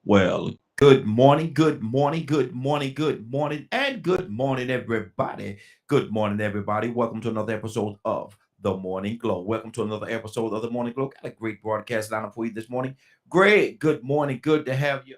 Well, good morning, good morning, good morning, good morning, and good morning, everybody. Good morning, everybody. Welcome to another episode of The Morning Glow. Welcome to another episode of The Morning Glow. Got a great broadcast lineup for you this morning. Great. Good morning. Good to have you.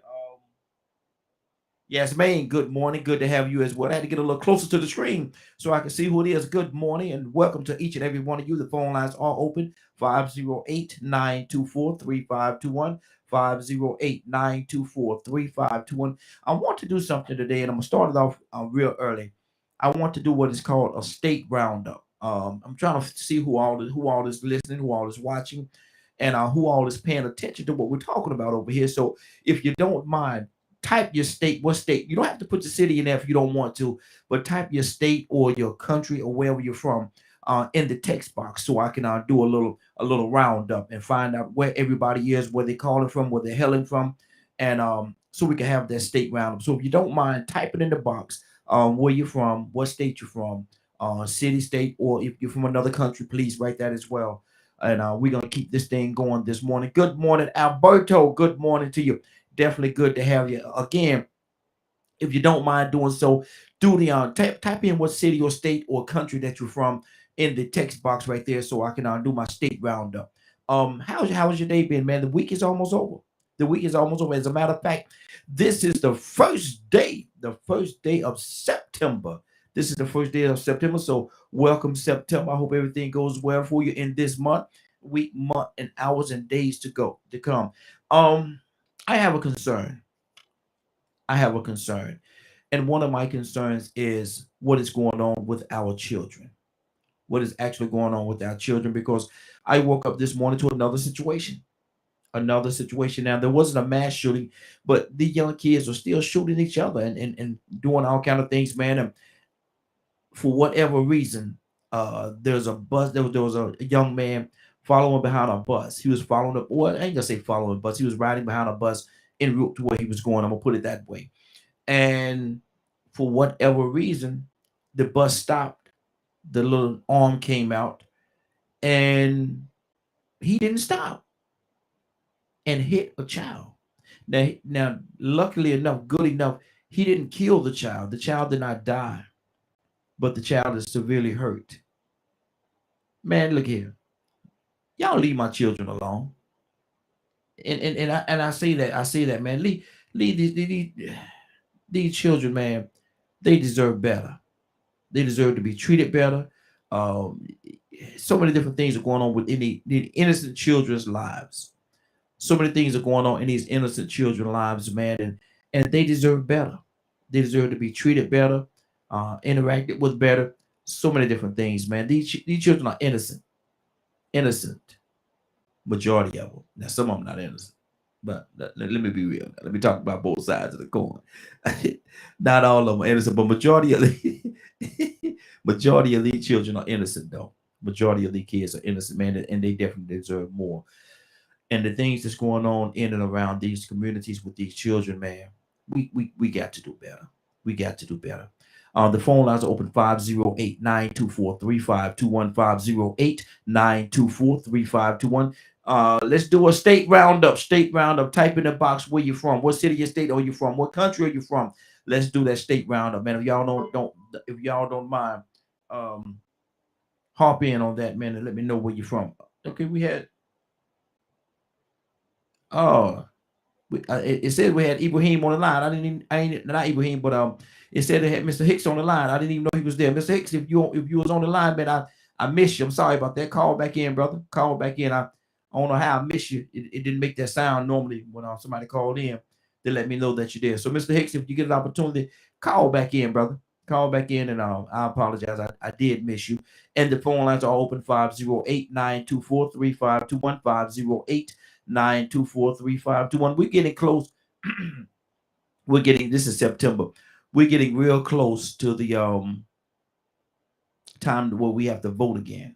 Yes, man. Good morning. Good to have you as well. I had to get a little closer to the screen so I can see who it is. Good morning and welcome to each and every one of you. The phone lines are open 508-924-3521. 508-924-3521. I want to do something today, and I'm gonna start it off real early. I want to do what is called a state roundup. I'm trying to see who all is listening, who all is watching, and who all is paying attention to what we're talking about over here. So, if you don't mind, type your state. What state? You don't have to put the city in there if you don't want to, but type your state or your country or wherever you're from in the text box so I can do a little roundup and find out where everybody is, where they're calling from, where they're hailing from, and so we can have that state roundup. So if you don't mind, type it in the box where you're from, what state you're from, city, state, or if you're from another country, please write that as well. And we're gonna keep this thing going this morning. Good morning, Alberto. Good morning to you. Definitely good to have you again. If you don't mind doing so, do the type in what city or state or country that you're from in the text box right there, so I can do my state roundup. How's your day been, man? The week is almost over. The week is almost over. As a matter of fact, this is the first day of September. This is the first day of September. So welcome September. I hope everything goes well for you in this month, week, month, and hours and days to come. Um, I have a concern. I have a concern. And one of my concerns is what is going on with our children. What is actually going on with our children? Because I woke up this morning to another situation. Another situation. Now there wasn't a mass shooting, but the young kids are still shooting each other and doing all kind of things, man. And for whatever reason, there's a bus. There was a young man following behind a bus. He was following up. Well, I ain't gonna say following a bus. He was riding behind a bus en route to where he was going. I'm gonna put it that way. And for whatever reason, the bus stopped. The little arm came out, and he didn't stop and hit a child. Now, luckily enough, good enough, he didn't kill the child. The child did not die, but the child is severely hurt. Man, look here. Y'all leave my children alone. And I say that, man. Leave these children, man. They deserve better. They deserve to be treated better. Um, so many different things are going on with the innocent children's lives. So many things are going on in these innocent children's lives, man, and they deserve better. They deserve to be treated better, interacted with better. So many different things, man. These children are innocent. Majority of them. Now, some of them not innocent, but let me be real. Let me talk about both sides of the coin. Not all of them are innocent, but majority of these children are innocent, though. Majority of these kids are innocent, man, and they definitely deserve more. And the things that's going on in and around these communities with these children, man, we got to do better. We got to do better. The phone lines are open 508-924-3521, 508-924-3521. Let's do a state roundup. State roundup. Type in the box where you're from. What city or state are you from? What country are you from? Let's do that state roundup, man. If y'all don't mind, um, hop in on that, man, and let me know where you're from. Okay, we had oh it said we had Ibrahim on the line. I ain't not Ibrahim, but it said they had Mr. Hicks on the line. I didn't even know he was there. Mr. Hicks, if you was on the line, man, I miss you. I'm sorry about that. Call back in, brother. Call back in. I don't know how I miss you. It didn't make that sound normally when somebody called in to let me know that you're there. So, Mr. Hicks, if you get an opportunity, call back in, brother. Call back in, and I apologize. I did miss you. And the phone lines are open 508-924-3521, 508-924-3521. We're getting close. This is September. We're getting real close to the time where we have to vote again.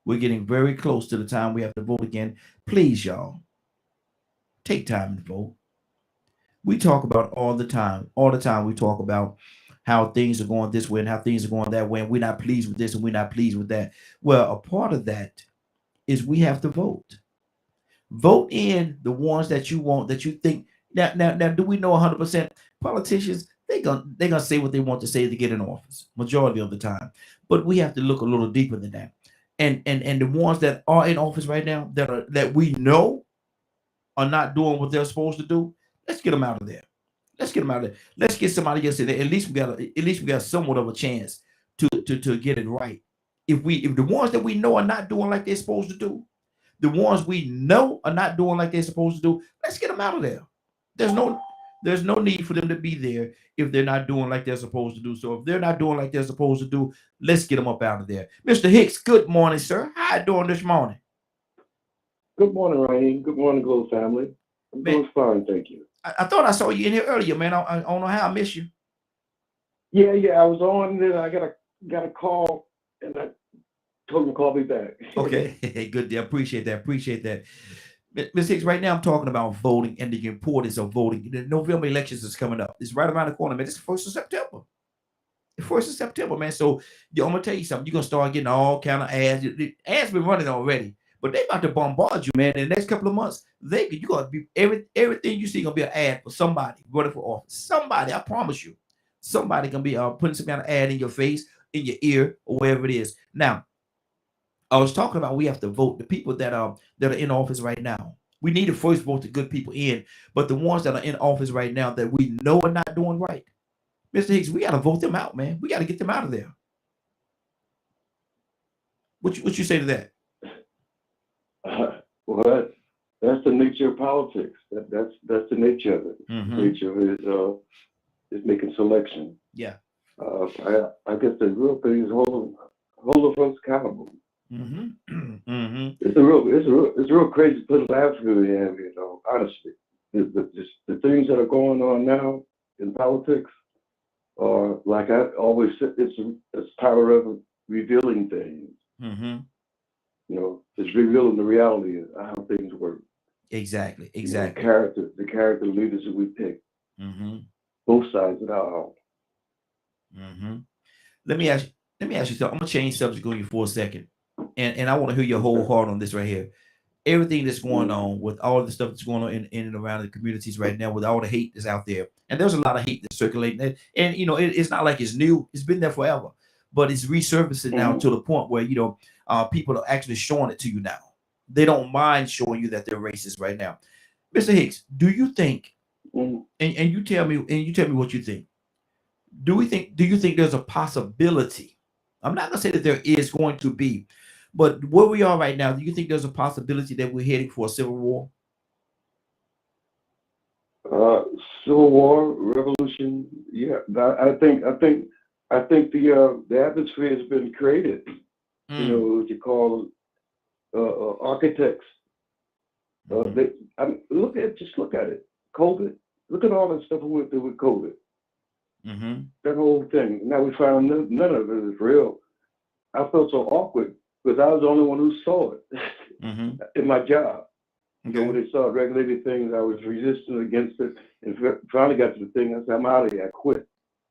We're getting very close to the time we have to vote again. Please, y'all, take time to vote. We talk about all the time we talk about how things are going this way and how things are going that way, and we're not pleased with this and we're not pleased with that. Well, a part of that is we have to vote. Vote in the ones that you want, that you think Now, do we know 100%? Politicians, they're gonna say what they want to say to get in office, majority of the time. But we have to look a little deeper than that. And the ones that are in office right now that we know are not doing what they're supposed to do, let's get them out of there. Let's get them out of there. Let's get somebody else in there. At least we got somewhat of a chance to get it right. If the ones that we know are not doing like they're supposed to do, the ones we know are not doing like they're supposed to do, let's get them out of there. There's no there's no need for them to be there if they're not doing like they're supposed to do. So if they're not doing like they're supposed to do, let's get them up out of there. Mr. Hicks, good morning, sir. How you doing this morning? Good morning, Raheem. Good morning, Glow family. I'm Man, doing fine, thank you. I thought I saw you in here earlier, man. I don't know how I miss you. Yeah, I was on, and then I got a call, and I told him to call me back. Okay, good. I appreciate that. Appreciate that. Ms. Hicks, right now I'm talking about voting and the importance of voting. The November elections is coming up. It's right around the corner, man. It's the 1st of September. The 1st of September, man. So I'm gonna tell you something. You're gonna start getting all kind of ads. The ads been running already, but they about to bombard you, man. In the next couple of months, you gonna be everything you see gonna be an ad for somebody running for office. Somebody, I promise you, somebody gonna be putting some kind of ad in your face, in your ear, or wherever it is. Now, I was talking about we have to vote. The people that are in office right now, we need to first vote the good people in. But the ones that are in office right now that we know are not doing right, Mr. Hicks, we got to vote them out, man. We got to get them out of there. What you say to that? Well, that's the nature of politics. That's the nature of it. Mm-hmm. The nature of it is making selection. Yeah. I guess the real thing is hold us accountable. Mm-hmm. Mm-hmm. It's a real crazy political atmosphere we have, honestly. The things that are going on now in politics are, like I always said, it's power of revealing things. Mm-hmm. It's revealing the reality of how things work. Exactly. The character leaders that we pick, Mm-hmm. both sides of the aisle. Mm-hmm. Let me ask you something. I'm gonna change subject on you for a second, and I want to hear your whole heart on this right here. Everything that's going on with all the stuff that's going on in and around the communities right now, with all the hate that's out there, and there's a lot of hate that's circulating, and it's not like it's new; it's been there forever, but it's resurfacing now to the point where people are actually showing it to you now. They don't mind showing you that they're racist right now. Mr. Hicks, do you think? Mhm. And you tell me what you think. Do you think there's a possibility? I'm not gonna say that there is going to be, but where we are right now, do you think there's a possibility that we're heading for a civil war? Uh, Civil War, revolution. Yeah, I think the atmosphere has been created. What you call architects. Mhm. Look at it. COVID. Look at all the stuff we went through with COVID. Mhm. That whole thing. Now we found none of it is real. I felt so awkward because I was the only one who saw it Mhm. in my job. When Okay. they started regulating things, I was resistant against it, and finally got to the thing. I said, "I'm out of here. I quit.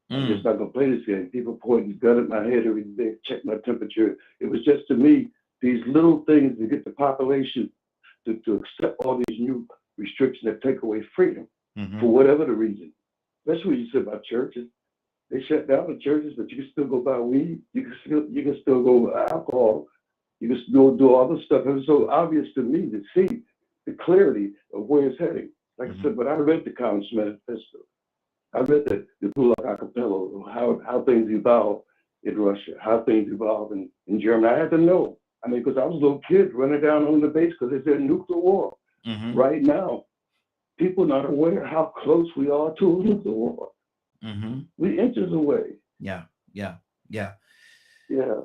I'm just Mm. not gonna play this game." People pointing the gun at my head every day, check my temperature. It was just, to me, these little things to get the population to accept all these new restrictions that take away freedom for Mhm. whatever the reason. That's what you said about churches. They shut down the churches, but you can still go buy weed. You can still go buy alcohol. You can still do all this stuff. It was so obvious to me to see the clarity of where it's heading. Like I said, Mhm. but I read the Communist Manifesto. I read the Gulag Acapella, how things evolve in Russia, how things evolve in Germany. I had to know. I mean, because I was a little kid running down on the base because they said nuclear war. Mhm. Right now, people are not aware how close we are to a nuclear war. Mhm. We inches away. Yeah. Yeah. Yeah. Yeah.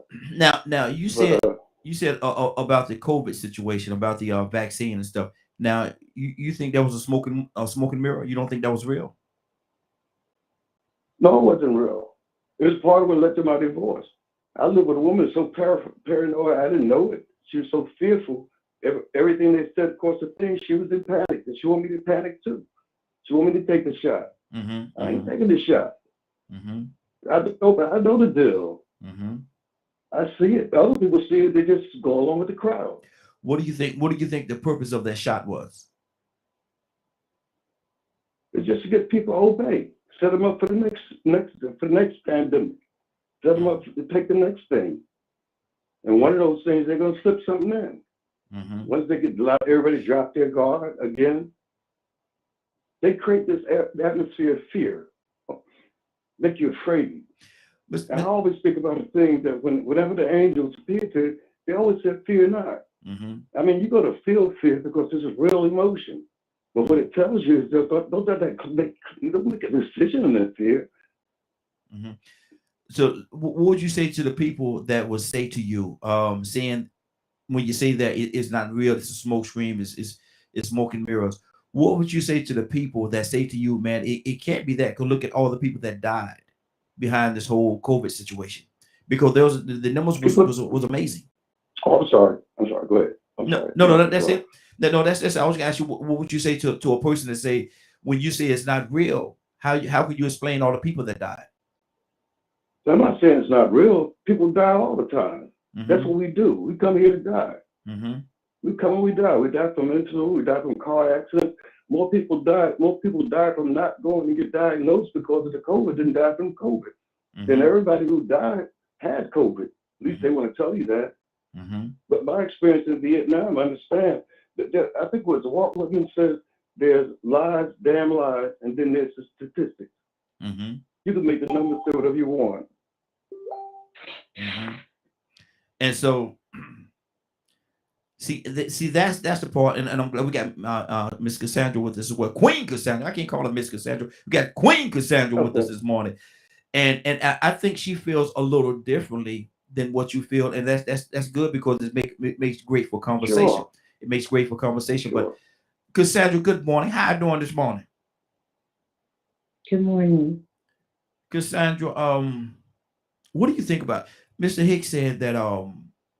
Now you But said about the COVID situation, about the vaccine and stuff. Now you think that was a smoking mirror? You don't think that was real? no, it wasn't real. It was part of what led to my divorce. I lived with a woman so paranoid, I didn't know it. She was so fearful. Everything they said, of course, the thing, she was in panic, and she wanted me to panic too. She wanted me to take the shot. Mhm. I ain't Mhm. taking the shot. Mhm. I know the deal. Mhm. I see it. Other people see it. They just go along with the crowd. What do you think? What do you think the purpose of that shot was? It's just to get people to obey. Set them up for the next pandemic. Set them up to take the next thing. And one of those things, they're going to slip something in. Once they get everybody drop their guard again, they create this atmosphere of fear, make you afraid. And I always speak about a thing that whenever the angels appear to, they always said, fear not. I mean, you got to feel fear because this is real emotion. But what it tells you is you don't make a decision in that fear. So what would you say to the people that would say to you, saying when you say that it's not real, it's a smoke screen, it's smoke and mirrors? What would you say to the people that say to you, man, it can't be that? Go look at all the people that died behind this whole COVID situation, because there was the numbers was amazing. Oh, I'm sorry. Go ahead. No, that's it. No, that's I was gonna ask you, what would you say to a person that say, when you say it's not real, how could you explain all the people that died? So I'm not saying it's not real. People die all the time. That's what we do. We come here to die. We come and we die. We die from incident. We die from car accidents. More people die from not going to get diagnosed because of the COVID than die from COVID. And everybody who died had COVID. At least they want to tell you that. But my experience in Vietnam, I understand that I think what Walt Whitman says, there's lies, damn lies, and then there's the statistics. You can make the numbers say whatever you want. And so, see, that's the part, and I'm glad we got Miss Cassandra with us as well. Queen Cassandra, I can't call her Miss Cassandra. We got Queen Cassandra with us this morning, and I think she feels a little differently than what you feel, and that's good, because it makes great for conversation. Sure. It makes great for conversation. Sure. But Cassandra, good morning. How you doing this morning? Good morning. Cassandra, what do you think about Mr. Higgs said that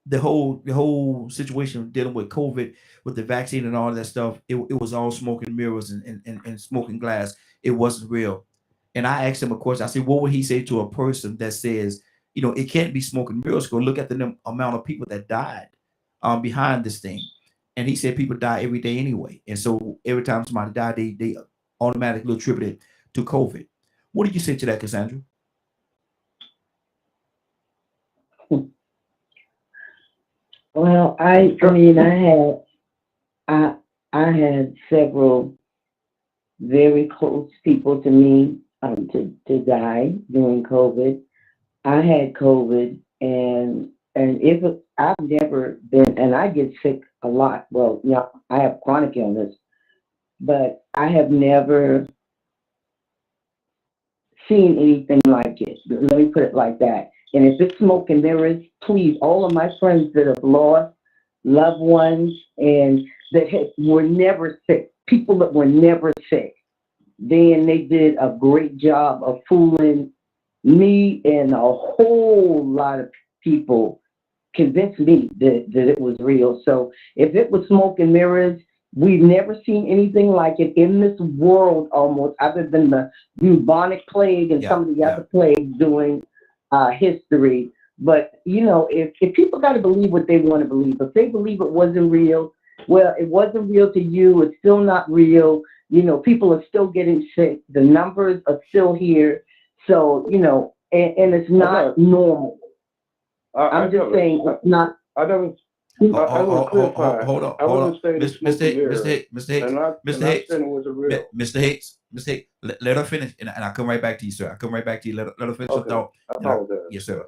the whole situation dealing with COVID, with the vaccine and all that stuff, it was all smoke and mirrors and smoking glass. It wasn't real. And I asked him a question. I said, what would he say to a person that says, it can't be smoke and mirrors? Go look at the amount of people that died behind this thing. And he said people die every day anyway. And so every time somebody died, they automatically attribute it to COVID. What did you say to that, Cassandra? Well, I mean, I had several very close people to me to die during COVID. I had COVID, and I've never been, and I get sick a lot. Well, I have chronic illness, but I have never seen anything like it. Let me put it like that. And if it's smoke and mirrors, please, all of my friends that have lost loved ones and that were never sick, people that were never sick, then they did a great job of fooling me and a whole lot of people, convinced me that it was real. So if it was smoke and mirrors, we've never seen anything like it in this world almost, other than the bubonic plague and some of the other plagues during history. But if people got to believe what they want to believe, if they believe it wasn't real, well, it wasn't real to you. It's still not real. People are still getting sick. The numbers are still here. So and it's not normal. I'm just saying it's not. I don't. Hold on, Mr. Hicks, let her finish, and I'll come right back to you, sir. I'll come right back to you. Let her finish her thought. Yes, sir.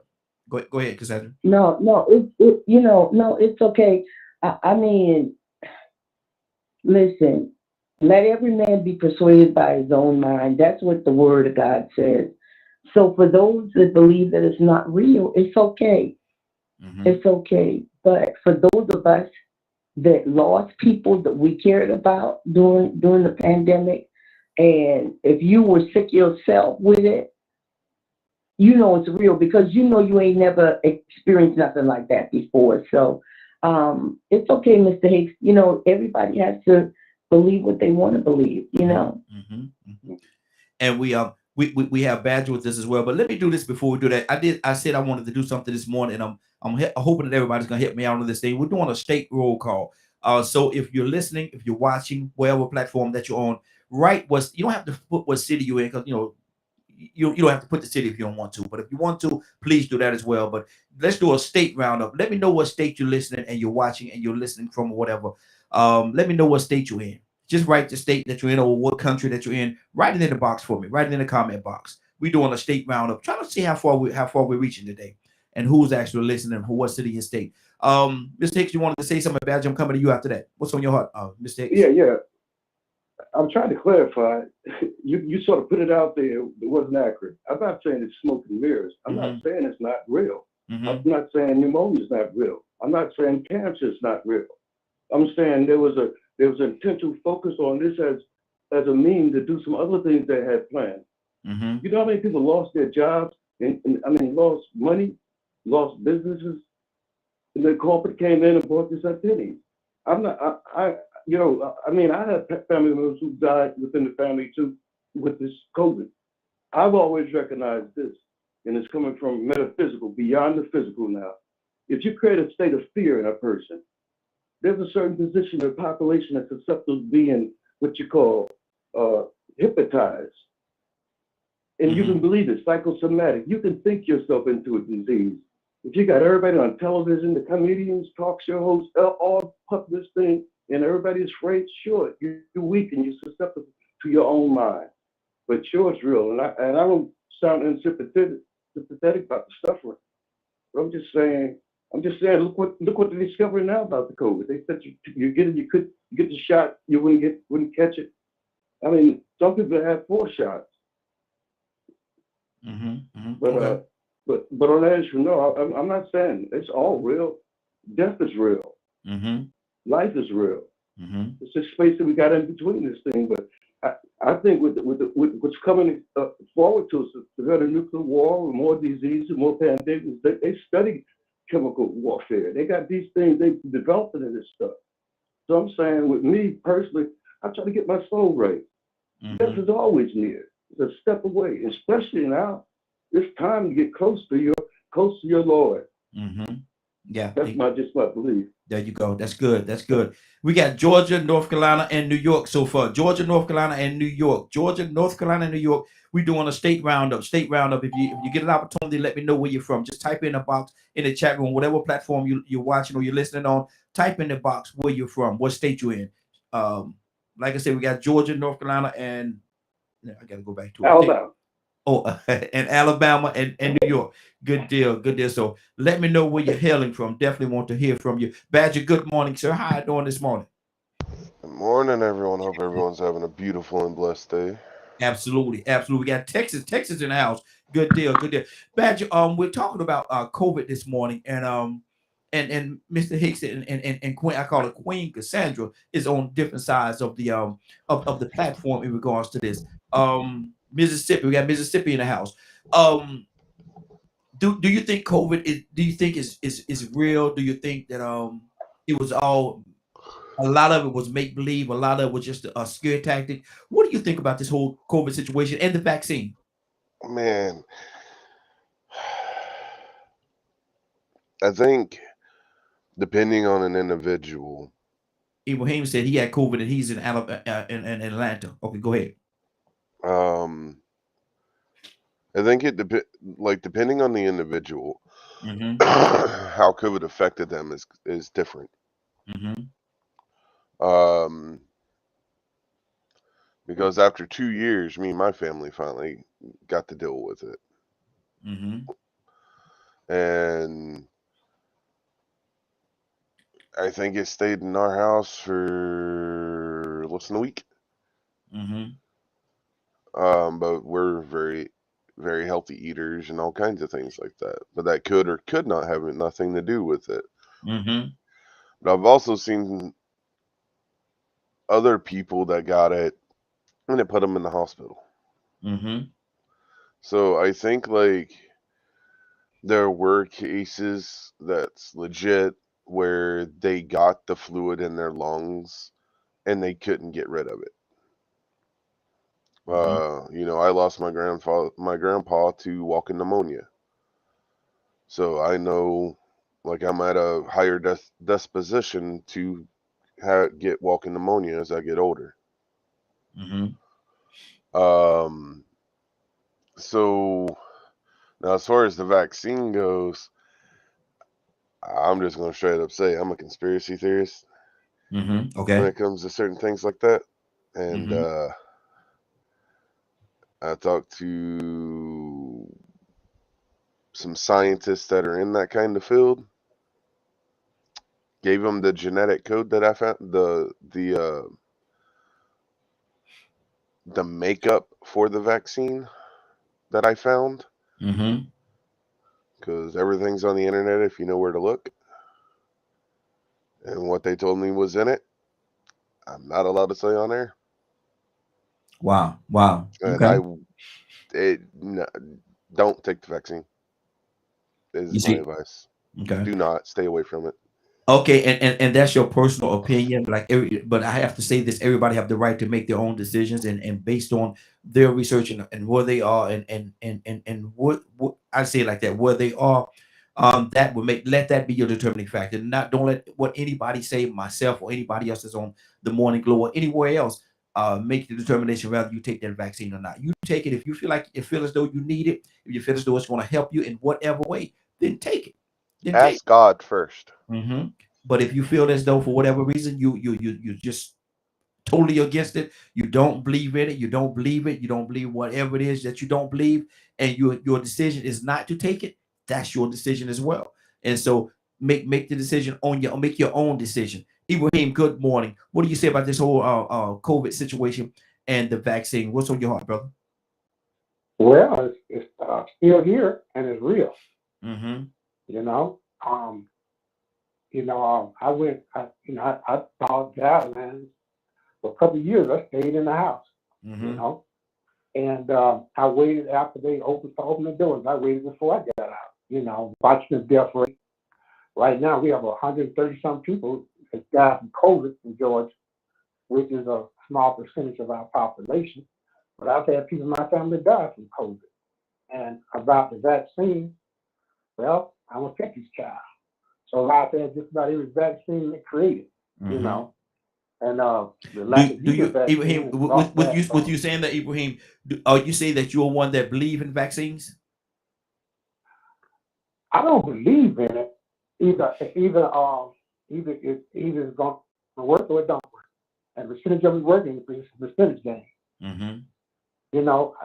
Go ahead, Cassandra. No, it's okay. I mean, listen, let every man be persuaded by his own mind. That's what the Word of God says. So for those that believe that it's not real, it's okay. It's okay. But for those of us that lost people that we cared about during the pandemic, and if you were sick yourself with it, it's real, because you ain't never experienced nothing like that before. So it's okay, Mr. Hicks. Everybody has to believe what they want to believe. And we have Badger with this as well. But let me do this before we do that. I said I wanted to do something this morning, and I'm hoping that everybody's gonna help me out on this thing. We're doing a state roll call. So if you're listening, if you're watching, whatever platform that you're on, write what's, you don't have to put what city you're in, because you don't have to put the city if you don't want to. But if you want to, please do that as well. But let's do a state roundup. Let me know what state you're listening and you're watching and you're listening from, or whatever. Let me know what state you're in. Just write the state that you're in or what country that you're in. Write it in the box for me. Write it in the comment box. We're doing a state roundup. Trying to see how far we're reaching today, and who's actually listening for what city and state. Mr. Hicks, you wanted to say something, Badge? I'm coming to you after that. What's on your heart, Mr. Hicks? Yeah. I'm trying to clarify. You sort of put it out there. It wasn't accurate. I'm not saying it's smoke and mirrors. I'm not saying it's not real. I'm not saying pneumonia is not real. I'm not saying cancer is not real. I'm saying there was an intentional focus on this as a means to do some other things they had planned. You know how many people lost their jobs and lost money, lost businesses, and the corporate came in and bought this at pennies. I have family members who died within the family too with this COVID. I've always recognized this, and it's coming from metaphysical, beyond the physical now. If you create a state of fear in a person, there's a certain position of the population that's susceptible to being what you call hypnotized. And you can believe it, psychosomatic. You can think yourself into a disease. If you got everybody on television, the comedians, talk show hosts, all pump this thing, and everybody's afraid, sure, you're weak and you're susceptible to your own mind. But sure, it's real. And I don't sound sympathetic about the suffering. But I'm just saying, look what they're discovering now about the COVID. They said you get the shot, you wouldn't catch it. I mean, some people had 4 shots. But on that issue, no, I'm not saying it's all real. Death is real. Life is real. It's a space that we got in between this thing. But I think with what's coming forward to us, we've got a nuclear war, more diseases, more pandemics. They study chemical warfare. They got these things they developing in this stuff. So I'm saying, with me personally, I try to get my soul right. Death is always near. It's a step away, especially now. It's time to get close to your Lord. Yeah, that's my belief. There you go. That's good. That's good. We got Georgia, North Carolina, and New York so far. Georgia, North Carolina, and New York. Georgia, North Carolina, and New York. We're doing a state roundup. State roundup. If you get an opportunity, let me know where you're from. Just type in a box in the chat room, whatever platform you're watching or you're listening on. Type in the box where you're from, what state you're in. Like I said, we got Georgia, North Carolina, and I got to go back to Alabama. And Alabama and New York. Good deal. Good deal. So let me know where you're hailing from. Definitely want to hear from you. Badger, good morning, sir. How you doing this morning? Good morning, everyone. Hope everyone's having a beautiful and blessed day. Absolutely. Absolutely. We got Texas in the house. Good deal. Good deal. Badger, we're talking about COVID this morning, and Mr. Hicks and Queen, I call her Queen Cassandra, is on different sides of the of the platform in regards to this. Mississippi, we got Mississippi in the house. Do you think COVID is real? Do you think that it was all, a lot of it was make believe, a lot of it was just a scare tactic? What do you think about this whole COVID situation and the vaccine? Man, I think depending on an individual. Ibrahim said he had COVID and he's in Alabama, in Atlanta. Okay, go ahead. I think depending on the individual, how COVID affected them is different. Because after 2 years, me and my family finally got to deal with it. And I think it stayed in our house for less than a week. But we're very, very healthy eaters and all kinds of things like that. But that could or could not have nothing to do with it. But I've also seen other people that got it and it put them in the hospital. So I think there were cases that's legit where they got the fluid in their lungs and they couldn't get rid of it. I lost my grandpa to walking pneumonia. So I know, I'm at a higher disposition to get walking pneumonia as I get older. So now, as far as the vaccine goes, I'm just going to straight up say I'm a conspiracy theorist when Okay. it comes to certain things like that. And I talked to some scientists that are in that kind of field. Gave them the genetic code that I found, the makeup for the vaccine that I found, because everything's on the internet if you know where to look. And what they told me was in it, I'm not allowed to say on air. Wow. Wow. And Okay. don't take the vaccine. You Is my see. advice. Okay. Do not stay away from it. Okay, and that's your personal opinion. Like, but I have to say this: everybody have the right to make their own decisions, and based on their research and where they are, and what I say it like that, where they are, that will let that be your determining factor. Not don't let what anybody say, myself or anybody else is on the Morning Glow or anywhere else, make the determination whether you take that vaccine or not. You take it if you feel as though you need it, if you feel as though it's going to help you in whatever way, then take it. Then take it. Ask God first. But if you feel as though for whatever reason you just totally against it, you don't believe in it, you don't believe it, you don't believe whatever it is that you don't believe, and your decision is not to take it, that's your decision as well. And so make the decision make your own decision. Ibrahim, good morning. What do you say about this whole COVID situation and the vaccine? What's on your heart, brother? Well, it's still here and it's real. Mm-hmm. You know, I thought that, man, for a couple of years I stayed in the house. You know, and I waited after they opened the doors. I waited before I got out. You know, watching the death rate. Right now we have 130 some people that died from COVID in Georgia, which is a small percentage of our population. But I've had people in my family die from COVID. And about the vaccine, well, I'm a Texas child. So I've had just about every vaccine they created, you know. And the lack of Do you vaccine Ibrahim, with you saying that, Ibrahim, are you saying that you're one that believe in vaccines? I don't believe in it. Either it's going to work or it don't work. And the percentage of it working is a percentage game. You know,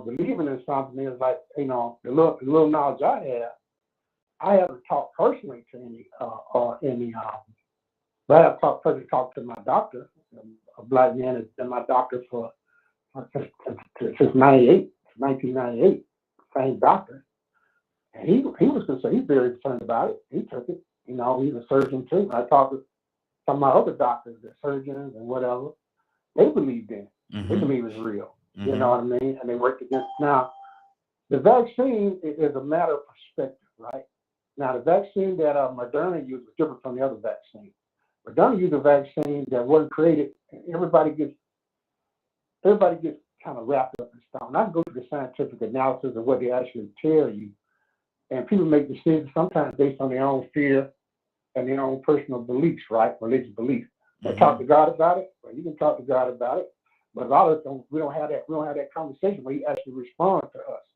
believing in something is like, you know, the little knowledge I haven't talked personally to any but I've talked to my doctor. A black man has been my doctor since 1998, same doctor. And he was concerned. He's very concerned about it. He took it. You know, he's a surgeon too. I talked to some of my other doctors, the surgeons and whatever. They believed in it. They believe it's real. You know what I mean? And they worked against. Now, the vaccine is a matter of perspective, right? Now, the vaccine that Moderna used was different from the other vaccine. Moderna used a vaccine that wasn't created. Everybody gets kind of wrapped up in stuff. And I go to the scientific analysis of what they actually tell you. And people make decisions sometimes based on their own fear and their own personal beliefs, right? Religious beliefs. They talk to God about it. Well, you can talk to God about it. But a lot of us we don't have that conversation where He actually responds to us.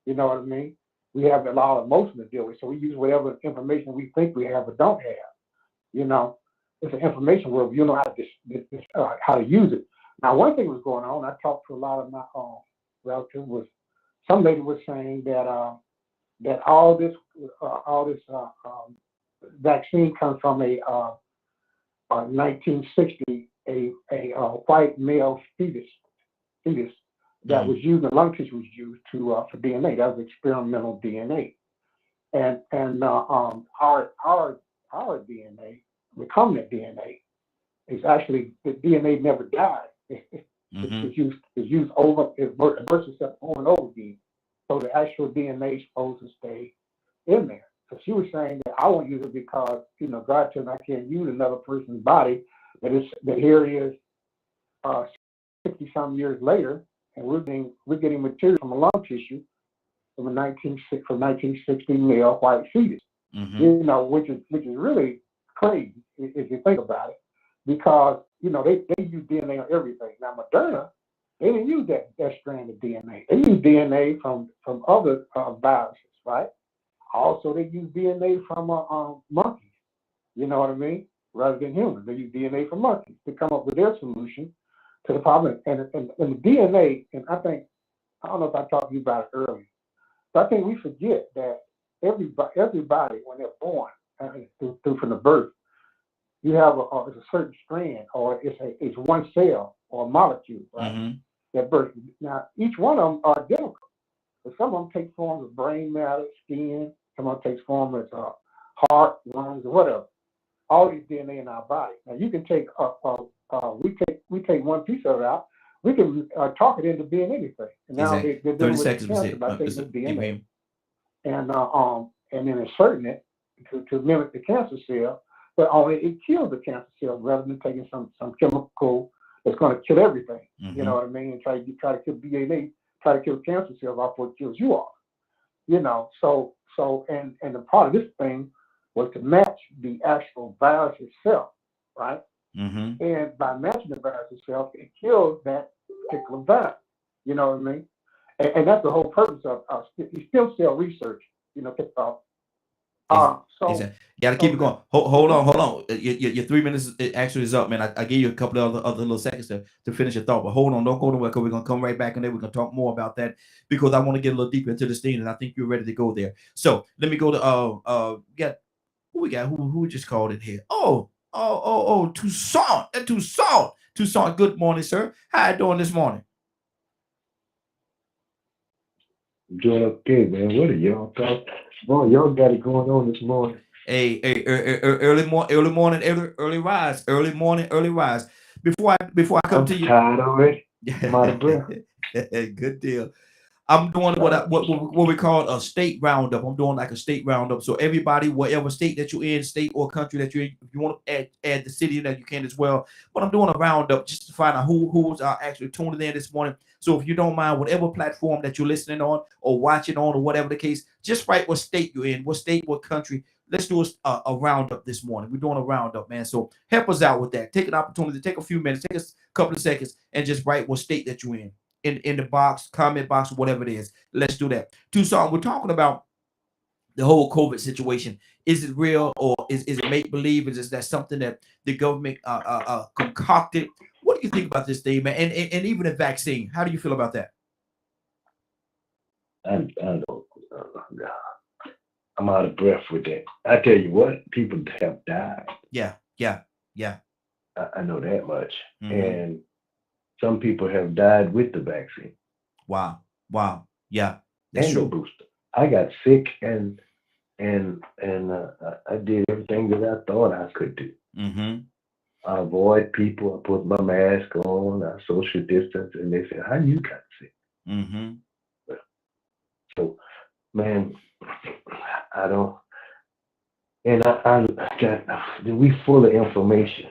You know what I mean? We have a lot of emotion to deal with, so we use whatever information we think we have or don't have. You know, it's an information world. You know how to use it. Now, one thing was going on. I talked to a lot of my relatives. Some lady was saying that that all this vaccine comes from a 1960 a white male fetus that was used, and lung tissue was used for DNA. That was experimental DNA, and our DNA, recombinant DNA, is actually the DNA never died. It's used over, it bursts itself over and over again. So the actual DNA is supposed to stay in there. So she was saying that I won't use it because, you know, God told me I can't use another person's body. That here it is 60-some years later, and we're getting material from a lung tissue from a 1960 male white fetus. You know, which is really crazy if you think about it, because you know they use DNA on everything. Now Moderna They didn't use that strand of DNA. They used DNA from other viruses, right? Also, they use DNA from monkeys. You know what I mean? Rather than humans, they use DNA from monkeys to come up with their solution to the problem. And the DNA, and I don't know if I talked to you about it earlier, but I think we forget that everybody when they're born, through from the birth, you have a certain strand, or it's one cell or a molecule, right? Mm-hmm. That birth. Now, each one of them are identical, but some of them take forms of brain matter, skin. Some of them take form as heart, lungs, or whatever. All these DNA in our body. Now, you can take we take one piece of it out. We can talk it into being anything. And now Exactly. they're 30 dealing with seconds was cancer it. by taking the DNA Ibrahim. and then inserting it to mimic the cancer cell, but only it kills the cancer cell rather than taking some chemical that's going to kill everything. Mm-hmm. You know what I mean? And try to kill DNA, try to kill cancer cells off what kills you off. You know, so and the part of this thing was to match the actual virus itself, right? Mm-hmm. And by matching the virus itself, it kills that particular virus. You know what I mean? And that's the whole purpose of stem cell research. You know, Gotta keep it going. Hold on. Your 3 minutes actually is up, man. I gave you a couple of other little seconds to finish your thought, but hold on, don't go nowhere because we're gonna come right back and then we're gonna talk more about that because I want to get a little deeper into this thing, and I think you're ready to go there. So let me go to we got who just called in here? Toussaint. Toussaint, good morning, sir. How you doing this morning? I'm doing okay, man. What are y'all talking? Boy, y'all got it going on this morning. Hey, early morning, early rise, early morning, early rise. Before I come to you, tired already. I'm out of breath. Good deal. I'm doing what we call a state roundup. I'm doing like a state roundup. So everybody, whatever state that you're in, state or country that you're in, if you want to add the city that you can as well. But I'm doing a roundup just to find out who's actually tuning in this morning. So if you don't mind, whatever platform that you're listening on or watching on or whatever the case, just write what state you're in, what state, what country. Let's do a roundup this morning. We're doing a roundup, man. So help us out with that. Take an opportunity, take a few minutes, take a couple of seconds, and just write what state that you're in the box, comment box, whatever it is. Let's do that. Toussaint, we're talking about the whole COVID situation. Is it real or is it make believe? Is that something that the government concocted? What do you think about this thing, man? And even a vaccine. How do you feel about that? I don't. I'm out of breath with that. I tell you what, people have died. Yeah. I know that much. Mm-hmm. And some people have died with the vaccine. Wow. Yeah. That's and true. The booster. I got sick and I did everything that I thought I could do. Mm-hmm. I avoid people. I put my mask on. I social distance, and they said, "How you got sick?" Mm-hmm. So, man, I don't. And I got. We full of information.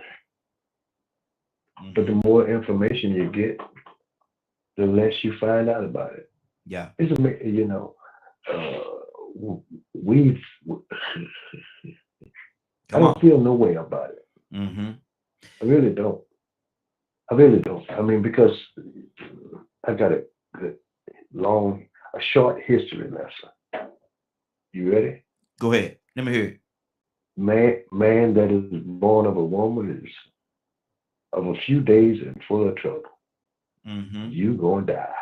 Mm-hmm. But the more information you get, the less you find out about it. Yeah. It's I don't feel no way about it. Mm-hmm. I really don't. I mean, because I got a short history lesson. You ready? Go ahead. Let me hear it. Man that is born of a woman is of a few days and full of trouble. Mm-hmm. You gonna die.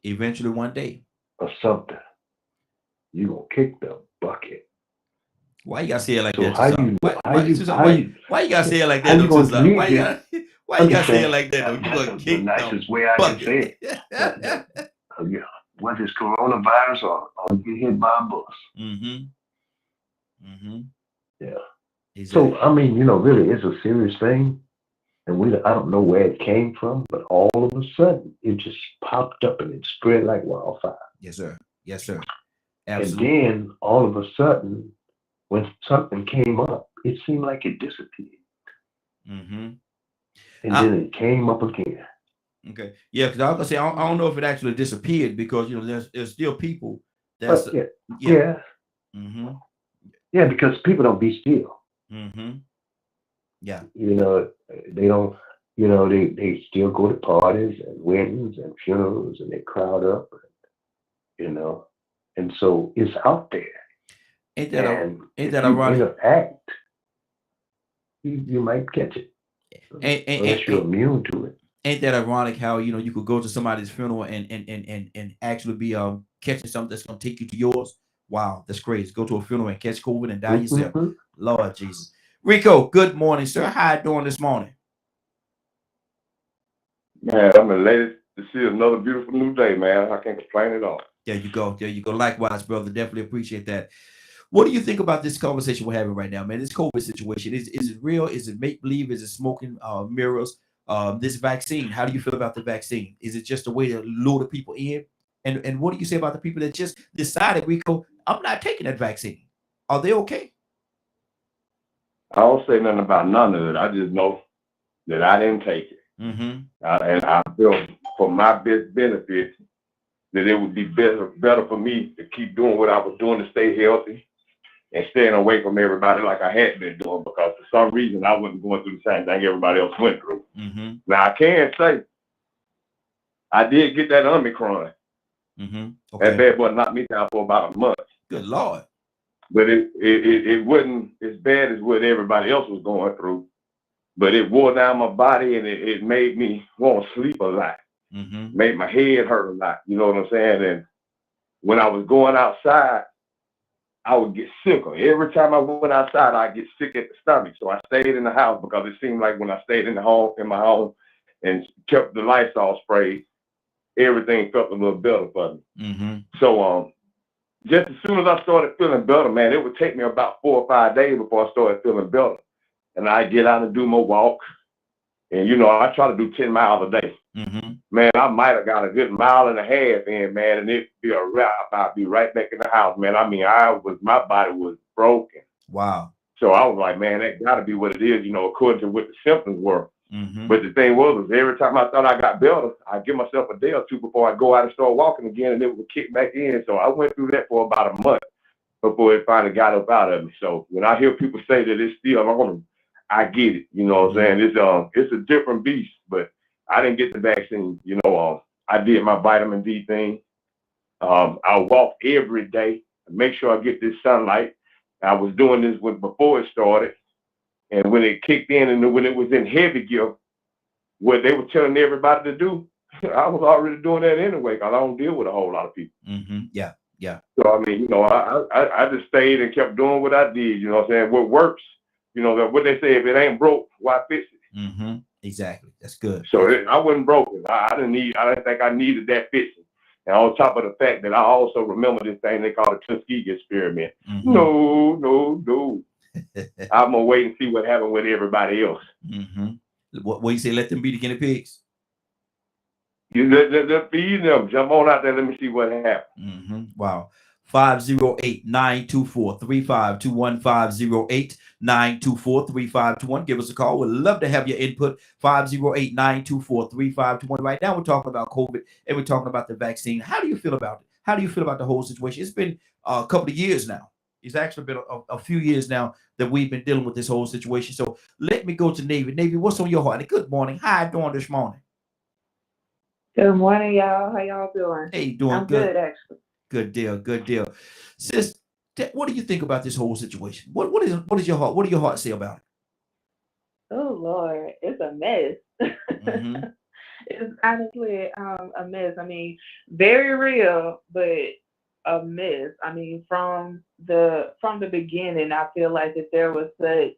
Eventually one day. Or something. You gonna kick the bucket. Why you gotta say it like so that? Why you gotta say it like that? Why you gotta say it like that? Though? You gonna kick the nicest way I can say it. Whether it's coronavirus or get hit by a bus. Mm-hmm. Mm-hmm. Yeah. Exactly. So I mean, really, it's a serious thing, and I don't know where it came from, but all of a sudden, it just popped up and it spread like wildfire. Yes, sir. Absolutely. And then all of a sudden, when something came up, it seemed like it disappeared. Mm-hmm. And then it came up again. Okay. Yeah, because I was gonna say I don't know if it actually disappeared because there's still people that's yeah. Mm-hmm. Yeah, because people don't be still. Mm-hmm. Yeah. They don't. you know, they still go to parties and weddings and funerals and they crowd up, you know, and so it's out there. Ain't And ain't if that you ironic? interact, you might catch it unless you're immune to it. Ain't that ironic how you could go to somebody's funeral and actually be catching something that's gonna take you to yours? Wow, that's crazy. Go to a funeral and catch COVID and die yourself. Mm-hmm. Lord Jesus. Rico, good morning, sir. How you doing this morning? Man, I'm elated to see another beautiful new day, man. I can't complain at all. There you go. There you go. Likewise, brother. Definitely appreciate that. What do you think about this conversation we're having right now, man? This COVID situation. Is it real? Is it make believe? Is it smoking mirrors? This vaccine. How do you feel about the vaccine? Is it just a way to lure the people in? And what do you say about the people that just decided, Rico, I'm not taking that vaccine? Are they okay? I don't say nothing about none of it. I just know that I didn't take it. Mm-hmm. And I feel for my best benefit that it would be better for me to keep doing what I was doing to stay healthy and staying away from everybody like I had been doing, because for some reason I wasn't going through the same thing everybody else went through. Mm-hmm. Now I can say I did get that Omicron. Mm-hmm. That Okay. bad boy knocked me down for about a month. Good Lord. But it wasn't as bad as what everybody else was going through. But it wore down my body, and it made me want to sleep a lot. Mm-hmm. Made my head hurt a lot. You know what I'm saying? And when I was going outside, I would get sicker. Every time I went outside, I'd get sick at the stomach. So I stayed in the house, because it seemed like when I stayed in my home, and kept the lights all sprayed, everything felt a little better for me. Mm-hmm. So just as soon as I started feeling better, man, it would take me about 4 or 5 days before I started feeling better. And I'd get out and do my walk. And, I try to do 10 miles a day. Mm-hmm. Man, I might have got a good mile and a half in, man, and it'd be a wrap. I'd be right back in the house, man. I mean, my body was broken. Wow. So I was like, man, that got to be what it is, according to what the symptoms were. Mm-hmm. But the thing was every time I thought I got better, I'd give myself a day or two before I go out and start walking again, and it would kick back in. So I went through that for about a month before it finally got up out of me. So when I hear people say that it's still on them, I get it. You know what I'm saying? It's a different beast, but I didn't get the vaccine. I did my vitamin D thing. I walk every day, make sure I get this sunlight. I was doing this before it started. And when it kicked in and when it was in heavy gear, what they were telling everybody to do, I was already doing that anyway, because I don't deal with a whole lot of people. Mm-hmm. Yeah. Yeah. So, I mean, I just stayed and kept doing what I did, you know what I'm saying? What works, what they say, if it ain't broke, why fix it? Mm-hmm. Exactly. That's good. So I wasn't broken. I didn't think I needed that fixing. And on top of the fact that I also remember this thing they call the Tuskegee experiment. Mm-hmm. No. I'm going to wait and see what happened with everybody else. Mm-hmm. What you say, let them be the guinea pigs? You let feed them. Jump on out there. Let me see what happened. Mm-hmm. Wow. 508-924-3521. 508-924-3521. Give us a call. We'd love to have your input. 508-924-3521. Right now, we're talking about COVID and we're talking about the vaccine. How do you feel about it? How do you feel about the whole situation? It's been a couple of years now. It's actually been a few years now that we've been dealing with this whole situation. So let me go to Navy. Navy, what's on your heart? And good morning. How you doing this morning? Good morning, y'all. How y'all doing? Hey, doing I'm good, actually. Good deal. Good deal. Sis, what do you think about this whole situation? What do your heart say about it? Oh Lord, it's a mess. Mm-hmm. It's honestly a mess. I mean, very real, but a mess. I mean, from the beginning, I feel like that there was such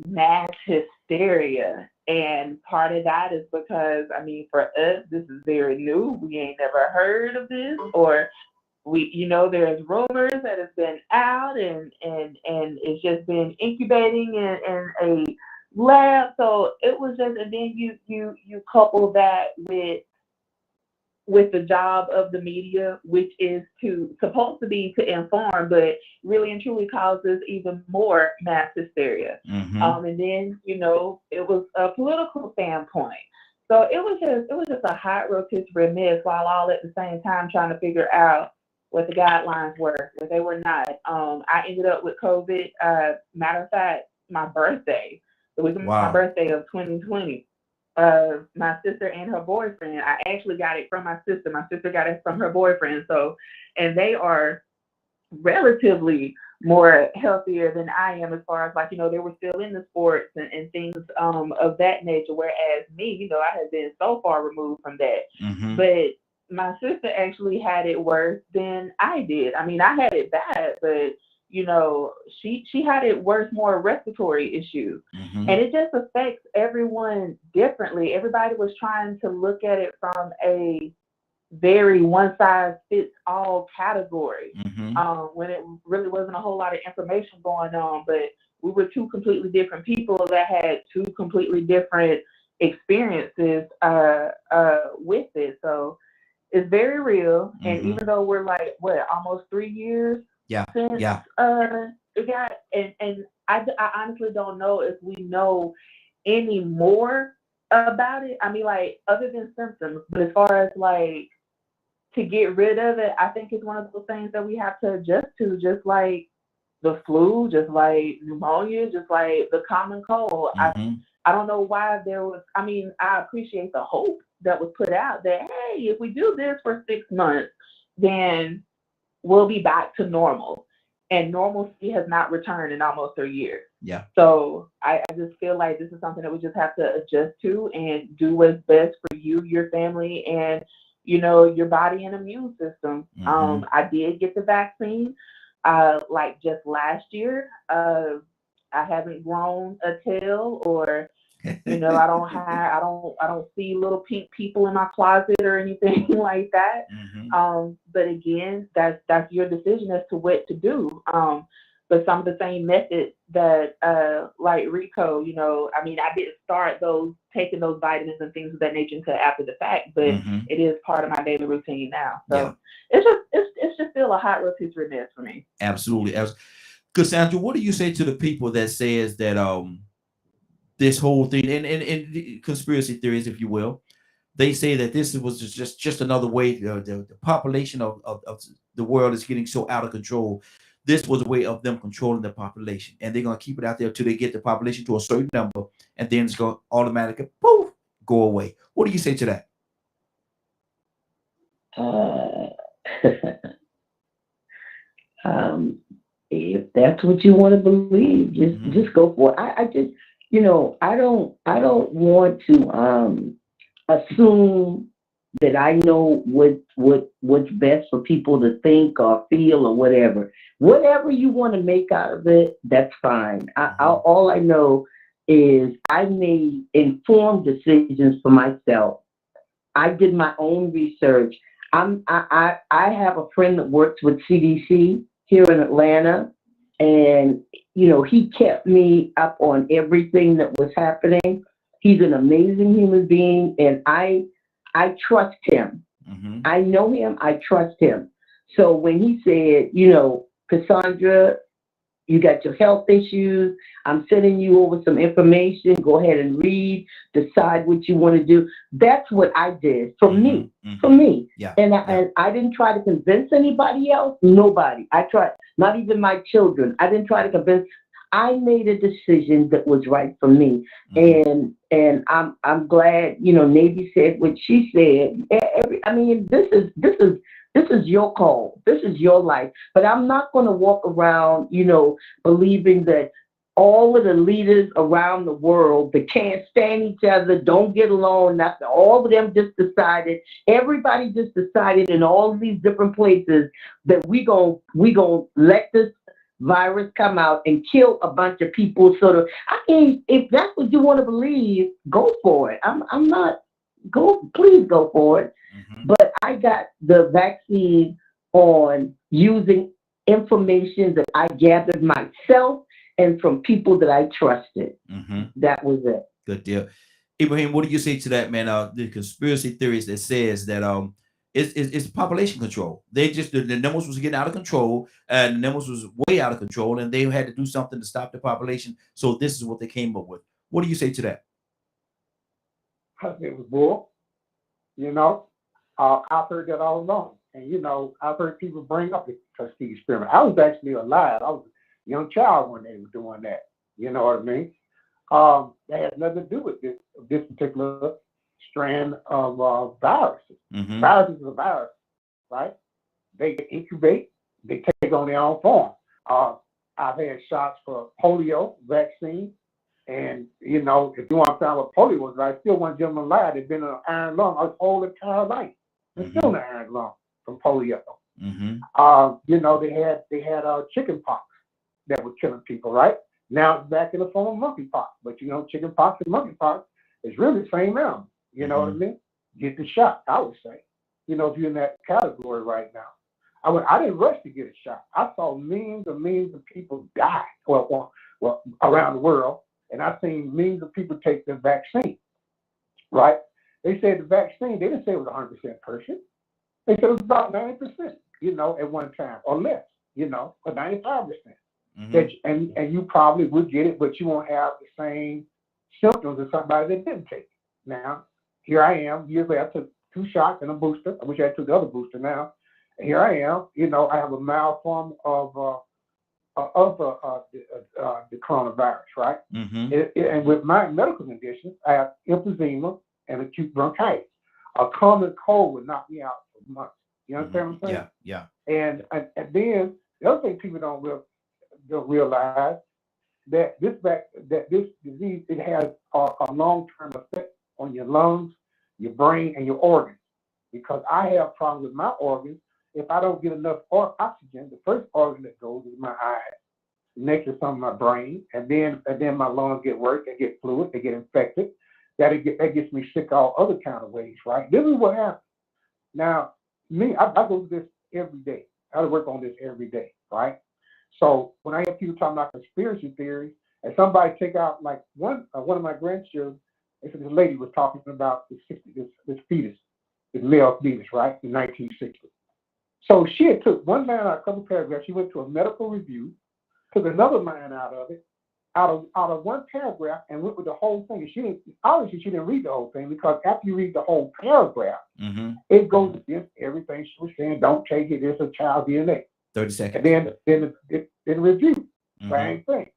mass hysteria, and part of that is because, I mean, for us, this is very new. We ain't never heard of this, or there's rumors that it's been out and it's just been incubating in a lab. So it was just, and then you couple that with the job of the media, which is supposed to be to inform, but really and truly causes even more mass hysteria. Mm-hmm. And then, it was a political standpoint. So it was just a hot rotisserie mess, while all at the same time trying to figure out what the guidelines were, what they were not. I ended up with COVID. Matter of fact, my birthday, it was my birthday of 2020. my sister and her boyfriend. I actually got it from my sister. My sister got it from her boyfriend. So, and they are relatively more healthier than I am as far as like, they were still in the sports and things of that nature. Whereas me, I had been so far removed from that. Mm-hmm. But my sister actually had it worse than I did. I mean, I had it bad, but she had it worse, more respiratory issues. Mm-hmm. And it just affects everyone differently. Everybody was trying to look at it from a very one-size-fits-all category, Mm-hmm. when it really wasn't a whole lot of information going on. But we were two completely different people that had two completely different experiences with it. So it's very real. And Mm-hmm. even though we're like, almost 3 years since it got, and I honestly don't know if we know any more about it. I mean, like, other than symptoms, but as far as like to get rid of it, I think it's one of those things that we have to adjust to, just like the flu, just like pneumonia, just like the common cold. Mm-hmm. I don't know why there was, I mean, I appreciate the hope that was put out that, hey, if we do this for 6 months, then we'll be back to normal. And normalcy has not returned in almost a year. Yeah. So I just feel like this is something that we just have to adjust to and do what's best for you, your family, and your body and immune system. Mm-hmm. I did get the vaccine, like just last year. I haven't grown a tail, or I don't see little pink people in my closet or anything like that. Mm-hmm. But again, that's your decision as to what to do. But some of the same methods that, like Rico, I mean, I didn't start taking those vitamins and things of that nature until after the fact, but Mm-hmm. it is part of my daily routine now. So it's just still a hot rotisserie mess for me. Absolutely. Cassandra, what do you say to the people that says that this whole thing and conspiracy theories, if you will, they say that this was just another way the population of the world is getting so out of control. This was a way of them controlling the population, and they're going to keep it out there until they get the population to a certain number, and then it's going to automatically poof go away. What do you say to that? If that's what you want to believe, just go for it. I just, I don't want to assume that I know what's best for people to think or feel or whatever. Whatever you want to make out of it, that's fine. All I know is I made informed decisions for myself. I did my own research. I have a friend that works with CDC here in Atlanta, and he kept me up on everything that was happening. He's an amazing human being, and I trust him. Mm-hmm. I know him. I trust him. So when he said, Cassandra, you got your health issues, I'm sending you over some information. Go ahead and read, decide what you want to do. That's what I did for me. Mm-hmm. For me. Yeah. And I didn't try to convince anybody else. Nobody. I tried, not even my children. I didn't try to convince. I made a decision that was right for me. Mm-hmm. And I'm glad, Navy said what she said. This is your call. This is your life. But I'm not going to walk around, believing that all of the leaders around the world that can't stand each other, don't get along, nothing. All of them just decided, everybody just decided in all of these different places that we gonna let this virus come out and kill a bunch of people. If that's what you want to believe, go for it. I'm not, please go for it. Mm-hmm. But I got the vaccine on using information that I gathered myself and from people that I trusted. Mm-hmm. That was it. Good deal. Ibrahim, what do you say to that, man? The conspiracy theories that says that it's population control. They just the numbers was getting out of control, and the numbers was way out of control, and they had to do something to stop the population. So this is what they came up with. What do you say to that? I think it was bull. I've heard that all along. And, I've heard people bring up the Tuskegee experiment. I was actually alive. I was a young child when they were doing that. You know what I mean? That has nothing to do with this particular strand of viruses. Mm-hmm. Viruses is a virus, right? They incubate, they take on their own form. I've had shots for polio vaccine, and you know, if you want to find what polio was, right? Still one gentleman alive. They'd been in an iron lung his whole entire life. They're still in an iron lung from polio. Mm-hmm. You know, they had chicken pox that was killing people, right? Now it's back in the form of monkeypox. But you know, chicken pox and monkeypox is really the same animal. You know what I mean? Get the shot, I would say. You know, if you're in that category right now. I didn't rush to get a shot. I saw millions of people die well around the world, and I've seen millions of people take the vaccine, right? They said the vaccine, they didn't say it was 100% person. They said it was about 90%, you know, at one time or less, you know, or 95%. And you probably would get it, but you won't have the same symptoms as somebody that didn't take it. Now, here I am, years later, I took 2 shots and a booster. I wish I took the other booster now. And here I am, you know, I have a mild form of the coronavirus, right? And with my medical conditions, I have emphysema and acute bronchitis. A common cold would knock me out for months. You understand what I'm saying? Yeah. And then the other thing people don't realize that this disease, it has a long-term effect on your lungs, your brain, and your organs. Because I have problems with my organs. If I don't get enough oxygen, the first organ that goes is my eyes. Next is some of my brain, and then my lungs get worse. They get fluid. They get infected. That gets me sick all other kind of ways, right? This is what happens. Now, me, I go through this every day. I work on this every day, right? So when I hear people talking about conspiracy theories, and somebody take out like one of my grandchildren, this lady was talking about this fetus, this male fetus, right, in 1960. So she had took one line out, a couple paragraphs. She went to a medical review, took another line out of it, out of one paragraph, and went with the whole thing. And she didn't read the whole thing, because after you read the whole paragraph, it goes against everything she was saying. Don't take it. It's a child DNA. 30 seconds. And then review, same thing.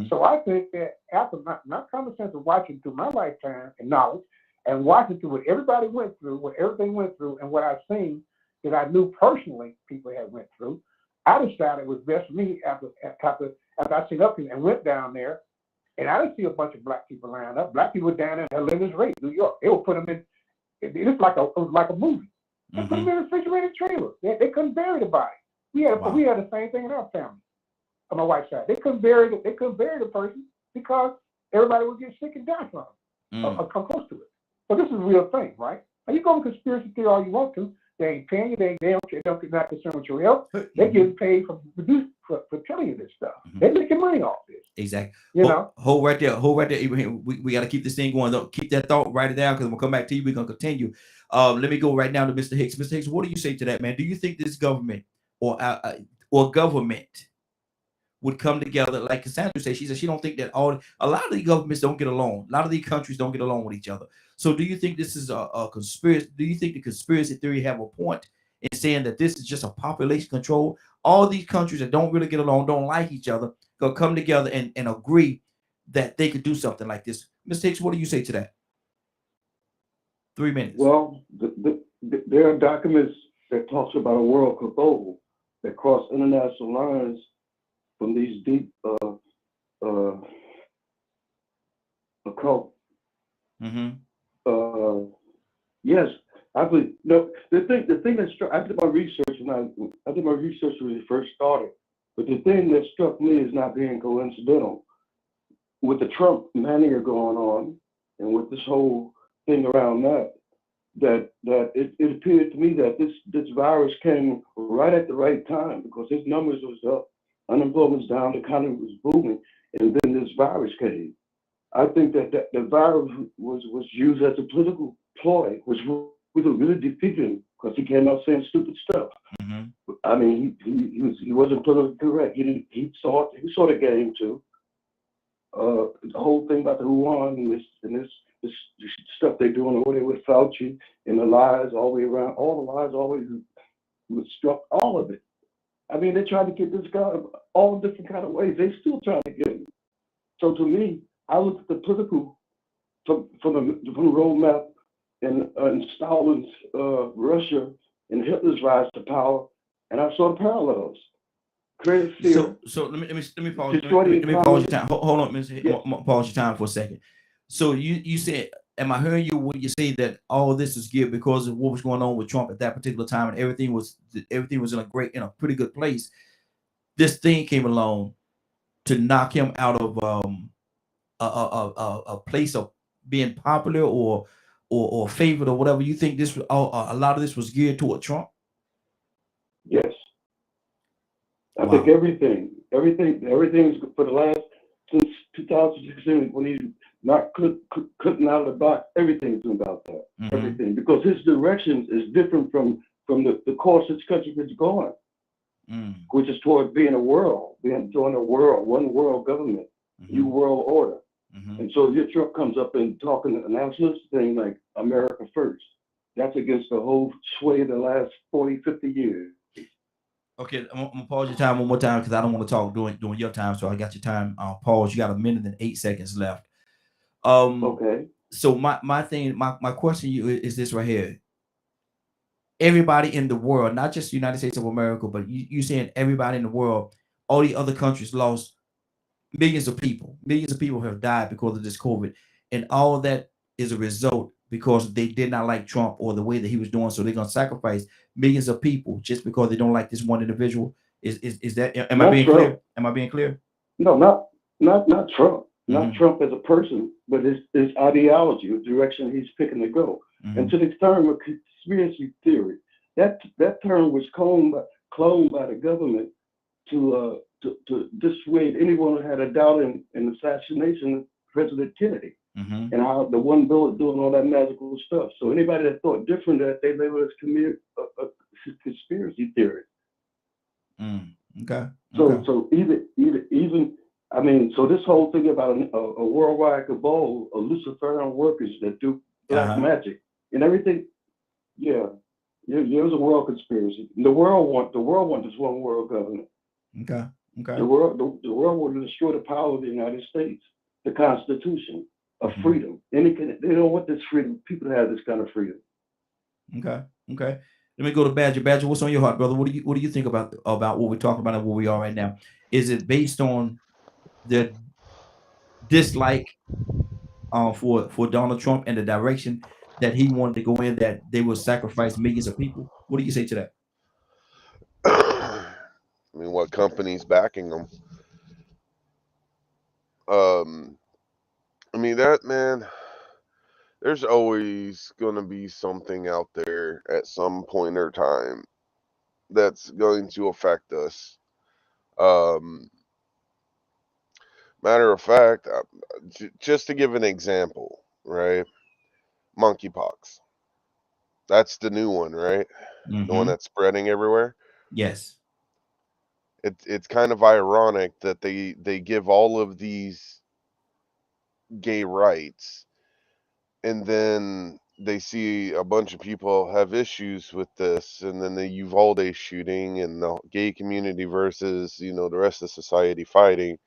So I think that after my common sense of watching through my lifetime and knowledge, and watching through what everybody went through, what everything went through, and what I've seen that I knew personally people had went through, I decided it was best for me after I seen up and went down there, and I didn't see a bunch of black people lined up. Black people down in Helena's Rate, New York. They would put them in. It was like a movie. They put them in a refrigerated trailer. They couldn't bury the body. We had the same thing in our family. On my wife's side, they couldn't bury the person because everybody would get sick and die from it or come close to it. So this is a real thing, right? Now you go with conspiracy theory all you want to. They ain't paying you. They don't care. They're not concerned with your health. They getting paid for telling you this stuff. They're making money off this. Exactly. You know. Hold right there, Ibrahim. We got to keep this thing going. Though. Keep that thought, write it down, because we'll come back to you. We're gonna continue. Let me go right now to Mr. Hicks. Mr. Hicks, what do you say to that, man? Do you think this government or government would come together, like Cassandra said? She said she don't think that a lot of the governments don't get along. A lot of these countries don't get along with each other. So do you think this is a conspiracy? Do you think the conspiracy theory have a point in saying that this is just a population control? All these countries that don't really get along, don't like each other, go come together and agree that they could do something like this. Mr. Hicks, what do you say to that? 3 minutes. Well, there are documents that talks about a world cabal that cross international lines from these deep occult. Yes, I believe. No, the thing that struck. I did my research when it first started. But the thing that struck me is not being coincidental. With the Trump mania going on, and with this whole thing around that it appeared to me that this virus came right at the right time, because his numbers was up, unemployment's down, the economy was booming, and then this virus came. I think that the virus was used as a political ploy, which was really defeating, because he came out saying stupid stuff. I mean, he wasn't politically correct. He saw the game too. The whole thing about the Wuhan and this stuff they're doing over there with Fauci, and the lies all the way around, all the lies always was struck, all of it. I mean, they tried to get this guy all different kind of ways. They still trying to get him. So to me, I looked at the political from the roadmap in Stalin's Russia and Hitler's rise to power, and I saw the parallels. Created fear. So let me pause. Destroy the Let me pause economy. your time. Hold on, Miss. Yes. Pause your time for a second. So you said, am I hearing you when you say that all this is geared because of what was going on with Trump at that particular time, and everything was in a pretty good place? This thing came along to knock him out of a place of being popular or favored or whatever. You think this a lot of this was geared toward Trump? Yes. I Wow. think everything's for the last since 2016 when he's not cutting out of the box. Everything's about that. Mhm. Everything, because his direction is different from the course this country is going, which is toward being joining a world, one world government, new world order. And so your Trump comes up and announces this thing like America first. That's against the whole sway of the last 40, 50 years. Okay, I'm gonna pause your time one more time because I don't want to talk during your time. So I got your time. Pause. You got 1 minute and 8 seconds left. Okay. So my question to you is this right here. Everybody in the world, not just the United States of America, but you saying everybody in the world, all the other countries lost millions of people. Millions of people have died because of this COVID, and all of that is a result because they did not like Trump or the way that he was doing. So they're gonna sacrifice millions of people just because they don't like this one individual. Is that? Am I being clear? Am I being clear? No, not Trump. Not Mhm. Trump as a person, but his ideology, the direction he's picking to go. And to the term of conspiracy theory, that term was cloned by the government to dissuade anyone who had a doubt in assassination of President Kennedy and how the one bullet doing all that magical stuff. So anybody that thought different, that they labeled as conspiracy theory. Okay. So even I mean, so this whole thing about a worldwide cabal of Luciferian workers that do black magic and everything, yeah, there's a world conspiracy. The world want this one world government. Okay. The world want to destroy the power of the United States, the Constitution of freedom. They don't want this freedom. People have this kind of freedom. Okay. Let me go to Badger. Badger, what's on your heart, brother? What do you think about what we're talking about and where we are right now? Is it based on the dislike for Donald Trump and the direction that he wanted to go in, that they will sacrifice millions of people? What do you say to that? I mean, what company's backing them? I mean, that man, there's always going to be something out there at some point or time that's going to affect us. Matter of fact, just to give an example, right? Monkeypox. That's the new one, right? The one that's spreading everywhere. Yes. It's kind of ironic that they give all of these gay rights, and then they see a bunch of people have issues with this, and then the Uvalde shooting and the gay community versus the rest of society fighting,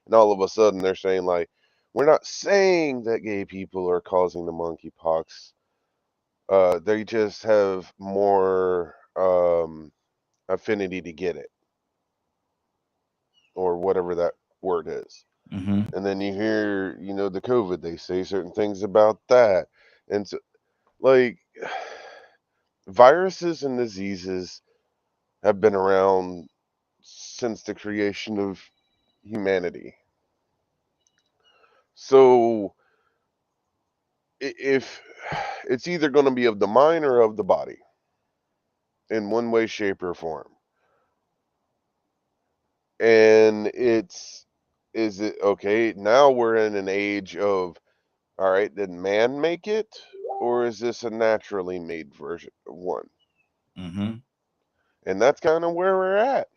and all of a sudden they're saying like, we're not saying that gay people are causing the monkeypox. They just have more affinity to get it, or whatever that word is. And then you hear, the COVID, they say certain things about that. And so, like, viruses and diseases have been around since the creation of humanity. So, if it's either going to be of the mind or of the body in one way, shape, or form. And is it okay? Now we're in an age of, all right, did man make it, or is this a naturally made version of one? And that's kind of where we're at.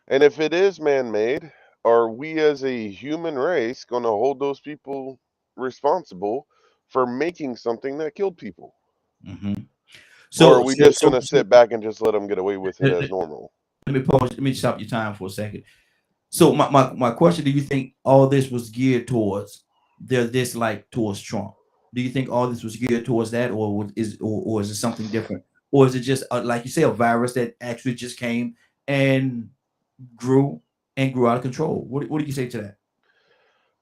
And if it is man made, are we as a human race going to hold those people responsible for making something that killed people? Or are we just going to sit back and just let them get away with it as normal? Let me pause. Let me stop your time for a second. So my question: do you think all this was geared towards their dislike towards Trump? Do you think all this was geared towards that, or is it something different, or is it just like you say, a virus that actually just came and grew grew out of control? What do you say to that?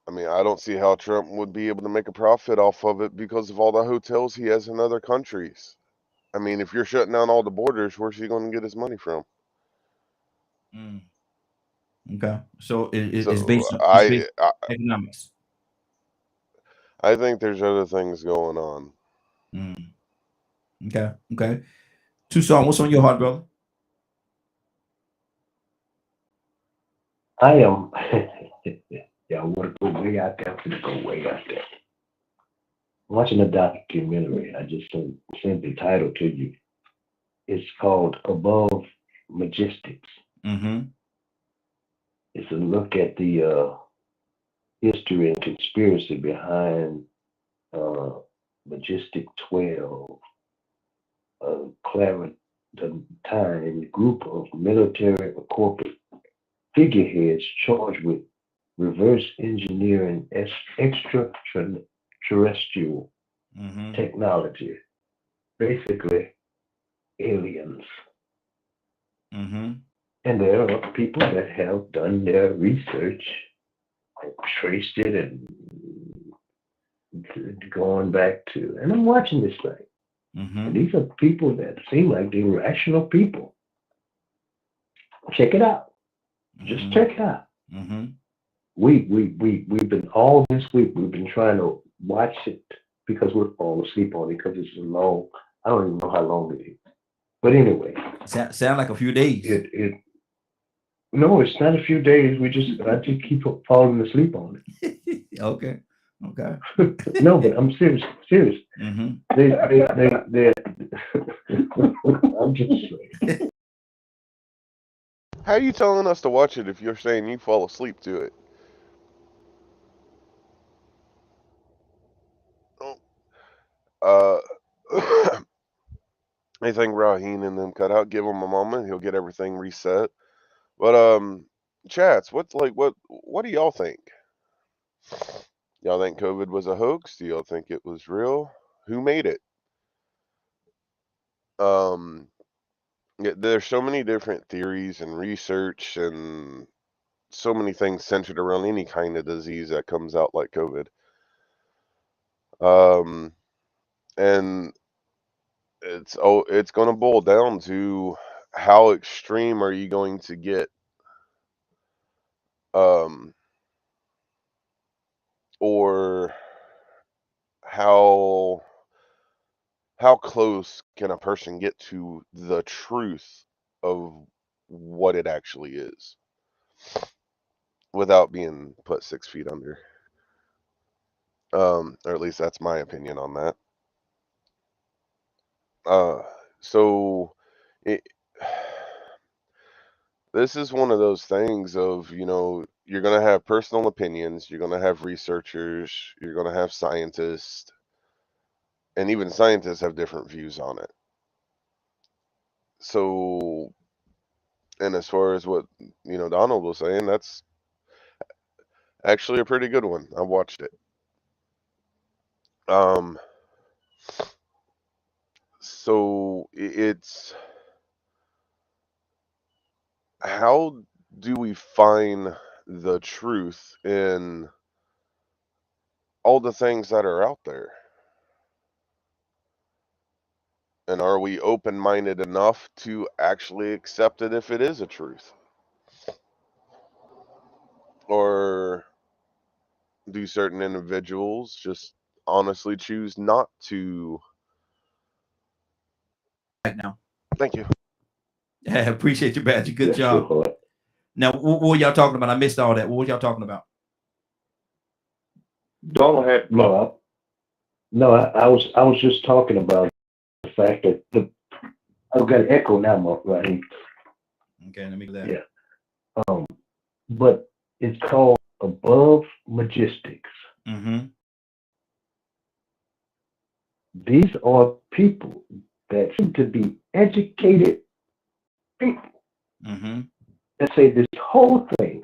I mean, I don't see how Trump would be able to make a profit off of it because of all the hotels he has in other countries. I mean, if you're shutting down all the borders, where's he going to get his money from? Mm, okay, so it's So based on economics. I think there's other things going on. Mm, okay, okay. Tucson, what's on your heart, brother? I am. Yeah, I want to go way out there. I'm going to go way out there. I'm watching a documentary. I just sent the title to you. It's called Above Majestic. Mm-hmm. It's a look at the history and conspiracy behind Majestic 12, Clarence Time group of military or corporate figureheads charged with reverse engineering extraterrestrial Mm-hmm. technology, basically aliens. Mm-hmm. And there are people that have done their research and traced it and going back to, and I'm watching this thing. Mm-hmm. And these are people that seem like they're rational people. Check it out. Just check it out. Mm-hmm. We've been all this week, we've been trying to watch it because we're falling asleep on it because it's long. I don't even know how long it is. But anyway. Sound like a few days. No, it's not a few days. I just keep falling asleep on it. Okay. Okay. No, but I'm serious. Mm-hmm. They I'm just saying. How are you telling us to watch it if you're saying you fall asleep to it? I think Raheen and them cut out. Give him a moment. He'll get everything reset. But chats, what do y'all think? Y'all think COVID was a hoax? Do y'all think it was real? Who made it? There's so many different theories and research and so many things centered around any kind of disease that comes out like COVID. And it's going to boil down to how extreme are you going to get, or how close can a person get to the truth of what it actually is without being put 6 feet under. Or at least that's my opinion on that. So it, this is one of those things of, you're going to have personal opinions, you're going to have researchers, you're going to have scientists, and even scientists have different views on it. So, and as far as what, Donald was saying, that's actually a pretty good one. I watched it. So it's, how do we find the truth in all the things that are out there? And are we open-minded enough to actually accept it if it is a truth? Or do certain individuals just honestly choose not to? Right now. Thank you. I appreciate you, Badger. Good That's job. so Now, what were y'all talking about? I missed all that. What were y'all talking about? Donald had No, I was just talking about the fact that I've got an echo now, right? Okay, let me do that. Yeah. But it's called Above Majestic. Mm-hmm. These are people that seem to be educated people Mm-hmm. that say this whole thing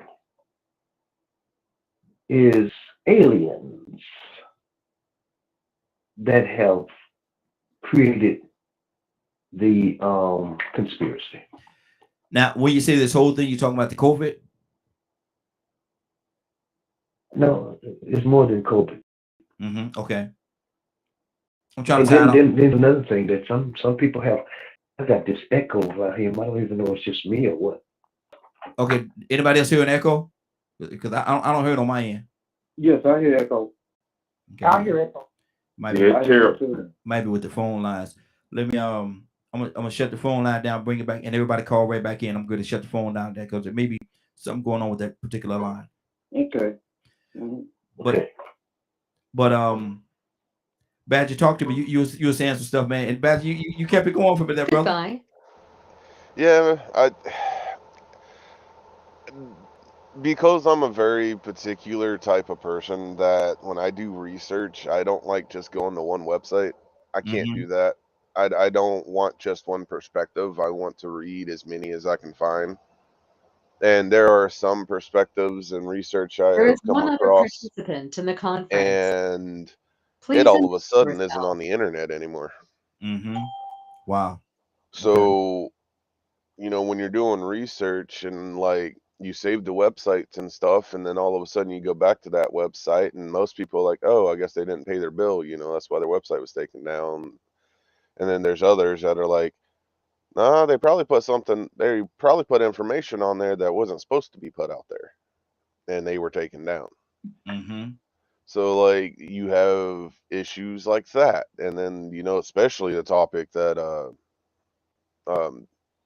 is aliens that have created the conspiracy. Now, when you say this whole thing, you're talking about the COVID? No, it's more than COVID. Okay. I'm trying And to find out. then there's another thing that some people have. I got this echo right here. I don't even know if it's just me or what. Okay. Anybody else hear an echo? Because I don't hear it on my end. Yes, I hear echo. Okay. I hear it. Might Yeah, be, it's terrible. might be with the phone lines. Let me I'm gonna shut the phone line down, bring it back, and everybody call right back in. I'm going to shut the phone down there because there may be something going on with that particular line. Okay. But Badger, talk to me. You were saying some stuff, man. And Badger, you kept it going for me there, brother. Goodbye. Yeah, because I'm a very particular type of person that when I do research, I don't like just going to one website. I can't do that. I don't want just one perspective. I want to read as many as I can find. And there are some perspectives and research I There have is come one other across, participant in the conference. and Please it all of a introduce sudden isn't yourself. on the internet anymore. Wow. So, when you're doing research and like you save the websites and stuff, and then all of a sudden you go back to that website, and most people are like, oh, I guess they didn't pay their bill. That's why their website was taken down. And then there's others that are like, no, they probably put information on there that wasn't supposed to be put out there, and they were taken down. So like you have issues like that, and then especially the topic that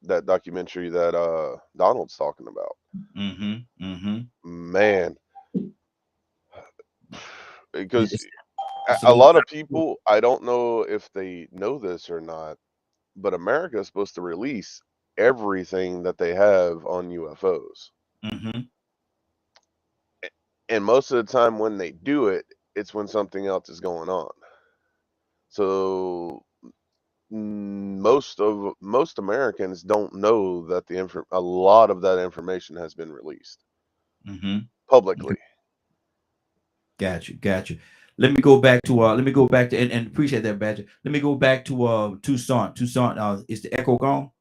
that documentary that Donald's talking about. Man, because a lot of people, I don't know if they know this or not, but America is supposed to release everything that they have on UFOs. And most of the time when they do it, it's when something else is going on. So most Americans don't know that a lot of that information has been released publicly. Got you. Let me go back to and appreciate that, Badger. Let me go back to Tucson. Is the echo gone?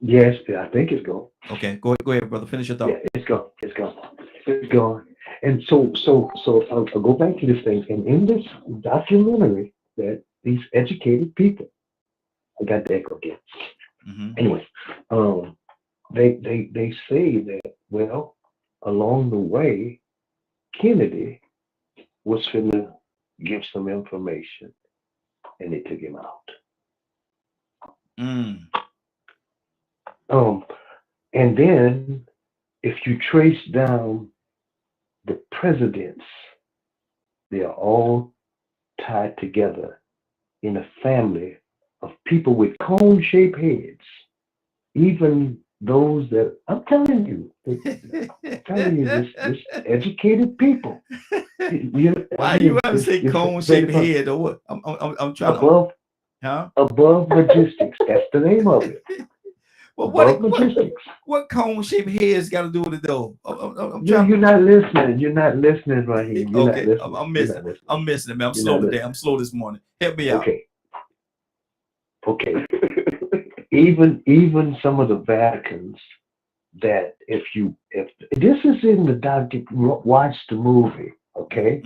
Yes, I think it's gone. Okay, go ahead, brother. Finish your thought. Yeah, it's gone. And so I'll go back to this thing. And in this documentary, that these educated people, I got the echo again. Anyway, they say that, well, along the way, Kennedy was finna give some information, and they took him out. And then if you trace down the presidents, they are all tied together in a family of people with cone-shaped heads. Even those that I'm telling you, this educated people. Why you want to say cone-shaped head or what? I'm trying above logistics. That's the name of it. Well, what cone-shaped heads got to do with it though? You're not listening. You're not listening right here. You're okay, not listening. I'm missing it, man. I'm slow today. I'm slow this morning. Help me out. Okay. Even some of the Vaticans that if this is in the watch the movie, okay?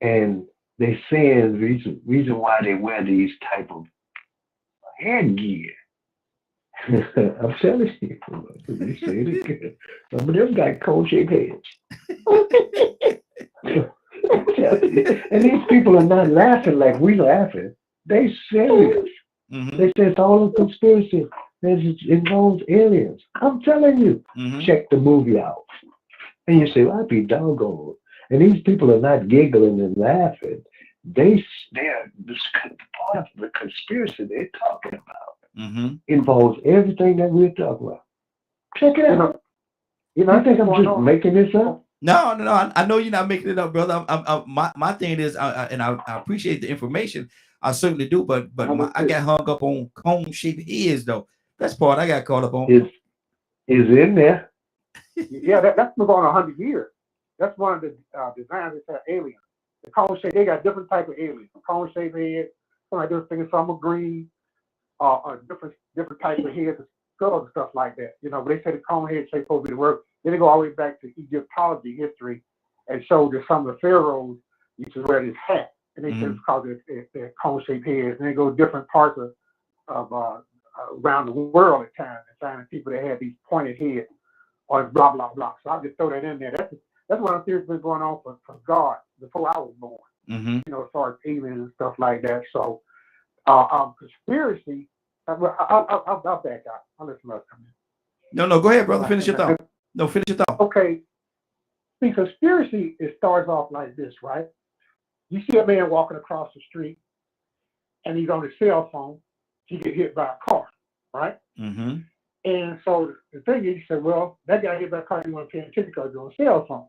And they saying reason why they wear these type of headgear. I'm telling you, they say it again. Some of them got cone-shaped heads. And these people are not laughing like we laughing. They serious. They say it's all a conspiracy that involves aliens. I'm telling you, check the movie out. And you say, well, I'd be doggone. And these people are not giggling and laughing. They're this part of the conspiracy they're talking about involves everything that we're talking about. Check it out. You think I'm just making this up? No. I know you're not making it up, brother. My thing is, and I appreciate the information. I certainly do, but I got hung up on cone-shaped heads though. That's part I got caught up on. Is in there. Yeah, that's been going 100 years. That's one of the designs that have aliens. The cone shape, they got different type of aliens. The cone shape head, some like different things. Some are green, different types of heads, skulls and stuff like that. You know, but they say the cone head shape supposed to be the word. Then they go all the way back to Egyptology history and show that some of the pharaohs used to wear this hat, and they say it's called their cone shaped heads. And they go different parts of around the world at times and finding people that had these pointed heads or blah blah blah. So I'll just throw that in there. That's one of the theories been going on for God before I was born. You know, as far as aliens and stuff like that. So conspiracy. I'll back out. I'll let somebody come in. No, go ahead, brother. Finish your thought. No, finish your thought. Okay. See, conspiracy, it starts off like this, right? You see a man walking across the street, and he's on his cell phone. He get hit by a car, right? And so the thing is, you say, well, that guy hit by a car, you want to pay attention because he's on a cell phone.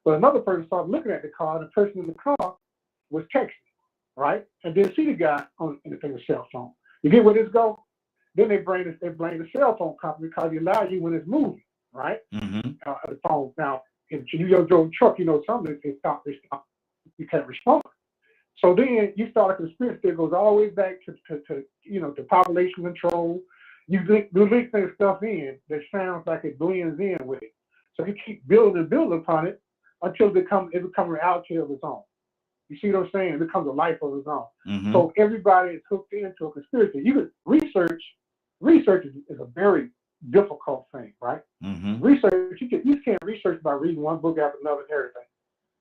But another person started looking at the car, and the person in the car was texting, right? And didn't see the guy on anything with cell phone. You get where this goes? Then they blame the cell phone company because it allows you when it's moving, right? The phone. Now, if you drove a truck, you know something, they stop, you can't respond. So then you start a conspiracy that goes all the way back to population control. You link things stuff in that sounds like it blends in with it. So you keep building upon it until it becomes a reality of its own. You see what I'm saying? It becomes a life of its own. So everybody is hooked into a conspiracy. You could research is a very difficult thing, right? Research, you can't research by reading one book after another and everything.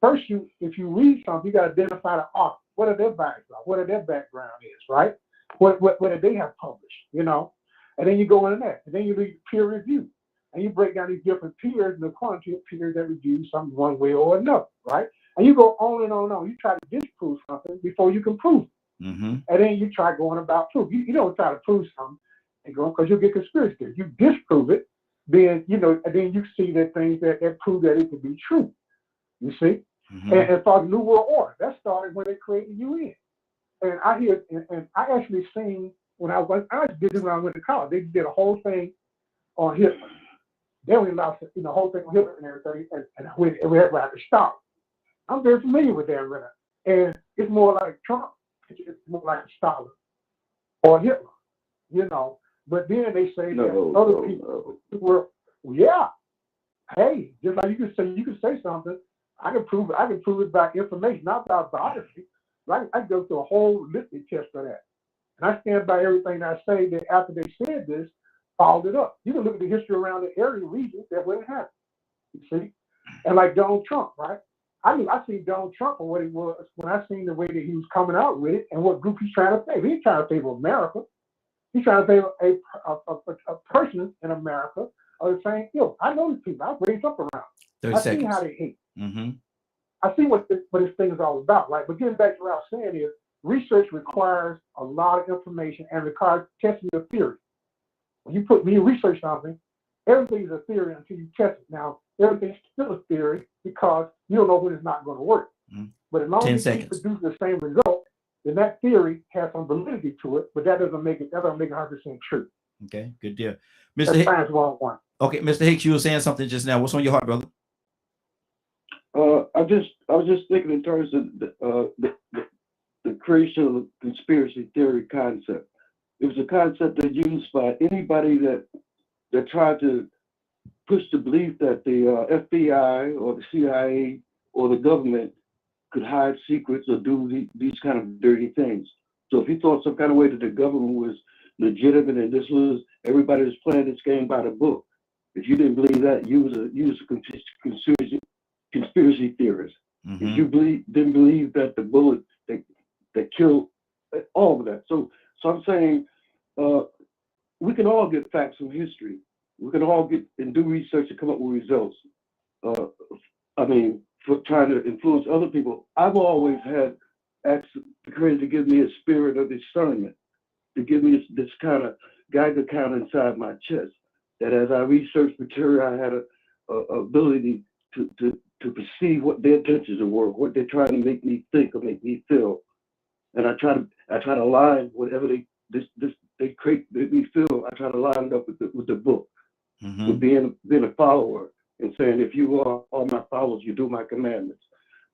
First, if you read something, you got to identify the author. What are their background? What are their background is, right? What do they have published, you know? And then you go into that. And then you read peer review. And you break down these different peers and the quantity of peers that review something one way or another, right? And you go on and on and on. You try to disprove something before you can prove it. And then you try going about proof. You don't try to prove something and go because you'll get conspiracy theories. You disprove it, then and then you see that things that prove that it could be true. You see? And for the New World Order, that started when they created the UN. And I actually seen I did this when I went to college. They did a whole thing on Hitler. They only allowed the whole thing on Hitler and everything, and we had to stop. I'm very familiar with that, right? And it's more like Trump. It's more like Stalin or Hitler, you know. But then they say that other people were, hey, just like you can say something. I can prove it by information, not by biography. I can go through a whole litany test for that. And I stand by everything I say that after they said this, followed it up. You can look at the history around the area region that where it happened. You see? And like Donald Trump, right? I seen Donald Trump for what he was when I seen the way that he was coming out with it and what group he's trying to favor. He ain't trying to favor America. He's trying to favor a person in America of the same ilk. I know these people. I've raised up around. 30 I seconds. see how they hate. I see what this thing is all about, right? But getting back to what I was saying is research requires a lot of information and requires testing your theory. When you research something, everything is a theory until you test it. Now, everything's still a theory because you don't know when it's not going to work. But as long as you produce the same result, then that theory has some validity to it, but that doesn't make it 100% true. Okay, good deal. Mr. Hicks, okay, Mr. Hicks, you were saying something just now. What's on your heart, brother? I was just thinking in terms of the creation of the conspiracy theory concept. It was a concept that used by anybody that tried to push the belief that the FBI or the CIA or the government could hide secrets or do these kind of dirty things. So if you thought some kind of way that the government was legitimate and everybody was playing this game by the book, if you didn't believe that, you was a conspiracy theorist. If you didn't believe that the bullet that killed, all of that. So I'm saying we can all get facts from history. We can all get and do research and come up with results. For trying to influence other people. I've always had asked the Creator to give me a spirit of discernment, to give me this kind of Geiger count inside my chest. That as I researched material, I had a ability to perceive what their intentions were, what they're trying to make me think or make me feel, and I try to align whatever they make me feel. I try to line it up with the book, with being a follower saying, if you are my followers, you do my commandments.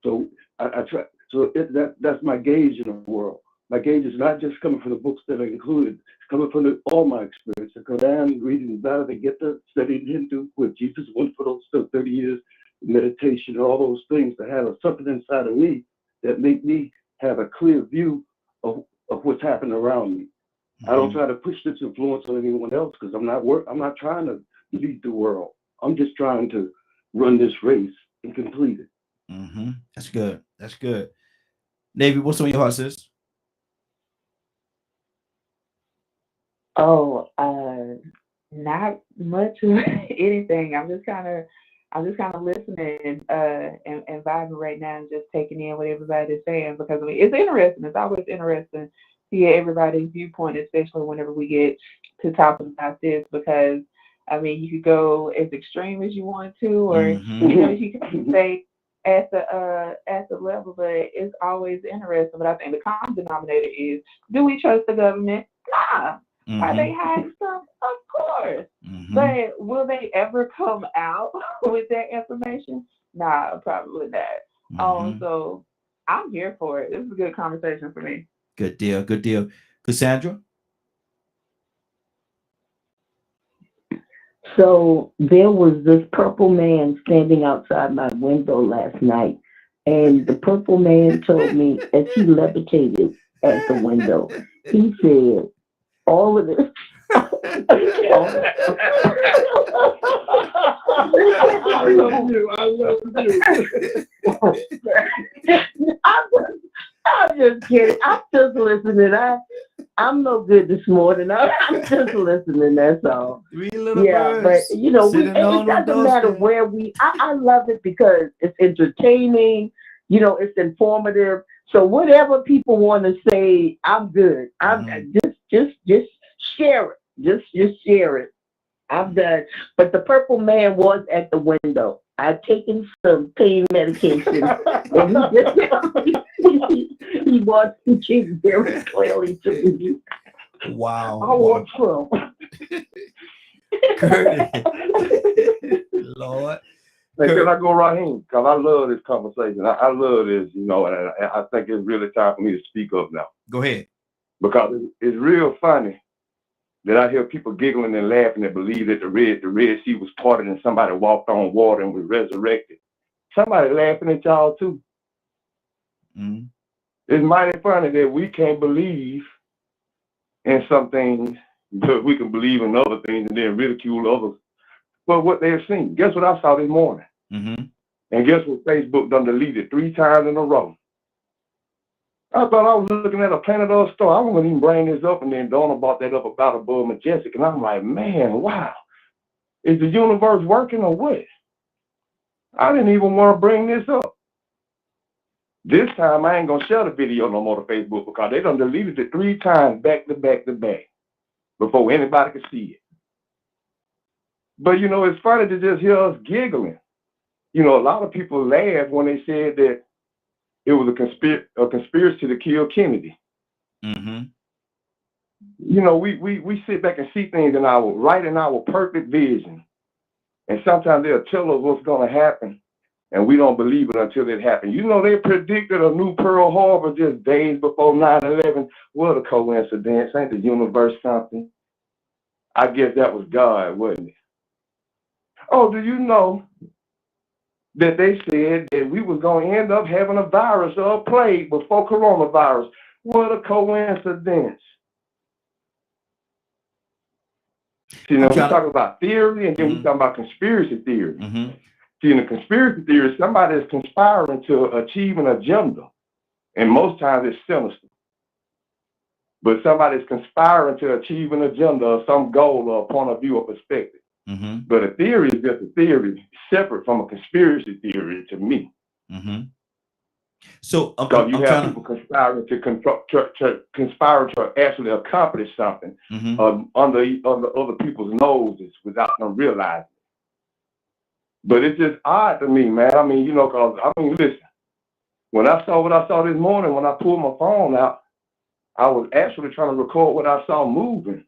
So I try. So that's my gauge in the world. My gauge is not just coming from the books that are included. It's coming from all my experience. The Quran, reading the Gita, studying Hindu, where Jesus went for those 30 years, meditation, all those things that have something inside of me that make me have a clear view of what's happening around me. I don't try to push this influence on anyone else because I'm not trying to lead the world. I'm just trying to run this race and complete it. That's good. That's good. Navy, what's on your heart, sis? Oh, not much of anything. I'm just kind of listening and vibing right now and just taking in what everybody's saying, because I mean it's interesting. It's always interesting to hear everybody's viewpoint, especially whenever we get to talking about this, because I mean you could go as extreme as you want to, or you can say at the level, but it's always interesting. But I think the common denominator is, do we trust the government? Nah. Are they hiding stuff? Of course. But will they ever come out with that information? Nah, probably not. So I'm here for it. This is a good conversation for me. Good deal. Good deal. Cassandra? So there was this purple man standing outside my window last night, and the purple man told me as he levitated at the window, he said, all of this. I love you. I'm just kidding. I'm just listening. I'm no good this morning. I'm just listening. That's all. Yeah, but you know, it doesn't matter where I love it because it's entertaining. You know, it's informative. So whatever people want to say, I'm good. I'm just share it. Just share it. I'm done. But the purple man was at the window. I've taken some pain medication, and he was speaking very clearly to me. Wow. I want Trump. Lord. Hey, can I go right in? Because I love this conversation. I love this, you know, and I think it's really time for me to speak up now. Go ahead. Because it's real funny that I hear people giggling and laughing that believe that the Red Sea was parted and somebody walked on water and was resurrected. Somebody laughing at y'all too. It's mighty funny that we can't believe in some things, but we can believe in other things and then ridicule others for what they've seen. Guess what I saw this morning? And guess what Facebook done deleted 3 times in a row? I thought I was looking at a Planet Earth star. I wasn't even bring this up, and then Donna brought that up about above Majestic, and I'm like, man, wow. Is the universe working or what? I didn't even want to bring this up. This time, I ain't going to share the video no more to Facebook because they done deleted it 3 times back to back to back before anybody could see it. But, you know, it's funny to just hear us giggling. You know, a lot of people laughed when they said that it was a conspiracy to kill Kennedy. You know, we sit back and see things in our perfect vision. And sometimes they'll tell us what's going to happen, and we don't believe it until it happens. You know, they predicted a new Pearl Harbor just days before 9/11. What a coincidence. Ain't the universe something? I guess that was God, wasn't it? Oh, do you know that they said that we was going to end up having a virus or a plague before coronavirus? What a coincidence. See, now we talk about theory, and then we talk about conspiracy theory. See, in the conspiracy theory, somebody is conspiring to achieve an agenda, and most times it's sinister. But somebody's conspiring to achieve an agenda or some goal or a point of view or perspective. But a theory is just a theory, separate from a conspiracy theory to me. So, because you have people conspiring to conspire to actually accomplish something under other people's noses without them realizing it. But it's just odd to me, man. I mean, you know, because, I mean, listen, when I saw what I saw this morning, when I pulled my phone out, I was actually trying to record what I saw moving.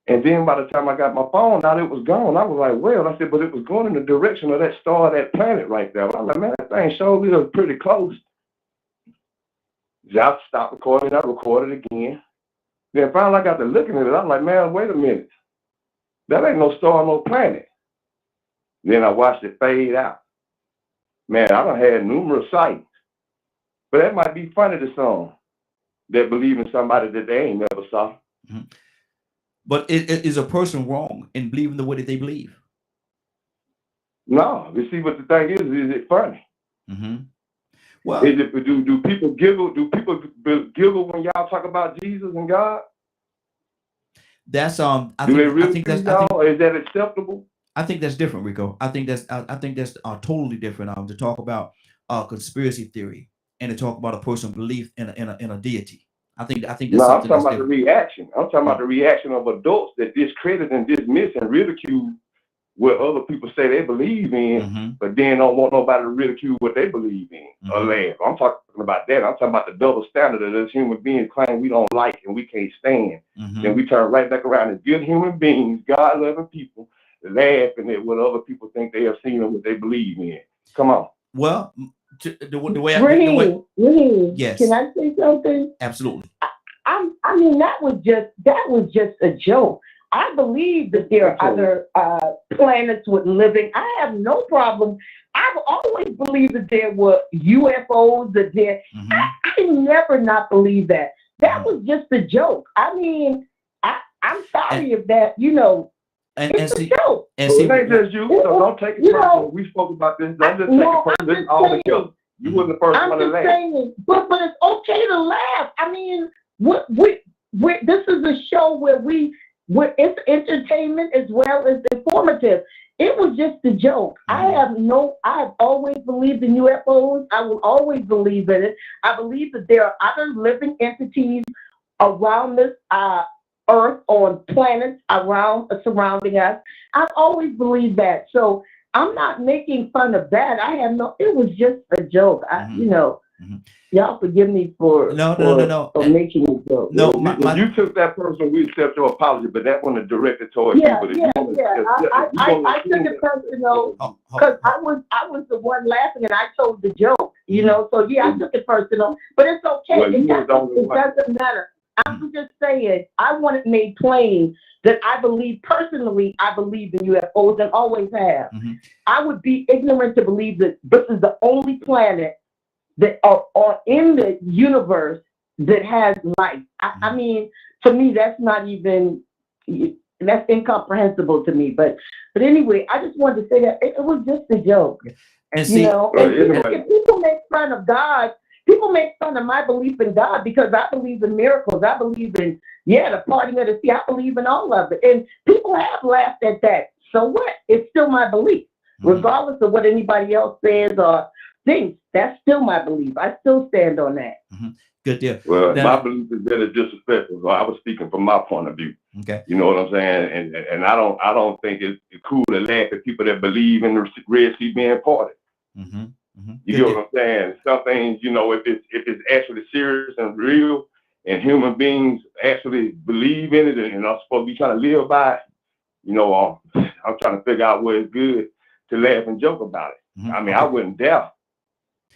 And then by the time I got my phone out, it was gone. I was like, well, I said, but it was going in the direction of that star, that planet right there. But I'm like, man, that thing showed me was pretty close. So I stopped recording. I recorded again. Then finally I got to looking at it. I'm like, man, wait a minute. That ain't no star, no planet. Then I watched it fade out. Man, I done had numerous sights. But that might be funny to some that believe in somebody that they ain't never saw. Mm-hmm. But is a person wrong in believing the way that they believe? No, you see what the thing is it funny? Mm-hmm. Well, is it, do people giggle? Do people giggle when y'all talk about Jesus and God? That's do they really think is that acceptable? I think that's different, Rico. I think that's totally different. To talk about conspiracy theory and to talk about a person's belief in a deity. I think that's I'm talking about the reaction. I'm talking about the reaction of adults that discredit and dismiss and ridicule what other people say they believe in, but then don't want nobody to ridicule what they believe in or laugh. I'm talking about that. I'm talking about the double standard that as human beings claim we don't like and we can't stand. Then we turn right back around as good human beings, God-loving people, laughing at what other people think they have seen and what they believe in. Come on. Well, the way yes. Can I say something? Absolutely. I mean, that was just a joke. I believe that there are other planets with living. I have no problem. I've always believed that there were UFOs. That there, I never not believe that. That was just a joke. I mean, I'm sorry if that, it's a joke. And see, it ain't just you. So don't take it personal. We spoke about this. Don't just take it personal. This is all together. You wasn't the first one to laugh. Saying, but it's okay to laugh. I mean, this is a show where it's entertainment as well as informative. It was just a joke. I have always believed in UFOs. I will always believe in it. I believe that there are other living entities around this Earth, on planets surrounding us. I've always believed that. So I'm not making fun of that. It was just a joke. Y'all forgive me for making a joke. No, you took that person. We accept your apology, but that one is directed towards you. I took it personal because I was the one laughing and I told the joke. So I took it personal, but it's okay. Well, it doesn't matter. I'm just saying, I want it made plain that I believe in UFOs and always have. I would be ignorant to believe that this is the only planet that are in the universe that has life. I mean, to me, that's not even, that's incomprehensible to me. But anyway, I just wanted to say that it was just a joke. And see, and people make fun of God. People make fun of my belief in God because I believe in miracles. I believe in, the parting of the sea. I believe in all of it. And people have laughed at that. So what? It's still my belief. Regardless of what anybody else says or thinks, that's still my belief. I still stand on that. Good deal. Well, my belief is that it's disrespectful. So I was speaking from my point of view. Okay. You know what I'm saying? And I don't think it's cool to laugh at people that believe in the Red Sea being parted. You know what I'm saying? Some things, if it's actually serious and real, and human beings actually believe in it and are supposed to be trying to live by it, I'm trying to figure out where it's good to laugh and joke about it. I mean, I wouldn't dare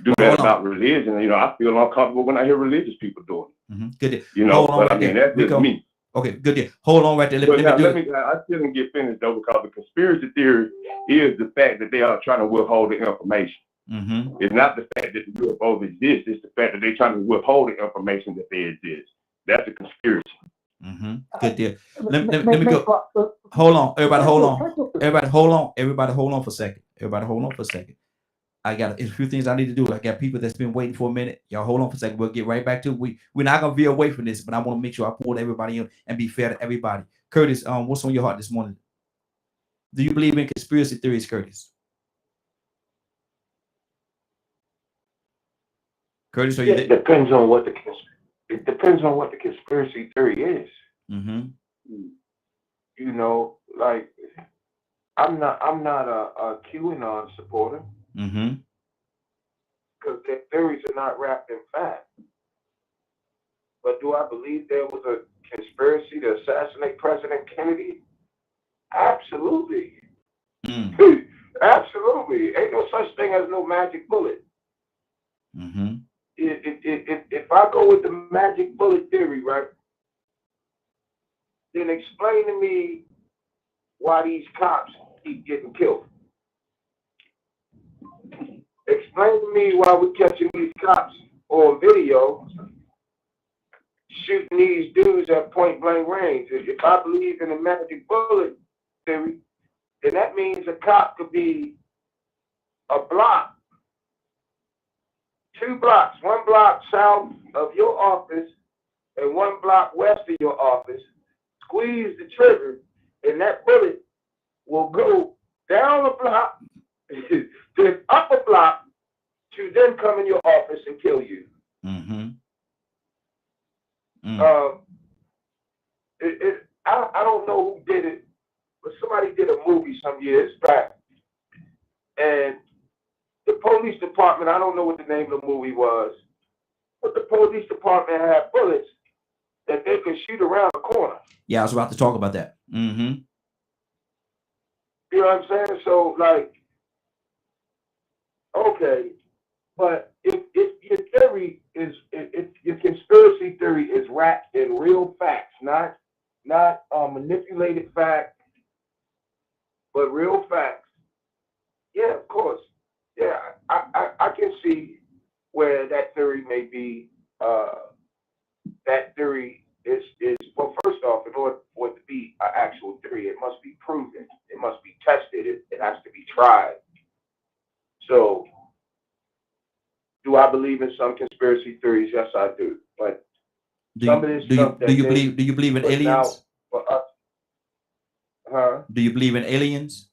do that about religion. I feel uncomfortable when I hear religious people doing it. Good deal. But I mean, that's just me. Okay, good deal. Hold on right there. I still didn't get finished though, because the conspiracy theory is the fact that they are trying to withhold the information. It's not the fact that the UFOs exist. It's the fact that they're trying to withhold the information that they exist. That's a conspiracy. Good deal. Let me go. Hold on, everybody. Hold on. Everybody, hold on. Everybody, hold on for a second. I got a few things I need to do. I got people that's been waiting for a minute. Y'all hold on for a second. We'll get right back to it. We're not gonna veer away from this, but I want to make sure I pull everybody in and be fair to everybody. Curtis, what's on your heart this morning? Do you believe in conspiracy theories, Curtis? Curtis, are you there? It depends on what the conspiracy theory is. Like I'm not a QAnon supporter. Because their theories are not wrapped in fact. But do I believe there was a conspiracy that assassinate President Kennedy? Absolutely. Mm. Absolutely. Ain't no such thing as no magic bullet. Mm-hmm. If I go with the magic bullet theory, right, then explain to me why these cops keep getting killed. Explain to me why we're catching these cops on video shooting these dudes at point blank range. If I believe in the magic bullet theory, then that means a cop could be a block, 2 blocks, 1 block south of your office and 1 block west of your office, squeeze the trigger, and that bullet will go down a block, then up a block, to then come in your office and kill you. Mm-hmm. I don't know who did it, but somebody did a movie some years back, and the police department, I don't know what the name of the movie was, but the police department had bullets that they could shoot around the corner. Yeah, I was about to talk about that. Mm-hmm. You know what I'm saying? So, like, okay, but if your theory is, if your conspiracy theory is wrapped in real facts, not manipulated facts, but real facts, yeah, of course. Yeah, I can see where that theory may be, that theory is, well, first off, in order for it to be an actual theory, it must be proven. It must be tested. It has to be tried. So, do I believe in some conspiracy theories? Yes, I do. But some of this stuff do you believe in aliens? For us, huh? Do you believe in aliens?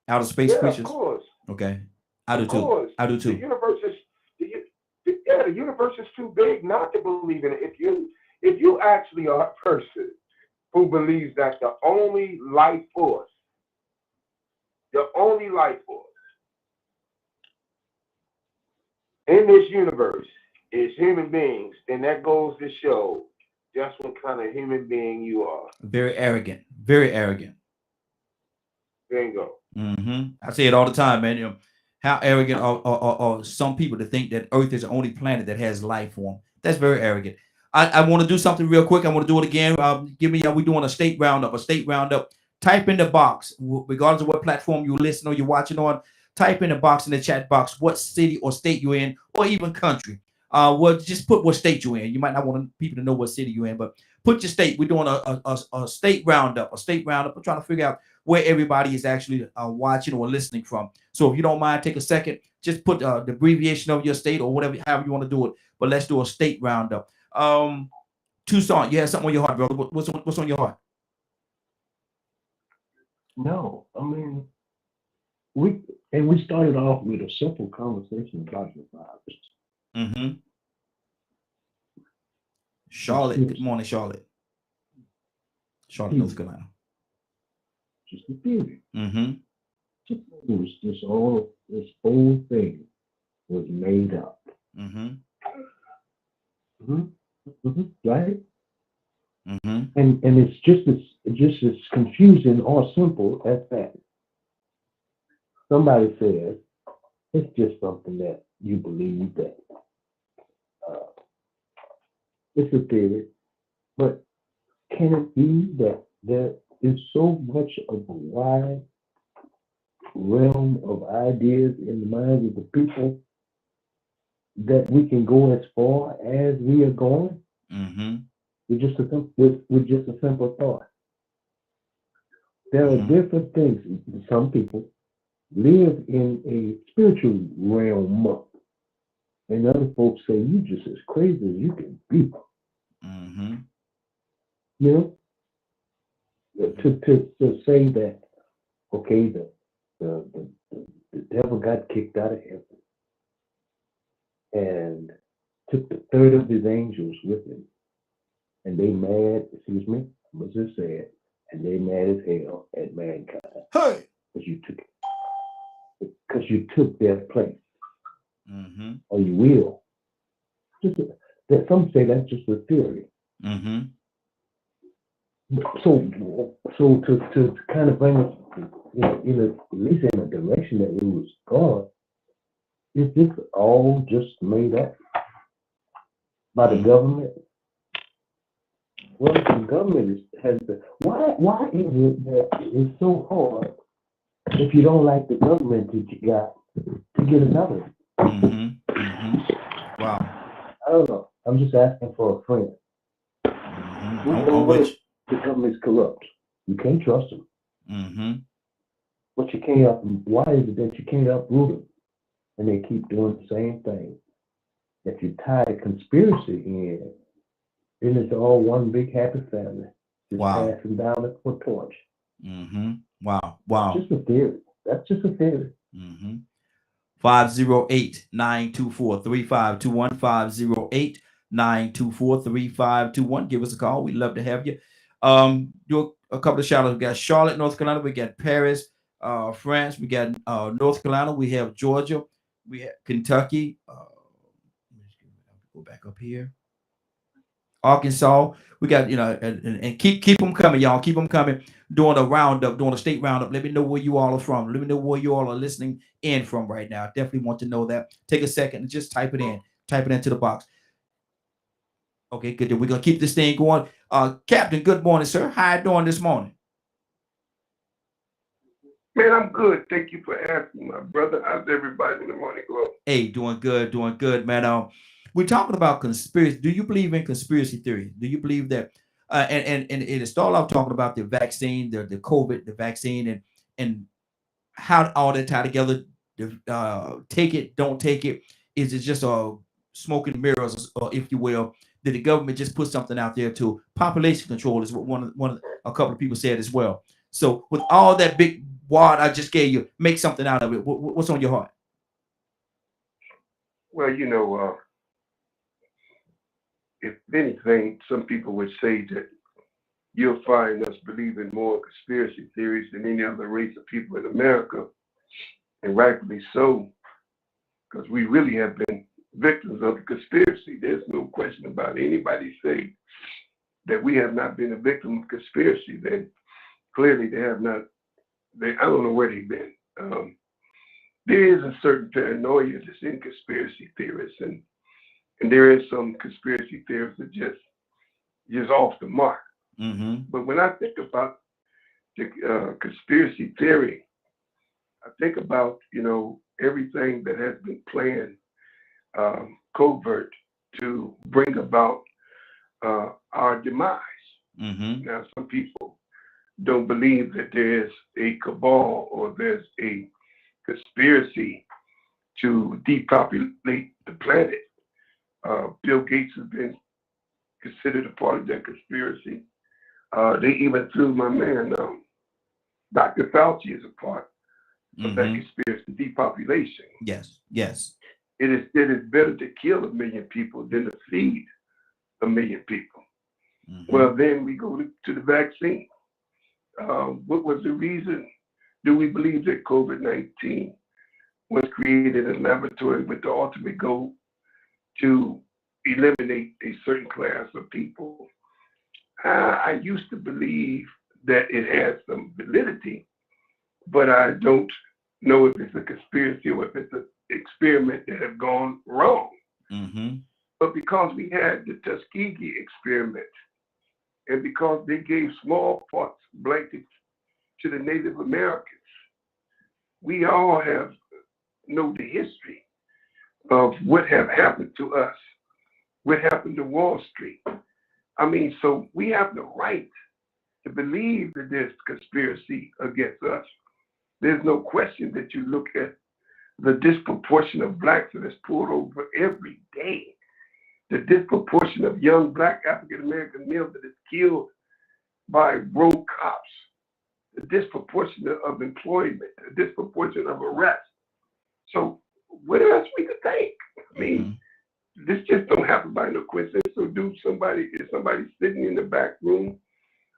Outer space Yeah, creatures? of course. Okay. I do Of too. course. I do too. The universe is the universe is too big not to believe in it. If you actually are a person who believes that the only life force in this universe is human beings, then that goes to show just what kind of human being you are. Very arrogant. Very arrogant. Bingo. Mm-hmm. I say it all the time, man. You know, how arrogant are some people to think that Earth is the only planet that has life form? That's very arrogant. I want to do something real quick. I want to do it again. Give me, we're doing a state roundup. Type in the box, regardless of what platform you listen or you're watching on. Type in the box, in the chat box, what city or state you're in, or even country. Well, just put what state you're in. You might not want people to know what city you're in, but put your state. We're doing a state roundup. We're trying to figure out where everybody is actually watching or listening from. So if you don't mind, take a second, just put the abbreviation of your state or whatever, however you want to do it. But let's do a state roundup. Tucson, you have something on your heart, brother. What's on your heart? No, I mean, we started off with a simple conversation about the virus. Mm-hmm. Charlotte, good morning, Charlotte. Charlotte, North Carolina. Just a theory. Mm-hmm. It was this whole thing was made up. Mm-hmm. Mm-hmm. Mm-hmm. Right? Mm-hmm. And it's just as confusing or simple as that. Somebody says it's just something that you believe that it's a theory, but can it be that there is so much of a wide realm of ideas in the minds of the people that we can go as far as we are going? Mm-hmm. With just a simple thought. There are different things. Some people live in a spiritual realm, and other folks say you just as crazy as you can be. Mm-hmm. You know, to say that, okay, the devil got kicked out of heaven and took the third of his angels with him, and they mad. Excuse me, I must just say it. And they mad as hell at mankind. Hey, because you took their place. Mm-hmm. Or you will. That some say that's just a theory. Mm-hmm. So to kind of bring us, at least in the direction that we was going, is this all just made up by the government? Well, the government has the why is it that it's so hard if you don't like the government that you got to get another? Wow. I don't know. I'm just asking for a friend. Which the government's corrupt. You can't trust them. But you can't. Why is it that you can't uproot them? And they keep doing the same thing. If you tie a conspiracy in, then it's all one big happy family. Just passing down the torch. Wow. That's just a theory. That's just a theory. 508-924-3521. 508-924-3521. Give us a call. We'd love to have you. Do a couple of shout outs. We got Charlotte, North Carolina. We got Paris, France. We got North Carolina. We have Georgia. We have Kentucky. Go back up here. Arkansas. We got, and keep them coming, y'all. Keep them coming. Doing a roundup, doing a state roundup. Let me know where you all are from. Let me know where you all are listening in from right now. I definitely want to know that. Take a second and just type it in. Type it into the box. Okay, good. We're gonna keep this thing going. Captain, good morning, sir. How you doing this morning? Man, I'm good. Thank you for asking, my brother. How's everybody in the morning glow? Hey, doing good, man. We're talking about conspiracy. Do you believe in conspiracy theory? Do you believe that? And it started off talking about the vaccine, the COVID, the vaccine, and how all that tie together. Take it, don't take it. Is it just a smoke and mirrors, or if you will? Did the government just put something out there to population control? Is what a couple of people said as well. So with all that big wad I just gave you, make something out of it. What's on your heart? Well, if anything, some people would say that you'll find us believing more conspiracy theories than any other race of people in America, and rightfully so, because we really have been victims of the conspiracy. There's no question about it. Anybody say that we have not been a victim of conspiracy, then clearly they have not. I don't know where they've been. There is a certain paranoia that's in conspiracy theorists, and there is some conspiracy theorists that just off the mark. But when I think about the conspiracy theory, I think about everything that has been planned covert to bring about our demise. Now, some people don't believe that there's a cabal or there's a conspiracy to depopulate the planet. Bill Gates has been considered a part of that conspiracy. They even threw my man, Dr. Fauci, as a part of that conspiracy, depopulation. Yes. It is better to kill 1 million people than to feed 1 million people. Well, then we go to the vaccine. What was the reason? Do we believe that COVID-19 was created in a laboratory with the ultimate goal to eliminate a certain class of people? I used to believe that it had some validity, but I don't know if it's a conspiracy or if it's an experiment that has gone wrong. But because we had the Tuskegee experiment, and because they gave smallpox blankets to the Native Americans, we all know the history of what have happened to us, what happened to Wall Street. So we have the right to believe that there's conspiracy against us. There's no question that you look at the disproportion of blacks that is pulled over every day, the disproportion of young black African-American males that is killed by rogue cops, the disproportion of employment, the disproportion of arrests. So what else we could think? This just don't happen by no coincidence. So is somebody sitting in the back room,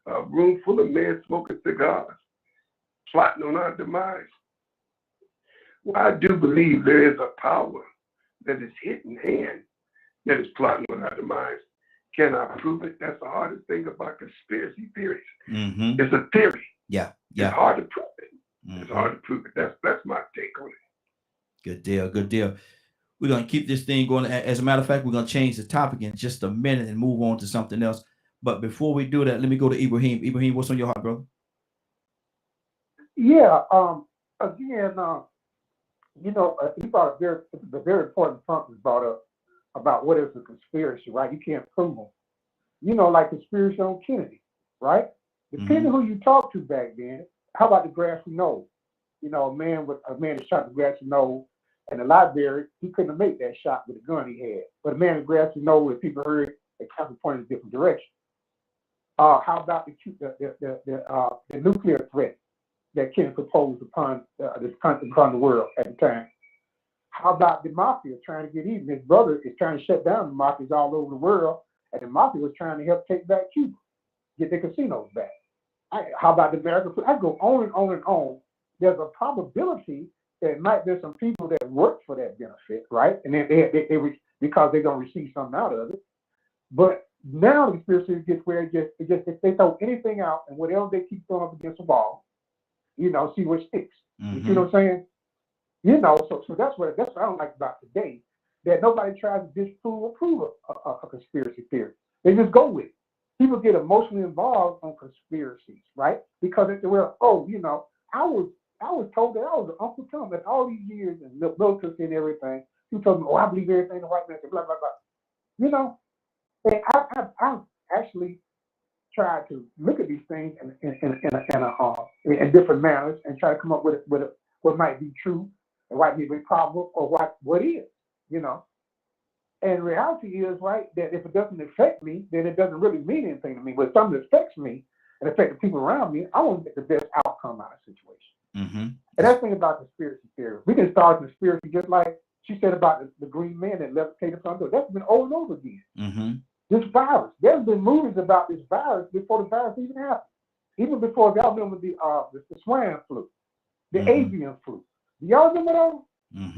a room full of men smoking cigars, plotting on our demise? Well, I do believe there is a power that is hidden hand that is plotting on our demise. Can I prove it? That's the hardest thing about conspiracy theories. Mm-hmm. It's a theory. Yeah. It's hard to prove it. Mm-hmm. It's hard to prove it. That's my take on it. Good deal. Good deal. We're going to keep this thing going. As a matter of fact, we're going to change the topic in just a minute and move on to something else. But before we do that, let me go to Ibrahim. Ibrahim, what's on your heart, brother? Yeah. Again, he brought a very important point was brought up about what is a conspiracy, right? You can't prove them. Like conspiracy on Kennedy, right? Depending who you talk to back then, how about the grassy knoll? A man that shot the grassy knoll in the library, he couldn't have made that shot with the gun he had. But a man in the grassy knoll, if people heard, it kind of pointed in a different direction. How about the nuclear threat that Kennedy proposed upon this country, upon the world at the time? How about the mafia trying to get even? His brother is trying to shut down the mafias all over the world, and the mafia was trying to help take back Cuba, get their casinos back. How about the American food? I go on and on and on. There's a probability that it might be some people that work for that benefit, right? And then they because they're gonna receive something out of it. But now the conspiracy gets where it just if they throw anything out and whatever they keep throwing up against the wall, see what sticks. You see what I'm saying? So that's what I don't like about today, that nobody tries to disprove or prove a conspiracy theory. They just go with it. People get emotionally involved on conspiracies, right? Because I was told that I was an Uncle Tom at all these years and military and everything. He told me, I believe everything the white man said, blah, blah, blah. And I've actually tried to look at these things in different manners and try to come up with what might be true and what might be probable or what is, And reality is, right, that if it doesn't affect me, then it doesn't really mean anything to me. But if something affects me and affects the people around me, I want to get the best outcome out of the situation. And that's the thing about conspiracy theory. We can start conspiracy just like she said about the green man that levitated from the door. That's been over and over again. This virus. There's been movies about this virus before the virus even happened. Even before, y'all remember the swine flu, the avian flu. Do y'all remember those?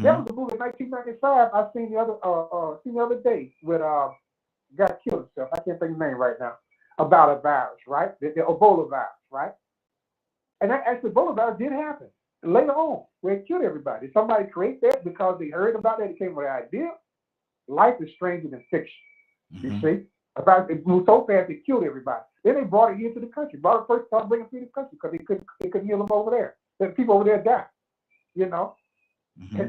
That was a movie in 1995 I seen the other day with guy killed himself. I can't think of his name right now. About a virus, right? The Ebola virus, right? And that actually Ebola virus did happen later on, where it killed everybody. Did somebody create that because they heard about that? It came with an idea. Life is stranger than fiction. You see? It moved so fast it killed everybody. Then they brought it here to the country. Brought it first, started bringing it to the country because they couldn't heal them over there. The people over there died. And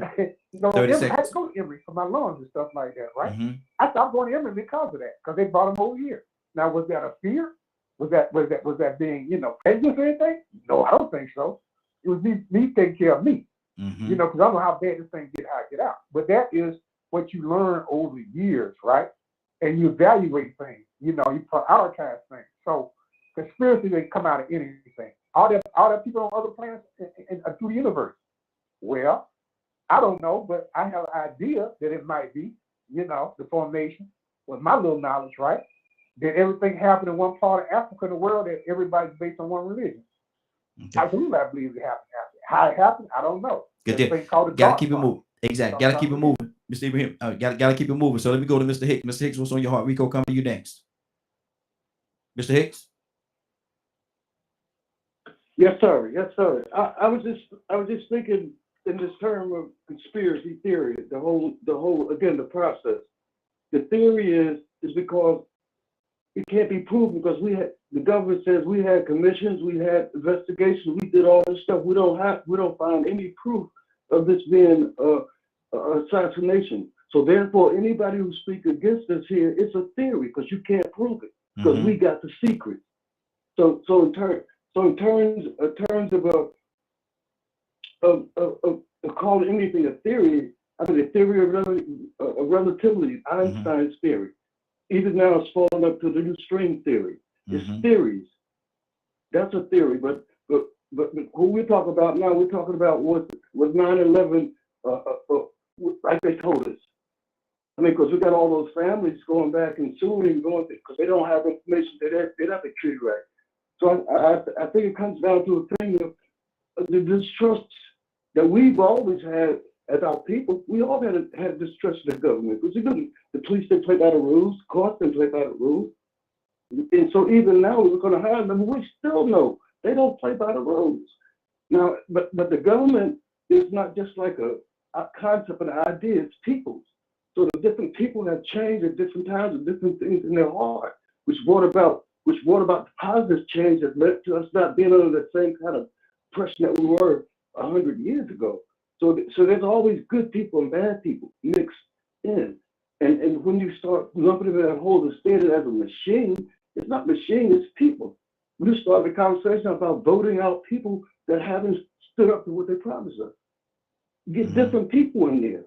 I had to go to Emory for my lungs and stuff like that, right? I stopped going to Emory because of that, because they brought them over here. Now, was that a fear? Was that being, prejudice or anything? No, I don't think so. It was me taking care of me, because I don't know how bad this thing how I get out. But that is what you learn over the years, right? And you evaluate things, you prioritize things. So conspiracy didn't come out of anything. All that people on other planets and through the universe. Well, I don't know, but I have an idea that it might be, the formation with my little knowledge, right? That everything happened in one part of Africa in the world, that everybody's based on one religion. Absolutely, I believe it happened. How it happened, I don't know. Good deal. Gotta keep it moving. Exactly. Gotta keep it moving. Mr. Ibrahim, gotta keep it moving. So let me go to Mr. Hicks. Mr. Hicks, what's on your heart? Rico, come to you next. Mr. Hicks? Yes, sir. Yes, sir. I was just thinking in this term of conspiracy theory, the whole again, the process. The theory is because it can't be proven, because the government says we had commissions, we had investigations, we did all this stuff. We don't find any proof of this being assassination. So therefore, anybody who speaks against us here, it's a theory, because you can't prove it, because we got the secret. So in terms of calling anything a theory, I mean, the theory of relativity, Einstein's theory. Even now, it's falling up to the new string theory. It's theories. That's a theory, but who we talk about now, we're talking about was 9/11, like they told us. I mean, because we got all those families going back and suing, because they don't have information that they're not treated right. So I think it comes down to a thing of the distrust that we've always had as our people, we all had distrust of the government. Because the police didn't play by the rules, courts didn't play by the rules. And so even now we're going to have them, we still know they don't play by the rules. Now, but the government is not just like a concept, an idea, it's people. So the different people have changed at different times with different things in their heart, which brought about the positive change that led to us not being under the same kind of pressure that we were 100 years ago. So there's always good people and bad people mixed in. And when you start lumping it in that whole and seeing it as a machine, it's not machine, it's people. We just started a conversation about voting out people that haven't stood up to what they promised us. Get different people in there.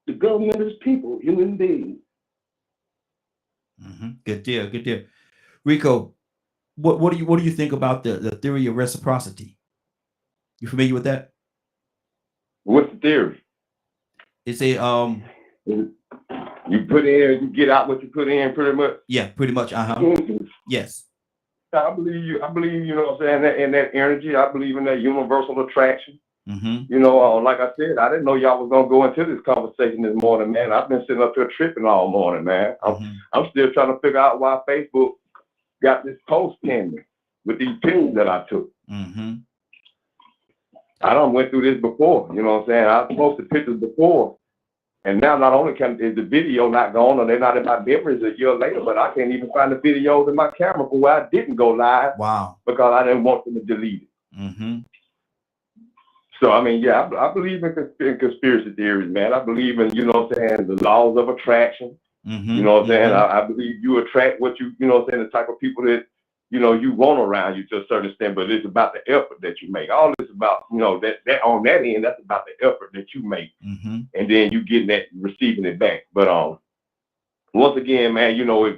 The government is people, human beings. Good deal, good deal. Rico, what do you think about the theory of reciprocity? You familiar with that? What's the theory? It's a you put in, you get out what you put in, pretty much. Yeah, pretty much. Yes. I believe you know what I'm saying, in that energy. I believe in that universal attraction. You know, like I said, I didn't know y'all was gonna go into this conversation this morning, man. I've been sitting up here tripping all morning, man. I'm still trying to figure out why Facebook got this post pending with these pictures that I took. I done went through this before, you know what I'm saying? I posted pictures before, and now not only is the video not gone, or they're not in my memories a year later, but I can't even find the videos in my camera for where I didn't go live. Wow. Because I didn't want them to delete it. So, I mean, yeah, I believe in conspiracy theories, man. I believe in, you know what I'm saying, the laws of attraction. You know what I'm saying? I believe you attract what you know what I'm saying, the type of people that, you know, you want around you to a certain extent, but it's about the effort that you make. All this about, you know, that on that end, that's about the effort that you make. And then you getting that, receiving it back. But once again, man, you know, if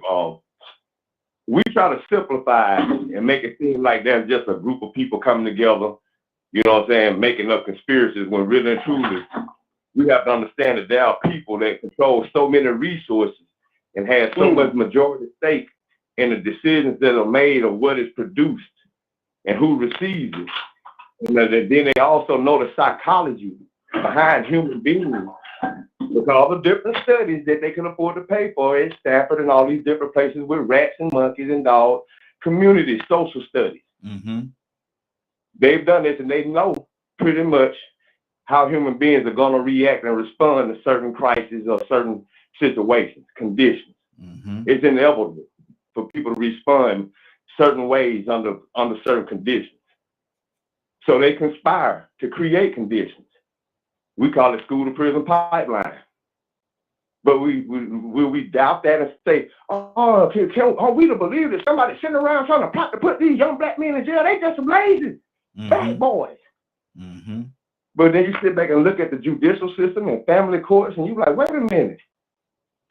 we try to simplify and make it seem like there's just a group of people coming together, you know what I'm saying, making up conspiracies, when really and truly, we have to understand that there are people that control so many resources and have so much majority stake in the decisions that are made of what is produced and who receives it. And then they also know the psychology behind human beings, with all the different studies that they can afford to pay for at Stanford and all these different places with rats and monkeys and dogs, community social studies. They've done this, and they know pretty much how human beings are going to react and respond to certain crises or certain situations, conditions. It's inevitable for people to respond certain ways under certain conditions. So they conspire to create conditions. We call it school to prison pipeline. But will we doubt that and say, are we to believe that somebody sitting around trying to plot to put these young black men in jail? They just some lazy bad boys. But then you sit back and look at the judicial system and family courts, and you're like, wait a minute.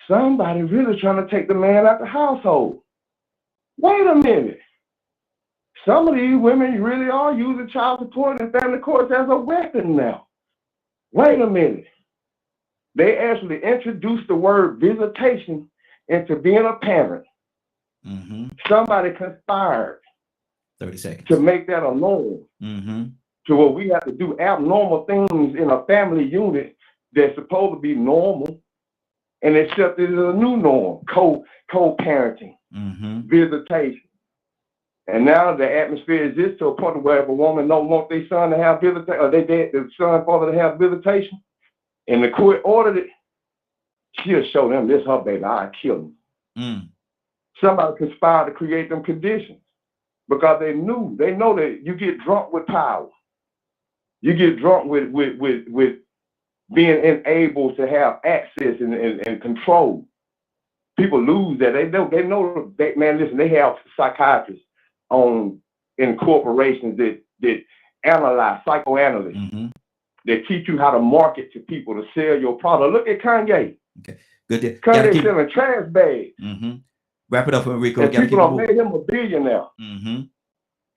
Somebody really trying to take the man out the household. Wait a minute. Some of these women really are using child support and family courts as a weapon now. Wait a minute. They actually introduced the word visitation into being a parent. Somebody conspired 30 seconds to make that a norm. To where we have to do abnormal things in a family unit that's supposed to be normal, and accepted as a new norm, co-parenting, visitation. And now the atmosphere exists to a point where if a woman don't want their son to have visitation, or the son father to have visitation, and the court ordered it, she'll show them this her baby, I'll kill him. Somebody conspired to create them conditions because they know that you get drunk with power. You get drunk with being unable to have access and control. People lose that. They know that, man, listen, they have psychiatrists in corporations that analyze, psychoanalysts, that teach you how to market to people to sell your product. Look at Kanye. Okay, good. Kanye selling trash bags. Wrap it up, Enrico. And people have made him a billionaire.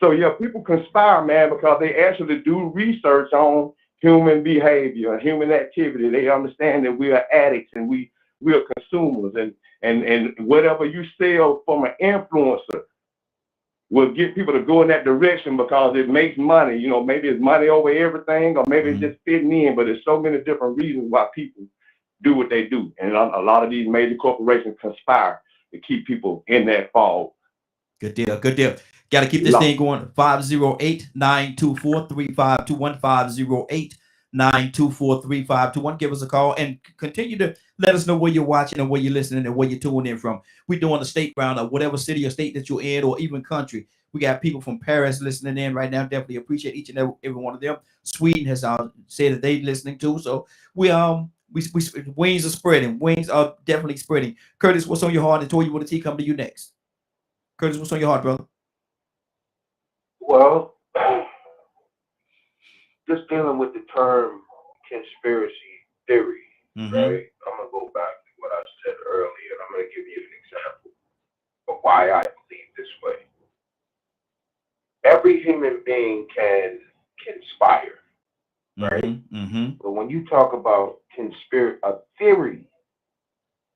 So yeah, people conspire, man, because they actually do research on human behavior, human activity. They understand that we are addicts and we are consumers, and whatever you sell from an influencer, will get people to go in that direction because it makes money. You know, maybe it's money over everything, or maybe it's just fitting in, but there's so many different reasons why people do what they do. And a lot of these major corporations conspire to keep people in that fog. Good deal. Good deal. Got to keep this thing going. 508-924-3521. 508-924-3521. Give us a call and continue to let us know where you're watching and where you're listening and where you're tuning in from. We're doing a state roundup, whatever city or state that you're in, or even country. We got people from Paris listening in right now. Definitely appreciate each and every one of them. Sweden has said that they're listening too. So we wings are spreading. Wings are definitely spreading. Curtis, what's on your heart? And Toya with a T come to you next. Curtis, what's on your heart, brother? Well, just dealing with the term conspiracy theory, right? I'm going to go back to what I said earlier, and I'm going to give you an example of why I believe this way. Every human being can conspire, right? But when you talk about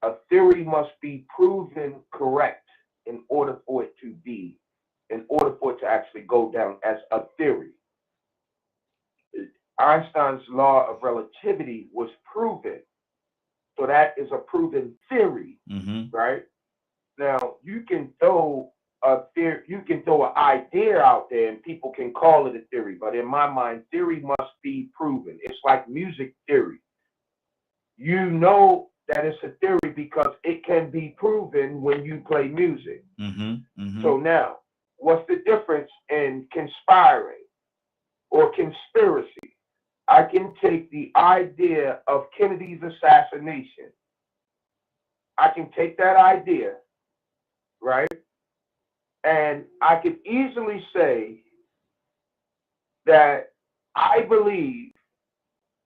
a theory must be proven correct in order for it to actually go down as a theory. Einstein's law of relativity was proven, so that is a proven theory, right? Now you can throw an idea out there and people can call it a theory, but in my mind, theory must be proven. It's like music theory. You know that it's a theory because it can be proven when you play music. So now, what's the difference in conspiring or conspiracy? I can take the idea of Kennedy's assassination. I can take that idea, right? And I could easily say that I believe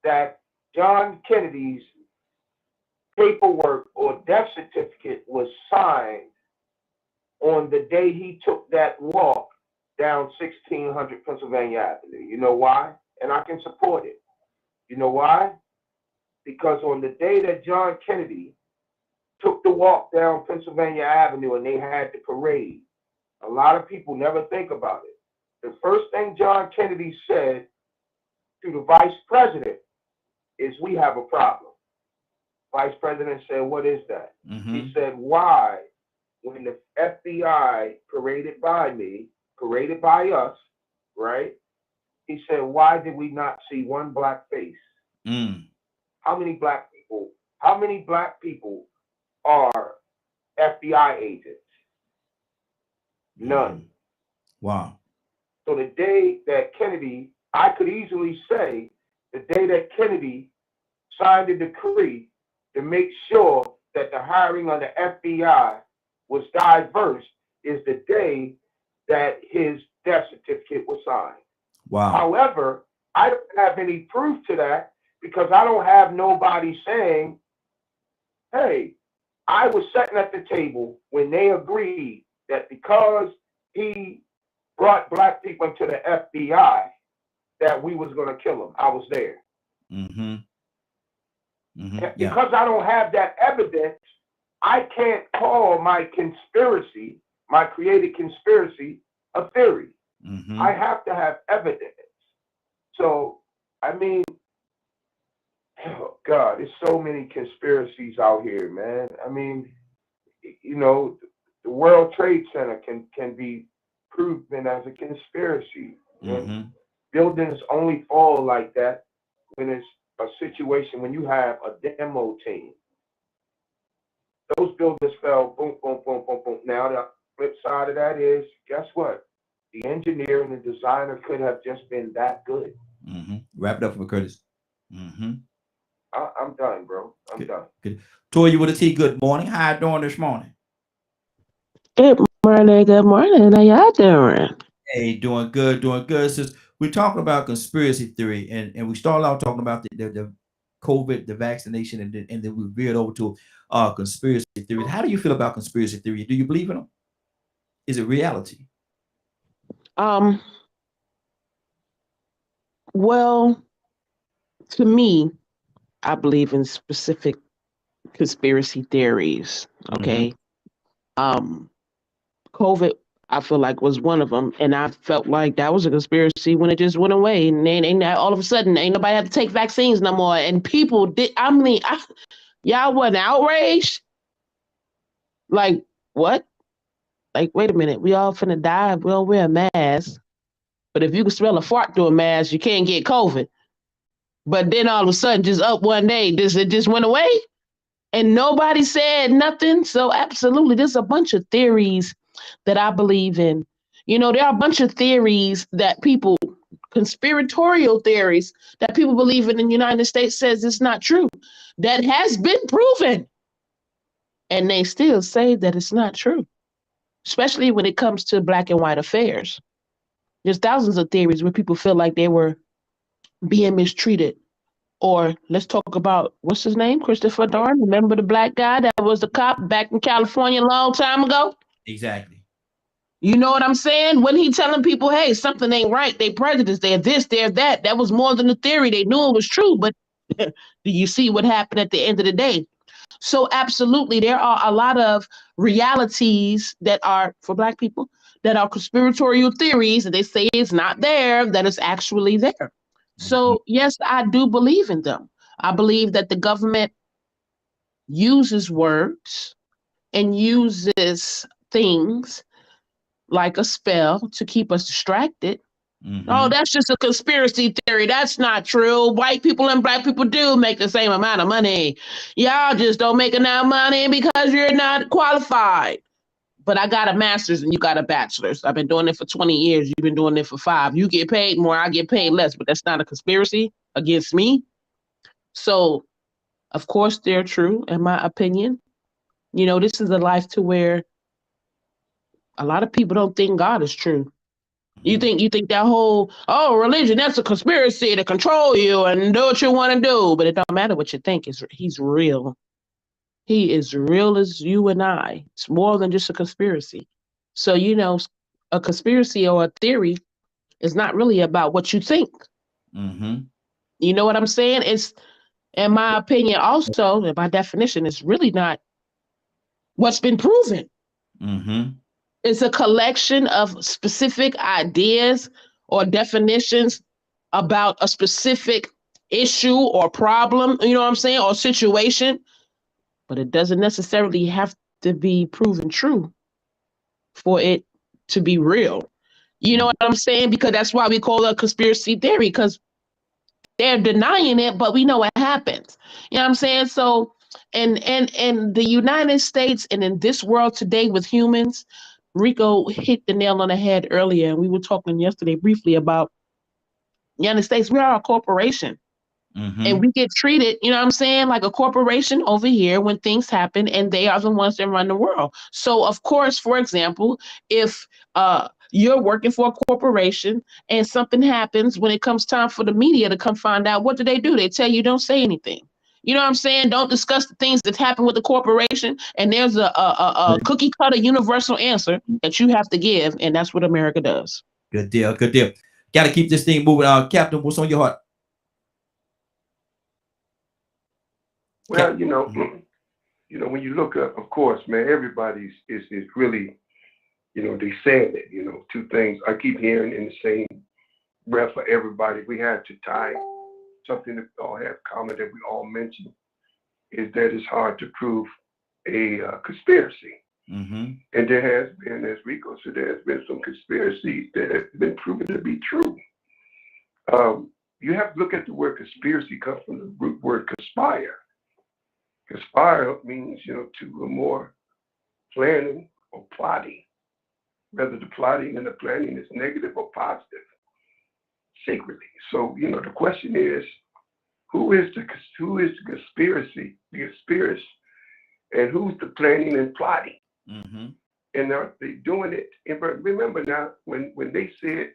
that John Kennedy's paperwork or death certificate was signed on the day he took that walk down 1600 Pennsylvania Avenue. You know why? And I can support it. You know why? Because on the day that John Kennedy took the walk down Pennsylvania Avenue and they had the parade, a lot of people never think about it. The first thing John Kennedy said to the vice president is, "We have a problem." Vice president said, "What is that?" He said, "Why, when the FBI paraded by us, right? He said, why did we not see one black face? How many black people are FBI agents? None." Wow. So the day that Kennedy, I could easily say, the day that Kennedy signed a decree to make sure that the hiring of the FBI was diverse is the day that his death certificate was signed. Wow. However, I don't have any proof to that because I don't have nobody saying, "Hey, I was sitting at the table when they agreed that because he brought black people into the FBI, that we was going to kill him. I was there." Because I don't have that evidence, I can't call my conspiracy, my created conspiracy, a theory. I have to have evidence. So, I mean, oh God, there's so many conspiracies out here, man. I mean, you know, the World Trade Center can be proven as a conspiracy. Buildings only fall like that when it's a situation when you have a demo team. Those buildings fell, boom, boom, boom, boom, boom. Now the flip side of that is, guess what? The engineer and the designer could have just been that good. Wrap it up for Curtis. I'm done, bro. I'm done. Good. Toya with a T, good morning. How you doing this morning? Good morning. Good morning. How y'all doing? Hey, doing good, doing good. Since we're talking about conspiracy theory, and we started out talking about the COVID, the vaccination, and then we veered over to conspiracy theories. How do you feel about conspiracy theory? Do you believe in them? Is it reality? Well, to me, I believe in specific conspiracy theories. Okay. COVID I feel like was one of them, and I felt like that was a conspiracy when it just went away, and then ain't all of a sudden ain't nobody have to take vaccines no more, and people did. I mean, y'all wasn't outraged. Like what? Like wait a minute, we all finna die. We all wear a mask, but if you can smell a fart through a mask, you can't get COVID. But then all of a sudden, just up one day, it just went away, and nobody said nothing. So absolutely, there's a bunch of theories that I believe in. You know, there are a bunch of theories that people, conspiratorial theories that people believe in the United States says it's not true. That has been proven. And they still say that it's not true, especially when it comes to black and white affairs. There's thousands of theories where people feel like they were being mistreated. Or let's talk about what's his name? Christopher Dorn. Remember the black guy that was the cop back in California a long time ago? Exactly. You know what I'm saying? When he telling people, hey, something ain't right, they prejudice, they're this, they're that. That was more than a theory. They knew it was true, but do you see what happened at the end of the day? So absolutely, there are a lot of realities that are for black people that are conspiratorial theories, and they say it's not there, that it's actually there. So yes, I do believe in them. I believe that the government uses words and uses things like a spell to keep us distracted. Oh, that's just a conspiracy theory. That's not true. White people and black people do make the same amount of money. Y'all just don't make enough money because you're not qualified. But I got a master's and you got a bachelor's. I've been doing it for 20 years. You've been doing it for 5. You get paid more, I get paid less, but that's not a conspiracy against me. So, of course, they're true, in my opinion. You know, this is a life to where a lot of people don't think God is true. You think that whole religion, that's a conspiracy to control you and do what you want to do, but it don't matter what you think. He's real. He is real as you and I. It's more than just a conspiracy. So you know, a conspiracy or a theory is not really about what you think. You know what I'm saying? It's, in my opinion, also, and by definition, it's really not what's been proven. It's a collection of specific ideas or definitions about a specific issue or problem, you know what I'm saying, or situation, but it doesn't necessarily have to be proven true for it to be real. You know what I'm saying? Because that's why we call it a conspiracy theory, because they're denying it, but we know what happens. You know what I'm saying? So, and the United States and in this world today with humans, Rico hit the nail on the head earlier, and we were talking yesterday briefly about the United States. We are a corporation. And we get treated, you know what I'm saying, like a corporation over here when things happen, and they are the ones that run the world. So, of course, for example, if you're working for a corporation and something happens, when it comes time for the media to come find out, what do? They tell you don't say anything. You know what I'm saying? Don't discuss the things that happen with the corporation. And there's a cookie cutter universal answer that you have to give, and that's what America does. Good deal. Good deal. Got to keep this thing moving. Captain, what's on your heart? Well, you know, when you look up, of course, man, everybody's is really, they said it, two things I keep hearing in the same breath for everybody. We had to tie something that we all have common that we all mentioned is that it's hard to prove a conspiracy. And there has been, as Rico said, there has been some conspiracies that have been proven to be true. You have to look at the word conspiracy comes from the root word conspire. Conspire means, to more planning or plotting. Whether the plotting and the planning is negative or positive, secretly. So, the question is, who is the conspiracy, the conspiracy, and who's the planning and plotting? And are they doing it? And remember now, when they said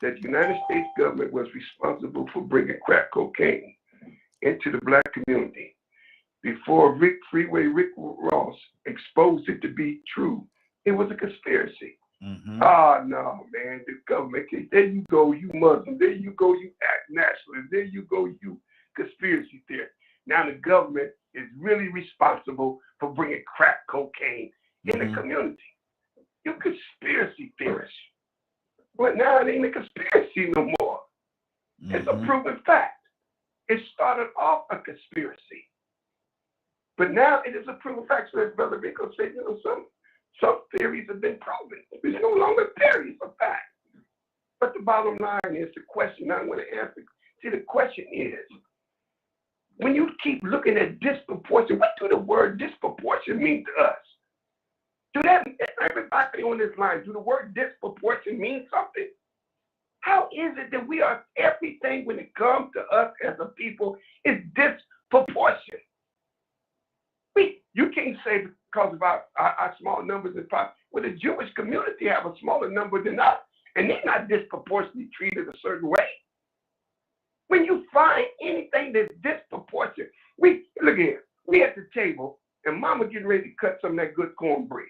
that the United States government was responsible for bringing crack cocaine into the black community, before Rick Ross exposed it to be true, it was a conspiracy. No, man, the government, there you go, you Muslim, there you go, you act nationalist, there you go, you conspiracy theorist. Now the government is really responsible for bringing crack cocaine in the community. You conspiracy theorist. But now it ain't a conspiracy no more. It's a proven fact. It started off a conspiracy. But now it is a proven fact. So as Brother Rico said, some theories have been proven. It's no longer theories of fact. But the bottom line is the question I want to answer. See, the question is, when you keep looking at disproportion, what do the word disproportion mean to us? Do that, everybody on this line, do the word disproportion mean something? How is it that we are, everything when it comes to us as a people is disproportion? You can't say because of our small numbers and well, the Jewish community have a smaller number than us, and they're not disproportionately treated a certain way. When you find anything that's disproportionate, look here, we at the table, and Mama getting ready to cut some of that good cornbread.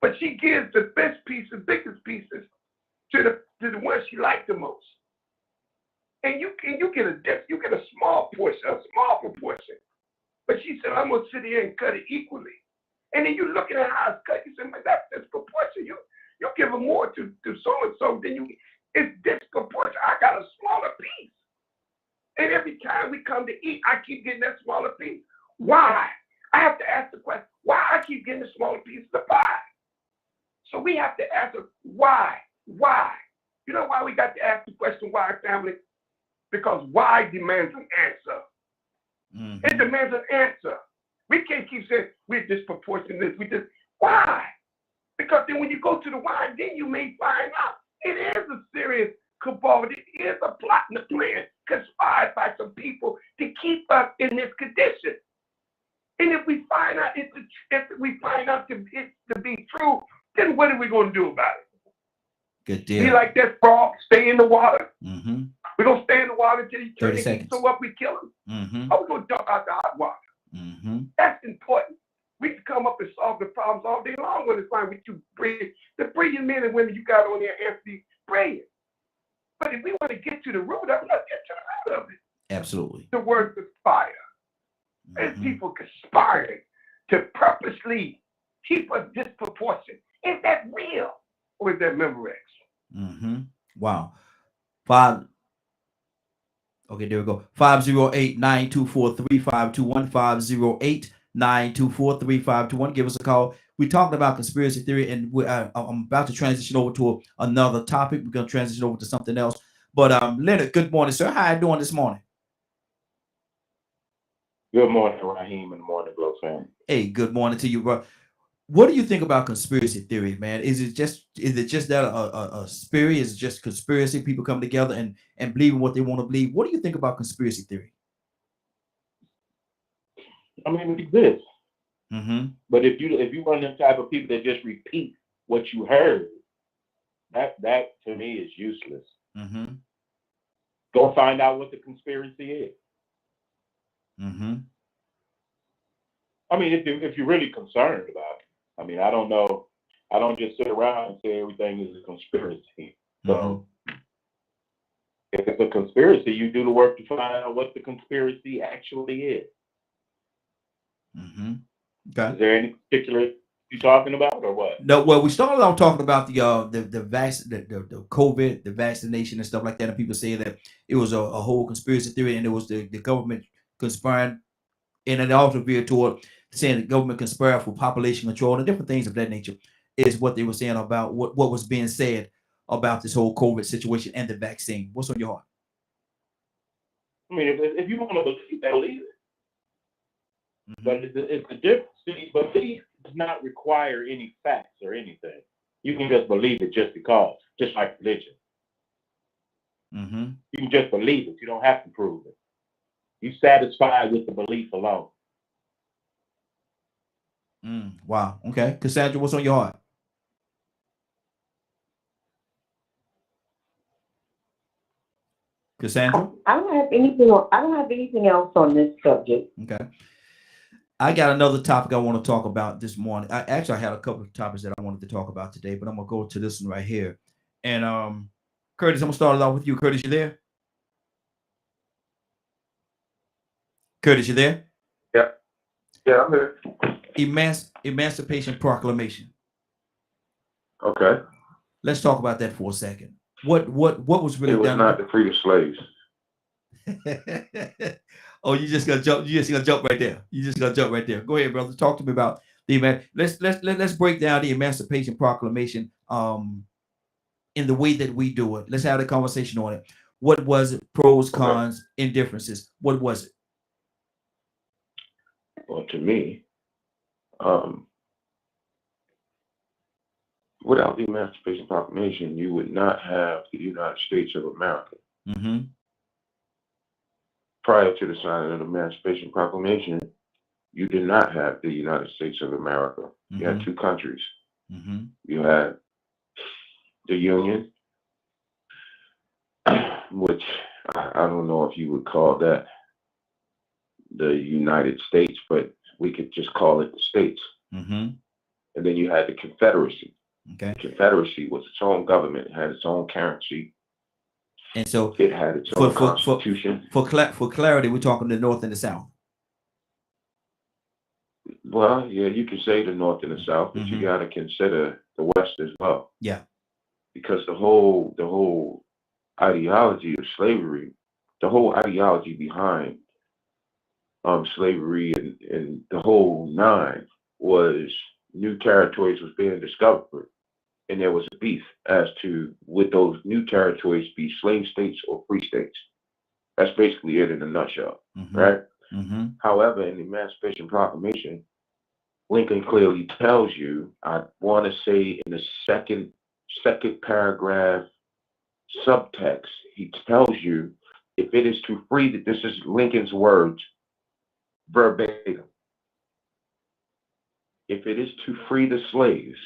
But she gives the best pieces, biggest pieces to the one she liked the most. And you get a small portion, a small proportion. But she said, I'm gonna sit here and cut it equally. And then you looking at how it's cut, you say, man, that's disproportionate. You give more to so-and-so than it's disproportionate. I got a smaller piece. And every time we come to eat, I keep getting that smaller piece. Why? I have to ask the question, why I keep getting the smaller piece of the pie? So we have to answer why? Why? You know why we got to ask the question why, family? Because why demands an answer. It demands an answer. We can't keep saying we're disproportionate. Why? Because then when you go to the why, then you may find out it is a serious cabal. It is a plot and a plan conspired by some people to keep us in this condition. And if we find out it to be true, then what are we going to do about it? Good deal. Be like that frog, stay in the water. We're going to stay in the water until he turns and so up, we kill him. We're going to dump out the hot water. That's important. We can come up and solve the problems all day long when it's fine with you, the brilliant men and women you got on there, Anthony, brilliant. But if we want to get to the root of it, let's get to the root of it. Absolutely. The word conspire. And people conspiring to purposely keep us disproportionate. Is that real? Or is that Memorex? Wow. Okay, there we go. 508-924-3521. 508-924-3521. Give us a call. We talked about conspiracy theory, and I'm about to transition over to another topic. We're going to transition over to something else. But Leonard, good morning, sir. How are you doing this morning? Good morning, Raheem, and the Morning Glow family. Hey, good morning to you, bro. What do you think about conspiracy theory, man? Is it just that a spirit? Is it just conspiracy? People come together and believe in what they want to believe. What do you think about conspiracy theory? I mean, it exists. But if you run them type of people that just repeat what you heard, that to me is useless. Go find out what the conspiracy is. I mean, if you're really concerned about it. I mean, I don't know. I don't just sit around and say everything is a conspiracy. So if it's a conspiracy, you do the work to find out what the conspiracy actually is. Okay. Is there any particular you talking about or what? No, well, we started off talking about the COVID, the vaccination and stuff like that, and people say that it was a whole conspiracy theory, and it was the government conspiring, and it also veered toward saying the government conspired for population control and different things of that nature is what they were saying about what was being said about this whole COVID situation and the vaccine. What's on your heart? I mean, if you want to believe, believe it. But it's the difference. See, belief does not require any facts or anything. You can just believe it just because, just like religion. You can just believe it. You don't have to prove it. You're satisfied with the belief alone. Wow. Okay. Cassandra, what's on your heart? Cassandra? I don't have anything else on this subject. Okay. I got another topic I want to talk about this morning. I had a couple of topics that I wanted to talk about today, but I'm gonna go to this one right here. And Curtis, I'm gonna start it off with you. Curtis, you there? Curtis, you there? Yeah, I'm here. Emancipation Proclamation. Okay. Let's talk about that for a second. What was really It was done? not to free the slaves. Oh, you just gonna jump. You just gonna jump right there. You just gonna jump right there. Go ahead, brother. Talk to me about the let's break down the Emancipation Proclamation in the way that we do it. Let's have a conversation on it. What was it? Pros, cons, indifferences. What was it? Well, to me, without the Emancipation Proclamation, you would not have the United States of America. Mm-hmm. Prior to the signing of the Emancipation Proclamation, you did not have the United States of America. You had two countries. Mm-hmm. You had the Union, which I don't know if you would call that the United States, but we could just call it the States. Mm-hmm. And then you had the Confederacy. Okay. The Confederacy was its own government. It had its own currency. And so it had its own constitution. For clarity, we're talking the North and the South. Well, yeah, you can say the North and the South, but you got to consider the West as well. Yeah. Because the whole ideology of slavery, the whole ideology behind slavery and the whole nine was new territories was being discovered, and there was a beef as to would those new territories be slave states or free states. That's basically it in a nutshell, right? Mm-hmm. However, in the Emancipation Proclamation, Lincoln clearly tells you, I want to say in the second paragraph subtext, he tells you if it is to free, this is Lincoln's words, verbatim. If it is to free the slaves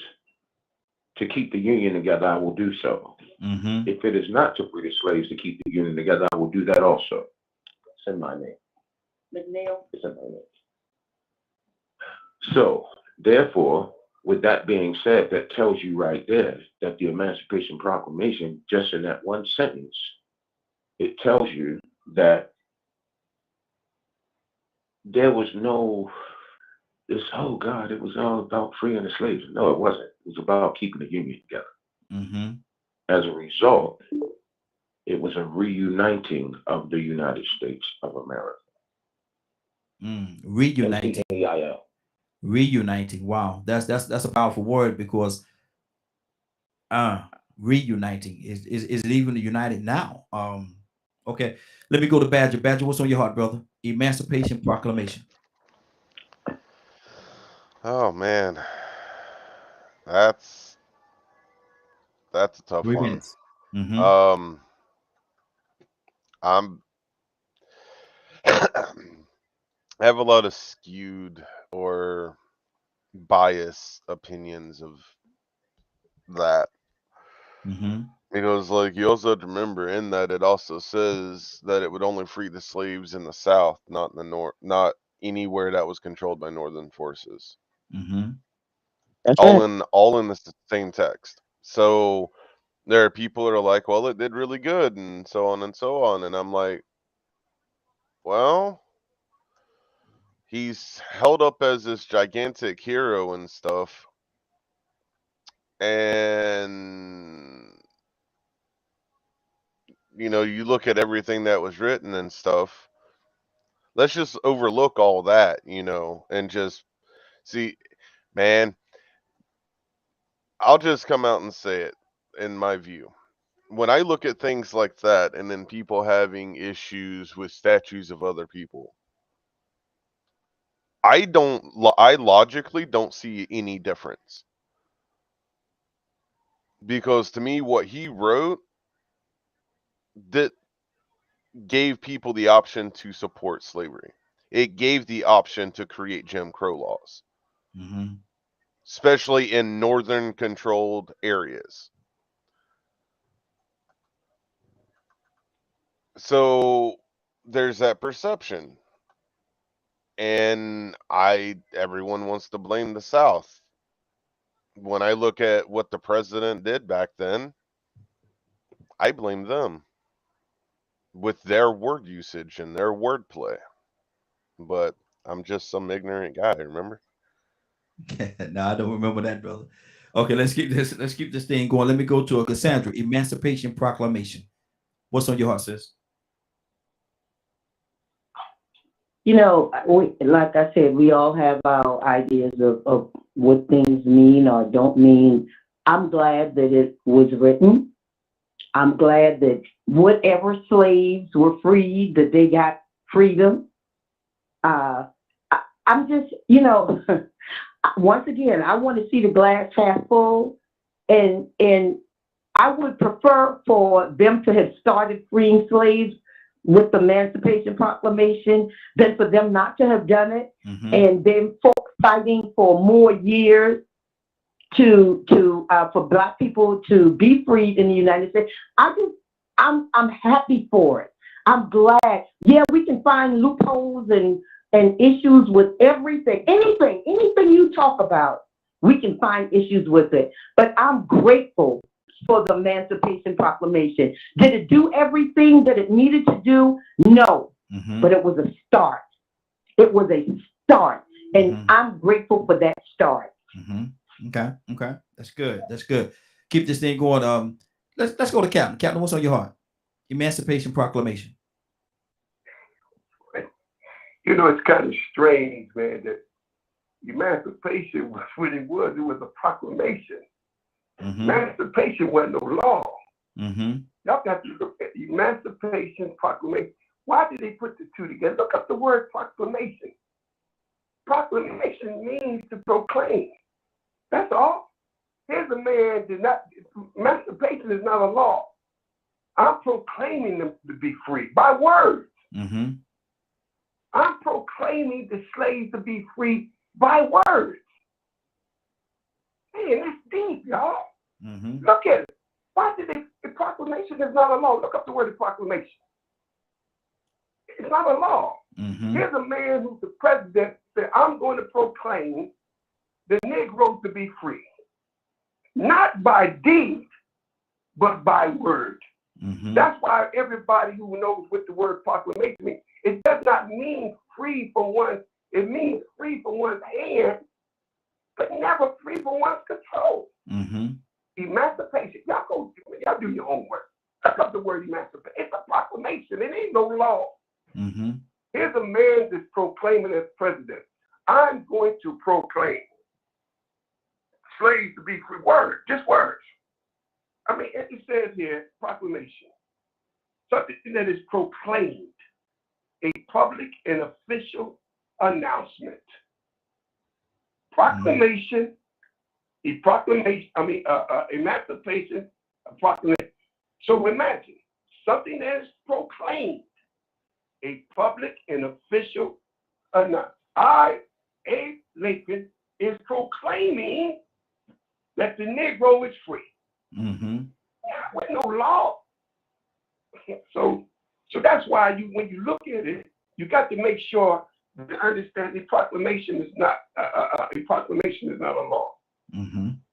to keep the Union together, I will do so. Mm-hmm. If it is not to free the slaves to keep the Union together, I will do that also. It's in my name. McNeil? It's in my name. So, therefore, with that being said, that tells you right there that the Emancipation Proclamation, just in that one sentence, it tells you that there was no, oh God, it was all about freeing the slaves. No, it wasn't. It was about keeping the Union together. Mm-hmm. As a result, it was a reuniting of the United States of America. Reuniting. MCAIL. Reuniting. Wow, that's a powerful word because reuniting is it even united now? Okay, let me go to Badger. Badger, what's on your heart, brother? Emancipation Proclamation. Oh man, that's a tough 3 one. minutes. Mm-hmm. I'm I have a lot of skewed or biased opinions of that. Mm-hmm. Because, like, you also have to remember in that it also says that it would only free the slaves in the South, not in the North, not anywhere that was controlled by Northern forces. Mm-hmm. That's All right. in the same text. So there are people that are like, well, it did really good, and so on and so on. And I'm like, well, he's held up as this gigantic hero and stuff. And you look at everything that was written and stuff. Let's just overlook all that, and just see, man, I'll just come out and say it in my view. When I look at things like that and then people having issues with statues of other people, I logically don't see any difference. Because to me, what he wrote that gave people the option to support slavery. It gave the option to create Jim Crow laws, Mm-hmm. especially in northern controlled areas. So there's that perception. And everyone wants to blame the South. When I look at what the president did back then, I blame them with their word usage and their wordplay. But I'm just some ignorant guy, remember? No, I don't remember that, brother. Okay, let's keep this thing going. Let me go to a Cassandra, Emancipation Proclamation. What's on your heart, sis? You know, like I said, we all have our ideas of what things mean or don't mean. I'm glad that it was written. I'm glad that whatever slaves were freed, that they got freedom. I'm just, you know, once again, I want to see the glass half full, and I would prefer for them to have started freeing slaves with the Emancipation Proclamation than for them not to have done it, and then folks fighting for more years for Black people to be freed in the United States. I'm happy for it. I'm glad. Yeah, we can find loopholes and issues with everything. Anything you talk about, we can find issues with it. But I'm grateful for the Emancipation Proclamation. Did it do everything that it needed to do? No. But it was a start. It was a start. And I'm grateful for that start. Okay. That's good. Keep this thing going. Let's go to Captain. Captain, what's on your heart? Emancipation Proclamation. You know, it's kind of strange, man, that emancipation was what it was. It was a proclamation. Emancipation wasn't no law. Y'all got to look at Emancipation Proclamation. Why did they put the two together? Look up the word proclamation. Proclamation means to proclaim. That's all. Here's a man emancipation is not a law. I'm proclaiming them to be free by words. I'm proclaiming the slaves to be free by words. Man, that's deep, y'all. Look at it. Why did the proclamation is not a law? Look up the word proclamation. It's not a law. Here's a man who's the president said, I'm going to proclaim the Negroes to be free. Not by deed, but by word. That's why everybody who knows what the word proclamation means, it does not mean free from one, it means free from one's hand, but never free from one's control. Emancipation, y'all do your homework. Look up the word emancipation. It's a proclamation, it ain't no law. Here's a man that's proclaiming as president. I'm going to proclaim slaves to be free. Words, just words. I mean, it says here, proclamation. Something that is proclaimed, a public and official announcement. Proclamation, emancipation, a proclamation. So imagine something that is proclaimed, a public and official announcement. I, Abe Lincoln, is proclaiming that the Negro is free. With no law. So that's why when you look at it, you got to make sure to understand the proclamation is not a law.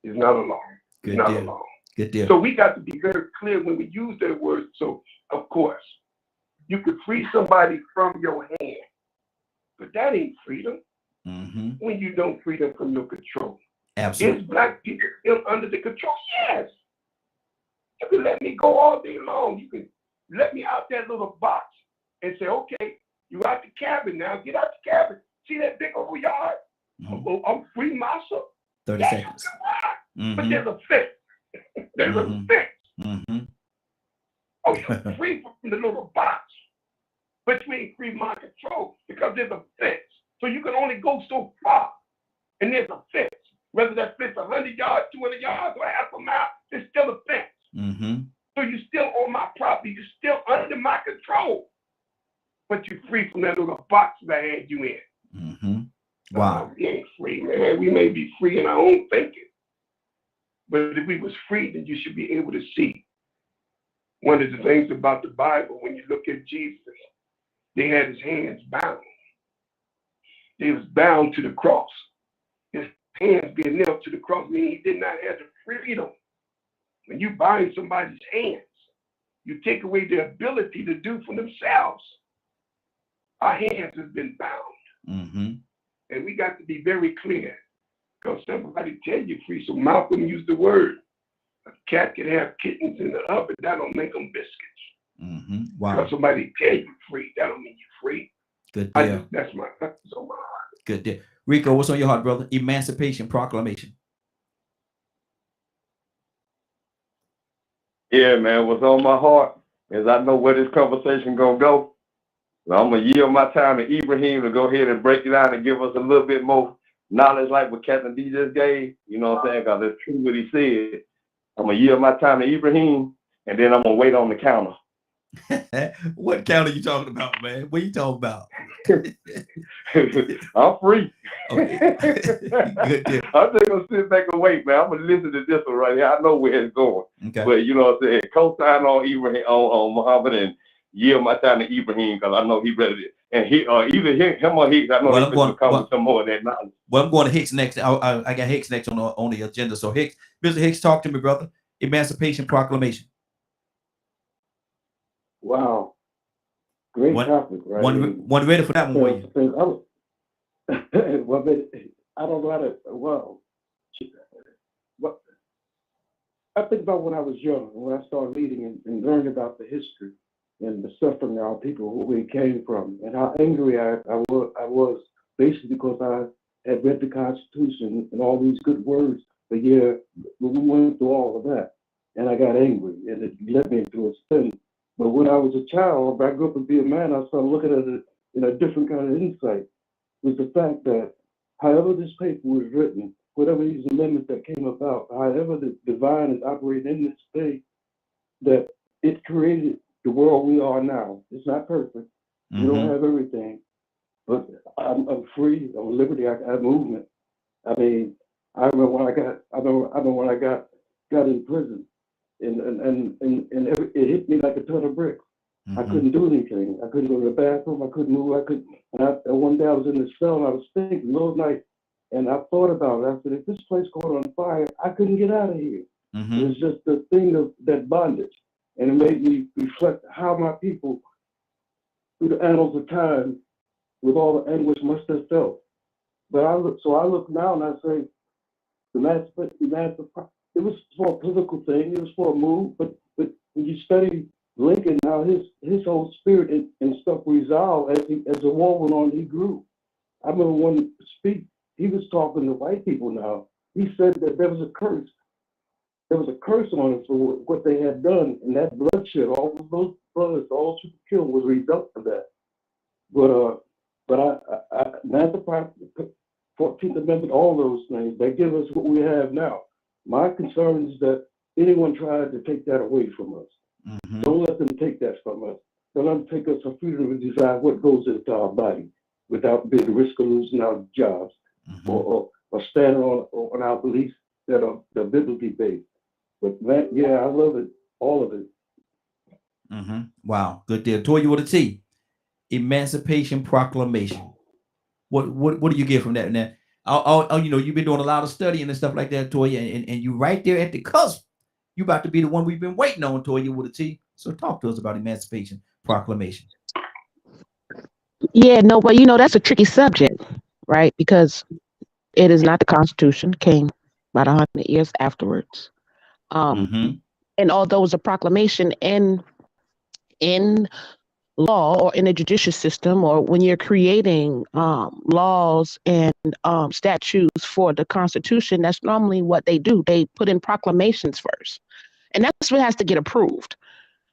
It's not a law. It's not a law. Good deal. So we got to be very clear when we use that word. So of course, you could free somebody from your hand, but that ain't freedom. When you don't free them from your control. Absolutely. Is Black people still under the control? Yes. You can let me go all day long. You can let me out that little box and say, okay, you out the cabin now. Get out the cabin. See that big old yard? I'm free myself. 30 seconds. But there's a fence. There's a fence. Oh, you're free from the little box. But you ain't free my control because there's a fence. So you can only go so far. And there's a fence. Whether that fence 100 yards, 200 yards, or half a mile, there's still a fence. So you're still on my property. You're still under my control. But you're free from that little box that I had you in. Wow. We ain't free, man. We may be free in our own thinking. But if we was free, then you should be able to see. One of the things about the Bible, when you look at Jesus, they had his hands bound. He was bound to the cross. His hands being nailed to the cross means he did not have the freedom. When you bind somebody's hands, you take away their ability to do for themselves. Our hands have been bound. And we got to be very clear. Because somebody tell you free. So Malcolm used the word, a cat can have kittens in the oven, that don't make them biscuits. Wow. Because somebody tell you free, that don't mean you're free. Good deal. That's on my heart. Good deal. Rico, what's on your heart, brother? Emancipation Proclamation. Yeah, man, what's on my heart is I know where this conversation gonna go. So I'm gonna yield my time to Ibrahim to go ahead and break it down and give us a little bit more knowledge like what Captain D just gave. You know what I'm saying? Because it's true what he said. I'm gonna yield my time to Ibrahim, and then I'm gonna wait on the counter. What counter you talking about, man? What you talking about? I'm free. Okay. Good deal. I'm just gonna sit back and wait, man. I'm gonna listen to this one right here. I know where it's going. Okay. But you know what I'm saying? Co-sign on Ibrahim on Muhammad and yield my time to Ibrahim because I know he ready. And he either him or Higgs, I know he's going to come with some more of that knowledge. Well, I'm going to Higgs next. I got Higgs next on the agenda. So Higgs, Mr. Higgs, talk to me, brother. Emancipation Proclamation. Wow. Great topic, right? One ready for that one, were you? Well, I don't know how to, well, I think about when I was young, when I started reading and learning about the history and the suffering of our people, where we came from, and how angry I was basically because I had read the Constitution and all these good words, but yeah, we went through all of that, and I got angry, and it led me into a sin. But when I was a child, I grew up to be a man, I started looking at it in a different kind of insight, with the fact that however this paper was written, whatever these amendments that came about, however the divine is operating in this state, that it created the world we are now. It's not perfect. We don't have everything, but I'm free. I'm liberty. I have movement. I mean, I remember when I got in prison, and it hit me like a ton of bricks. I couldn't do anything. I couldn't go to the bathroom. I couldn't move. And one day I was in the cell and I was thinking middle of the night, and I thought about it. I said, if this place caught on fire, I couldn't get out of here. It was just the thing of that bondage. And it made me reflect how my people, through the annals of time, with all the anguish must have felt. But I look now and I say, it was for a political thing, it was for a move, but when you study Lincoln, how his whole spirit and stuff resolved as the war went on, he grew. I remember when he was talking to white people now. He said that there was a curse. There was a curse on it for what they had done, and that bloodshed, all of those brothers, all who killed, was a result of that. But not the 14th Amendment, all those things, they give us what we have now. My concern is that anyone tried to take that away from us. Don't let them take that from us. Don't let them take us our freedom to decide what goes into our body without being the risk of losing our jobs or standing on our beliefs that are biblically based. But that, yeah, I love it, all of it. Wow, good deal. Toya with a T. Emancipation Proclamation. What do you get from that? Now, you've been doing a lot of studying and stuff like that, Toya, and you right there at the cusp. You about to be the one we've been waiting on, Toya with a T. So talk to us about Emancipation Proclamation. Yeah, no, but that's a tricky subject, right? Because it is not the Constitution, came about 100 years afterwards. And although it was a proclamation in law or in the judicial system, or when you're creating laws and statutes for the Constitution, that's normally what they do. They put in proclamations first. And that's what has to get approved.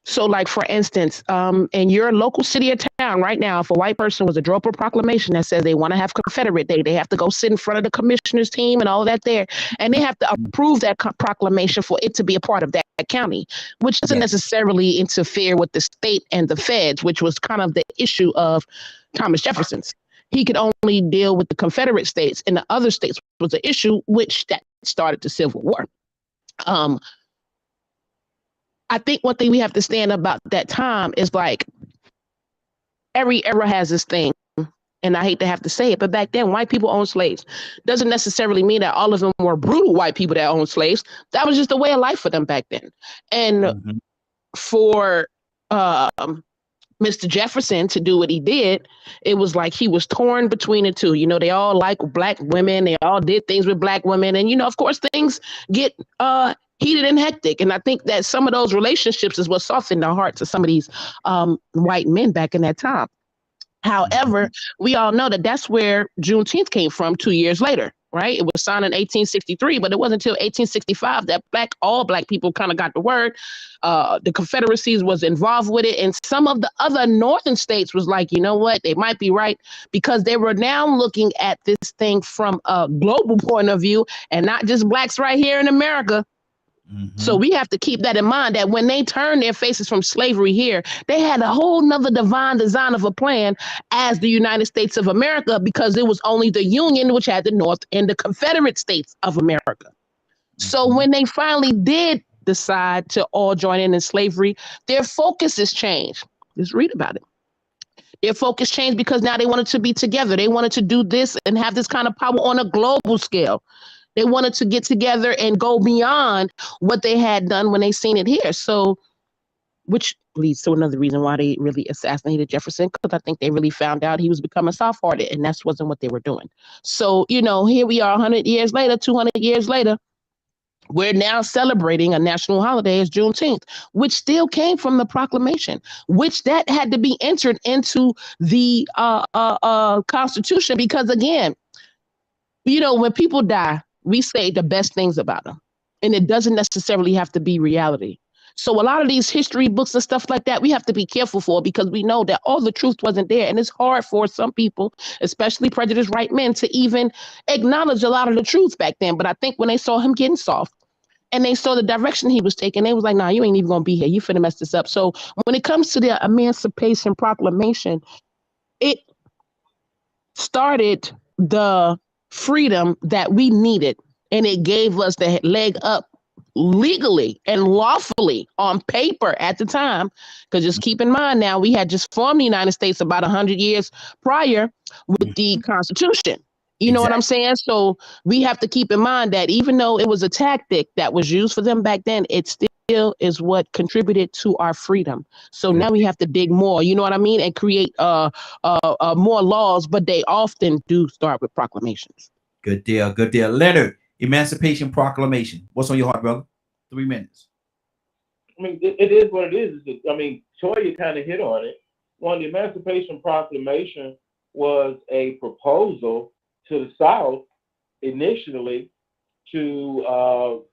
So, like, for instance, in your local city or town right now, if a white person was to draw up a proclamation that says they want to have Confederate Day, they have to go sit in front of the commissioner's team and all that there, and they have to approve that proclamation for it to be a part of that county, which doesn't necessarily interfere with the state and the feds, which was kind of the issue of Thomas Jefferson's. He could only deal with the Confederate states, and the other states was the issue, which that started the Civil War. I think one thing we have to stand about that time is, like, every era has this thing, and I hate to have to say it, but back then white people owned slaves. Doesn't necessarily mean that all of them were brutal white people that owned slaves. That was just a way of life for them back then. And for Mr. Jefferson to do what he did, it was like he was torn between the two. You know, they all like black women. They all did things with black women. And, you know, of course, things get heated and hectic. And I think that some of those relationships is what softened the hearts of some of these white men back in that time. However, we all know that that's where Juneteenth came from 2 years later, right? It was signed in 1863, but it wasn't until 1865 that all black people kind of got the word. The Confederacies was involved with it, and some of the other northern states was like, you know what, they might be right, because they were now looking at this thing from a global point of view and not just blacks right here in America. So we have to keep that in mind, that when they turned their faces from slavery here, they had a whole nother divine design of a plan as the United States of America, because it was only the Union which had the North and the Confederate States of America. So when they finally did decide to all join in slavery, their focus has changed. Just read about it. Their focus changed because now they wanted to be together. They wanted to do this and have this kind of power on a global scale. They wanted to get together and go beyond what they had done when they seen it here. So, which leads to another reason why they really assassinated Jefferson, because I think they really found out he was becoming soft-hearted, and that wasn't what they were doing. So, you know, here we are 100 years later, 200 years later, we're now celebrating a national holiday as Juneteenth, which still came from the proclamation, which that had to be entered into the Constitution, because, again, you know, when people die, we say the best things about them, and it doesn't necessarily have to be reality. So a lot of these history books and stuff like that, we have to be careful for, because we know that all the truth wasn't there. And it's hard for some people, especially prejudiced white men, to even acknowledge a lot of the truth back then. But I think when they saw him getting soft and they saw the direction he was taking, they was like, nah, you ain't even going to be here. You finna mess this up. So when it comes to the Emancipation Proclamation, it started the freedom that we needed, and it gave us the leg up legally and lawfully on paper at the time. Because just keep in mind, now we had just formed the United States about 100 years prior with the Constitution. You know what I'm saying? So we have to keep in mind that even though it was a tactic that was used for them back then, it still is what contributed to our freedom. So now we have to dig more, you know what I mean, and create more laws, but they often do start with proclamations. Good deal, good deal. Leonard, Emancipation Proclamation. What's on your heart, brother? 3 minutes. I mean, it is what it is. I mean, Toya kind of hit on it. One, the Emancipation Proclamation was a proposal to the South initially to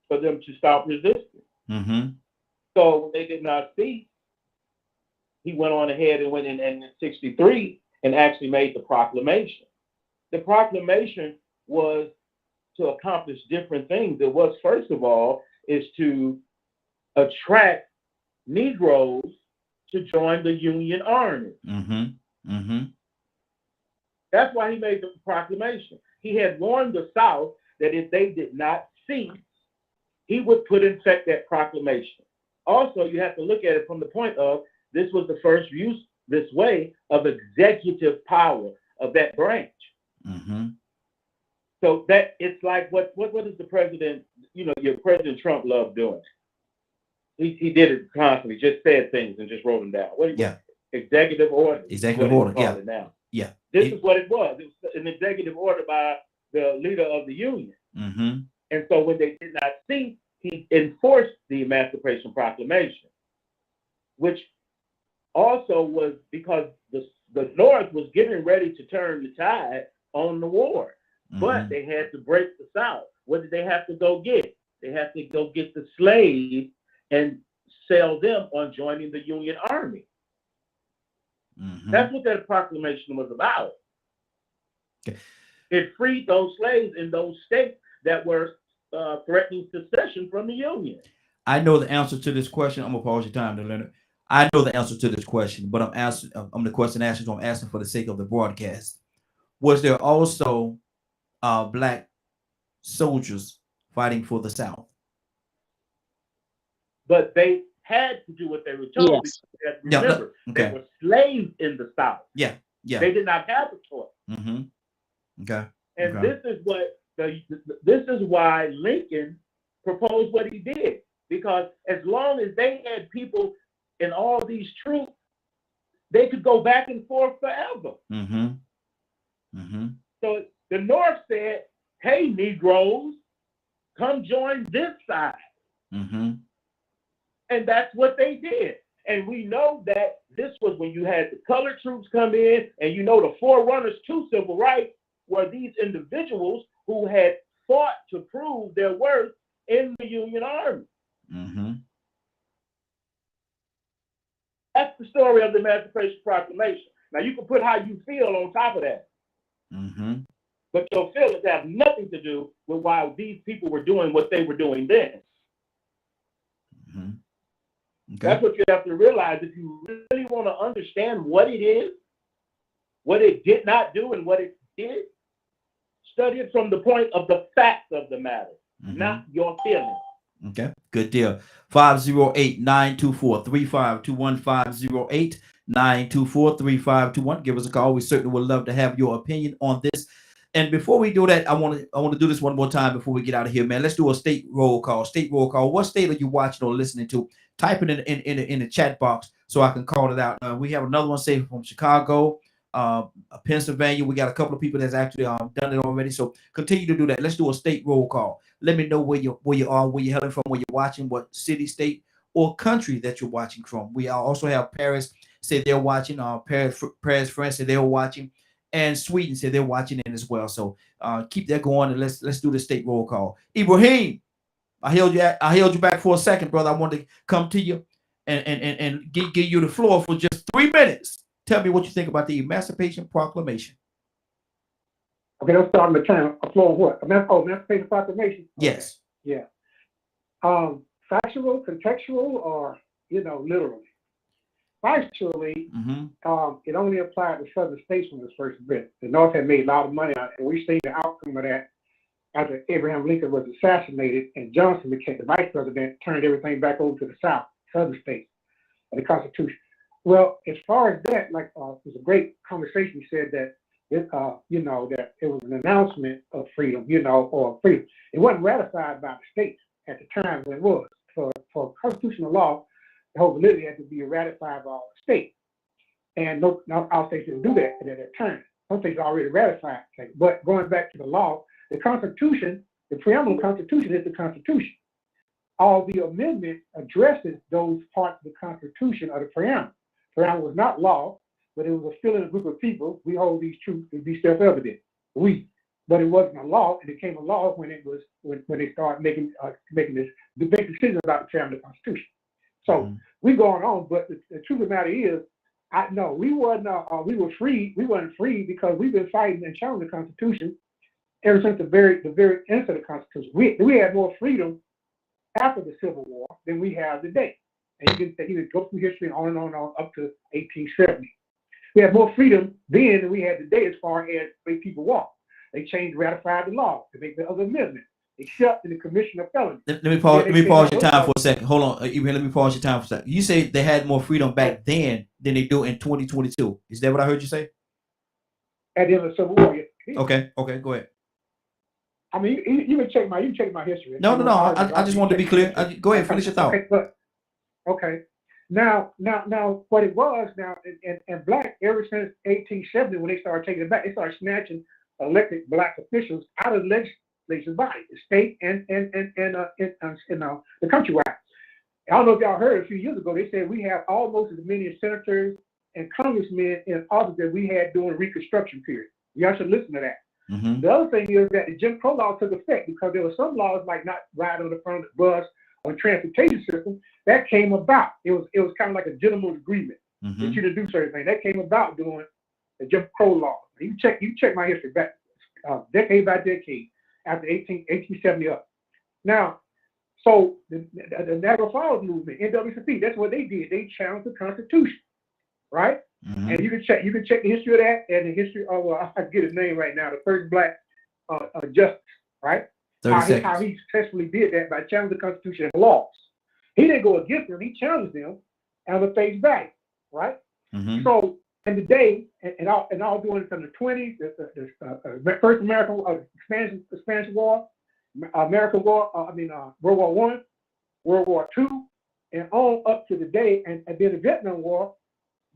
for them to stop resisting. So when they did not see, he went on ahead and went in 1963 and actually made the proclamation. The proclamation was to accomplish different things. It was, first of all, is to attract Negroes to join the Union Army. That's why he made the proclamation. He had warned the South that if they did not cease, he would put in effect that proclamation. Also, you have to look at it from the point of, this was the first use this way of executive power of that branch. So that it's like, what is the president, you know, your President Trump loved doing? He did it constantly, just said things and just wrote them down. Executive order. Executive order, This is what it was. It was an executive order by the leader of the Union. And so when they did not cease, he enforced the Emancipation Proclamation, which also was because the North was getting ready to turn the tide on the war. But they had to break the South. What did they have to go get? They had to go get the slaves and sell them on joining the Union Army. That's what that proclamation was about. It freed those slaves in those states that were threatening secession from the Union. I know the answer to this question. I'm gonna pause your time, Leonard. I know the answer to this question, but I'm the question asking, so I'm asking for the sake of the broadcast. Was there also black soldiers fighting for the South? But they had to do what they were told. Yes. Remember, they were slaves in the South. They did not have a choice. And this is what this is why Lincoln proposed what he did, because as long as they had people in all these troops they could go back and forth forever. So the North said, hey, Negroes, come join this side. And that's what they did. And we know that this was when you had the colored troops come in, and you know the forerunners to civil rights were these individuals who had fought to prove their worth in the Union Army. That's the story of the Emancipation Proclamation. Now you can put how you feel on top of that. But your feelings have nothing to do with why these people were doing what they were doing then. That's what you have to realize. If you really want to understand what it is, what it did not do, and what it did, study it from the point of the facts of the matter, not your feelings. Okay, good deal. 508-924-3521, 508-924-3521. Give us a call. We certainly would love to have your opinion on this. And before we do that, I want to do this one more time before we get out of here, man. Let's do a state roll call. State roll call. What state are you watching or listening to? Type it in the chat box so I can call it out. We have another one, say from Chicago, Pennsylvania. We got a couple of people that's actually done it already. So continue to do that. Let's do a state roll call. Let me know where you are, where you're hailing from, where you're watching, what city, state, or country that you're watching from. We also have Paris say they're watching. Paris, France say they're watching. And Sweden said they're watching it as well. So keep that going, and let's do the state roll call. Ibrahim, I held you back for a second, brother. I wanted to come to you and give you the floor for just 3 minutes. Tell me what you think about the Emancipation Proclamation. Okay, let's start with the time. A floor of what? Emancipation Proclamation. Okay. Yes. Yeah. Factual, contextual, or literally. Factually, it only applied to southern states when it was first built. The North had made a lot of money out of it, and we've seen the outcome of that after Abraham Lincoln was assassinated and Johnson became the vice president, turned everything back over to the South, southern states, and the Constitution. Well, as far as that, it was a great conversation. He said that that it was an announcement of freedom, or freedom. It wasn't ratified by the states at the time when it was. For constitutional law, the whole validity had to be ratified by all the states. And no, all states didn't do that at that time. Some states already ratified. But going back to the law, the Constitution, the preamble Constitution is the Constitution. All the amendment addresses those parts of the Constitution or the preamble. The preamble was not law, but it was a feeling of a group of people. We hold these truths to be self-evident. But it wasn't a law. It became a law when they started making this big decision about the preamble of the Constitution. So we going on, but the truth of the matter is, we were free. We weren't free because we've been fighting and challenging the Constitution ever since the very end of the Constitution. We had more freedom after the Civil War than we have today. And you can go through history and on up to 1870. We had more freedom then than we had today as far as the way people walk. They ratified the law to make the other amendment, except in the Commission of Felonies. Let me pause your time for a second. Hold on, Ibrahim, let me pause your time for a second. You say they had more freedom back then than they do in 2022. Is that what I heard you say? At the end of the Civil War, yeah. Okay, go ahead. I mean, you can check my history. No. I just wanted to be clear. Go ahead, finish your thought. Okay. Now, what it was and black ever since 1870 when they started taking it back, they started snatching elected black officials out of the legislative body, the state and the countrywide. I don't know if y'all heard a few years ago, they said we have almost as many senators and congressmen in office that we had during the Reconstruction period. Y'all should listen to that. The other thing is that the Jim Crow law took effect because there were some laws like not ride on the front of the bus or transportation system that came about. It was kind of like a gentleman's agreement that you to do certain things. That came about during the Jim Crow law. You check my history back decade by decade after 1870 up. Now, so the Niagara Falls movement, NWCP, that's what they did. They challenged the Constitution, right? And you can check the history of that and the history of I forget his name right now, the first black justice, right? How he successfully did that by challenging the Constitution and the laws. He didn't go against them; he challenged them and the face value, right? So, and today, and all doing it from the 20s, the first American Spanish War, American War, World War I, World War II, and on up to today, and then the Vietnam War.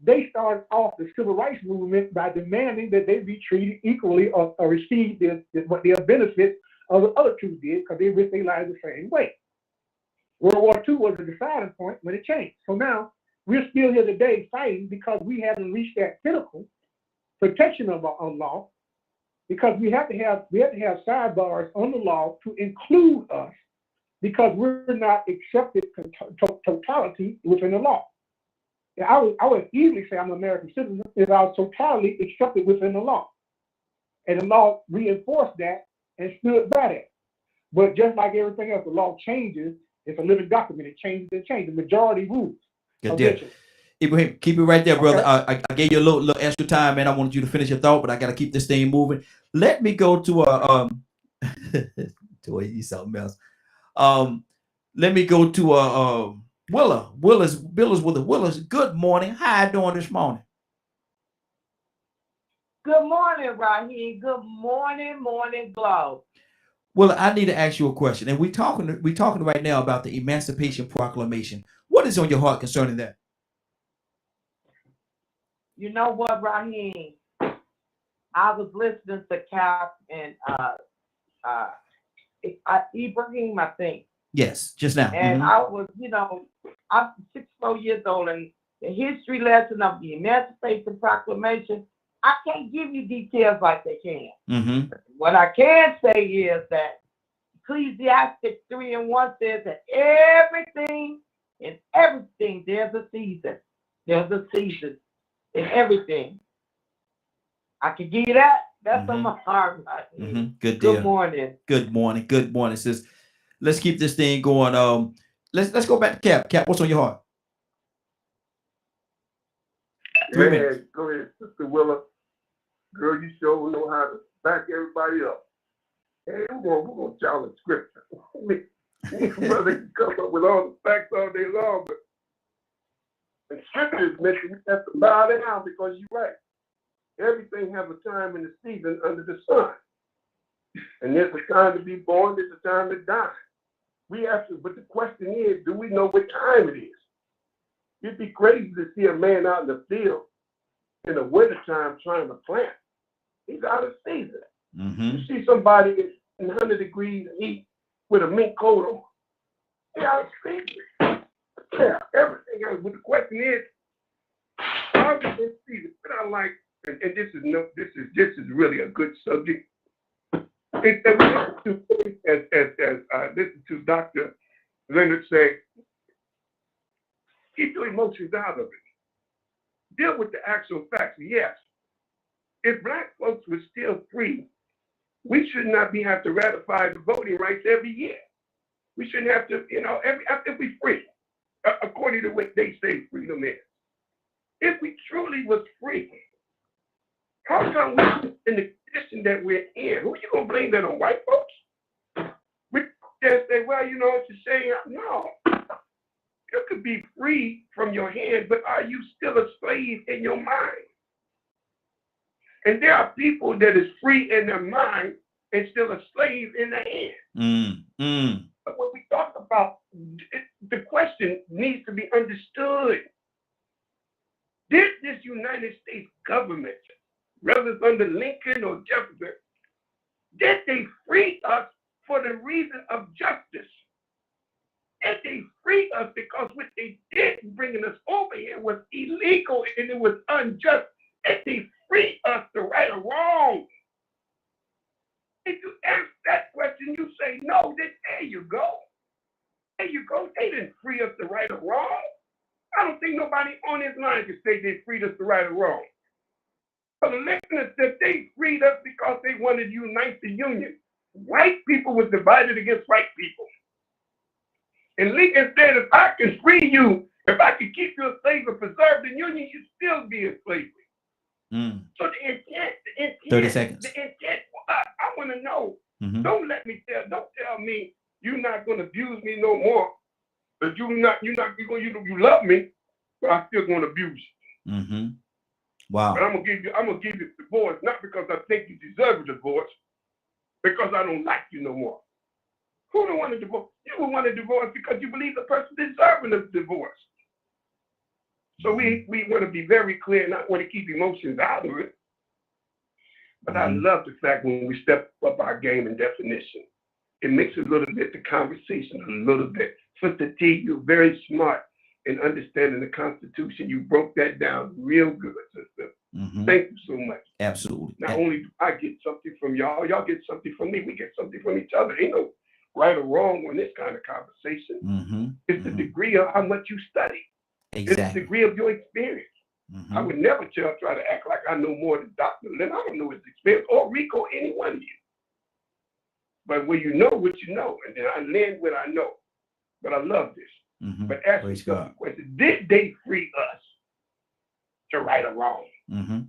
they started off the civil rights movement by demanding that they be treated equally or receive what their benefits of the other two did, because they risked their lives the same way. World War II was a deciding point when it changed. So now we're still here today fighting because we haven't reached that pinnacle protection of our law, because we have to have sidebars on the law to include us, because we're not accepted totality within the law. I would easily say I'm an American citizen if I was totally accepted within the law. And the law reinforced that and stood by that. But just like everything else, the law changes. It's a living document. It changes and changes. The majority rules. Good deal. Ibrahim, keep it right there, brother. Okay. I gave you a little extra time, man. I wanted you to finish your thought, but I got to keep this thing moving. Let me go to to something else. Let me go to Willis with the Willis. Good morning. How you doing this morning? Good morning, Raheem. Good morning, Morning Glow. Well, I need to ask you a question, and we're talking right now about the Emancipation Proclamation. What is on your heart concerning that? You know what, Raheem? I was listening to Cap and Ibrahim, I think. Yes, just now. And I was, I'm 64 years old, and the history lesson of the Emancipation Proclamation, I can't give you details like they can. What I can say is that Ecclesiastes 3:1 says that everything, there's a season. There's a season in everything. I can give you that. That's on my heart. Good deal. Good morning. Good morning. Good morning, sis. Let's keep this thing going. Let's go back to Cap. Cap, what's on your heart? 3 minutes. Go ahead, Sister Willa. Girl, you sure know how to back everybody up. Hey, we're gonna challenge scripture. Me brother can come up with all the facts all day long, but the scripture is making you have to bow down, because you're right. Everything has a time and a season under the sun. And there's a time to be born, there's a time to die. We have to, but the question is, do we know what time it is? It'd be crazy to see a man out in the field in the wintertime trying to plant. He's out of season. You see somebody in 100 degrees heat with a mink coat on. He's out of season. Yeah, everything else. But the question is, how is this season? But I like, and this is really a good subject. As I listened to Dr. Leonard say, keep your emotions out of it. Deal with the actual facts. Yes, if Black folks were still free, we should not have to ratify the voting rights every year. We shouldn't have to, if we free, according to what they say freedom is. If we truly was free, how come we in the condition that we're in? Who are you gonna blame that on, white folks? We just say, well, it's a shame. No. You could be free from your hand, but are you still a slave in your mind? And there are people that is free in their mind and still a slave in their hand. But when we talk about it, the question needs to be understood. Did this United States government, whether it's under Lincoln or Jefferson, did they free us for the reason of justice? And they freed us because what they did bringing us over here was illegal and it was unjust. And they freed us to right or wrong. If you ask that question, you say no, then there you go. There you go. They didn't free us to right or wrong. I don't think nobody on this line can say they freed us to right or wrong. But the listeners said they freed us because they wanted to unite the Union. White people was divided against white people. And Lincoln said, if I can free you, if I can keep you a slave and preserve the Union, you still be in slavery. So the intent, 30 seconds. The intent, I want to know. Don't tell me you're not going to abuse me no more. But you love me, but I'm still going to abuse you. Wow. But I'm gonna give you a divorce, not because I think you deserve a divorce, because I don't like you no more. Who don't want a divorce? You would want a divorce because you believe the person deserving a divorce. So we want to be very clear, not want to keep emotions out of it. But I love the fact when we step up our game and definition, it makes a little bit the conversation a little bit. Sister T, you're very smart in understanding the Constitution. You broke that down real good, sister. Thank you so much. Absolutely. Not only do I get something from y'all, y'all get something from me. We get something from each other. Ain't no right or wrong on this kind of conversation. It's the degree of how much you study. It's the degree of your experience. I would never try to act like I know more than Dr. Lynn. I don't know his experience, or Rico, any one of you. But when you know what you know, and then I land what I know. But I love this. But ask yourself the question, did they free us to right or wrong?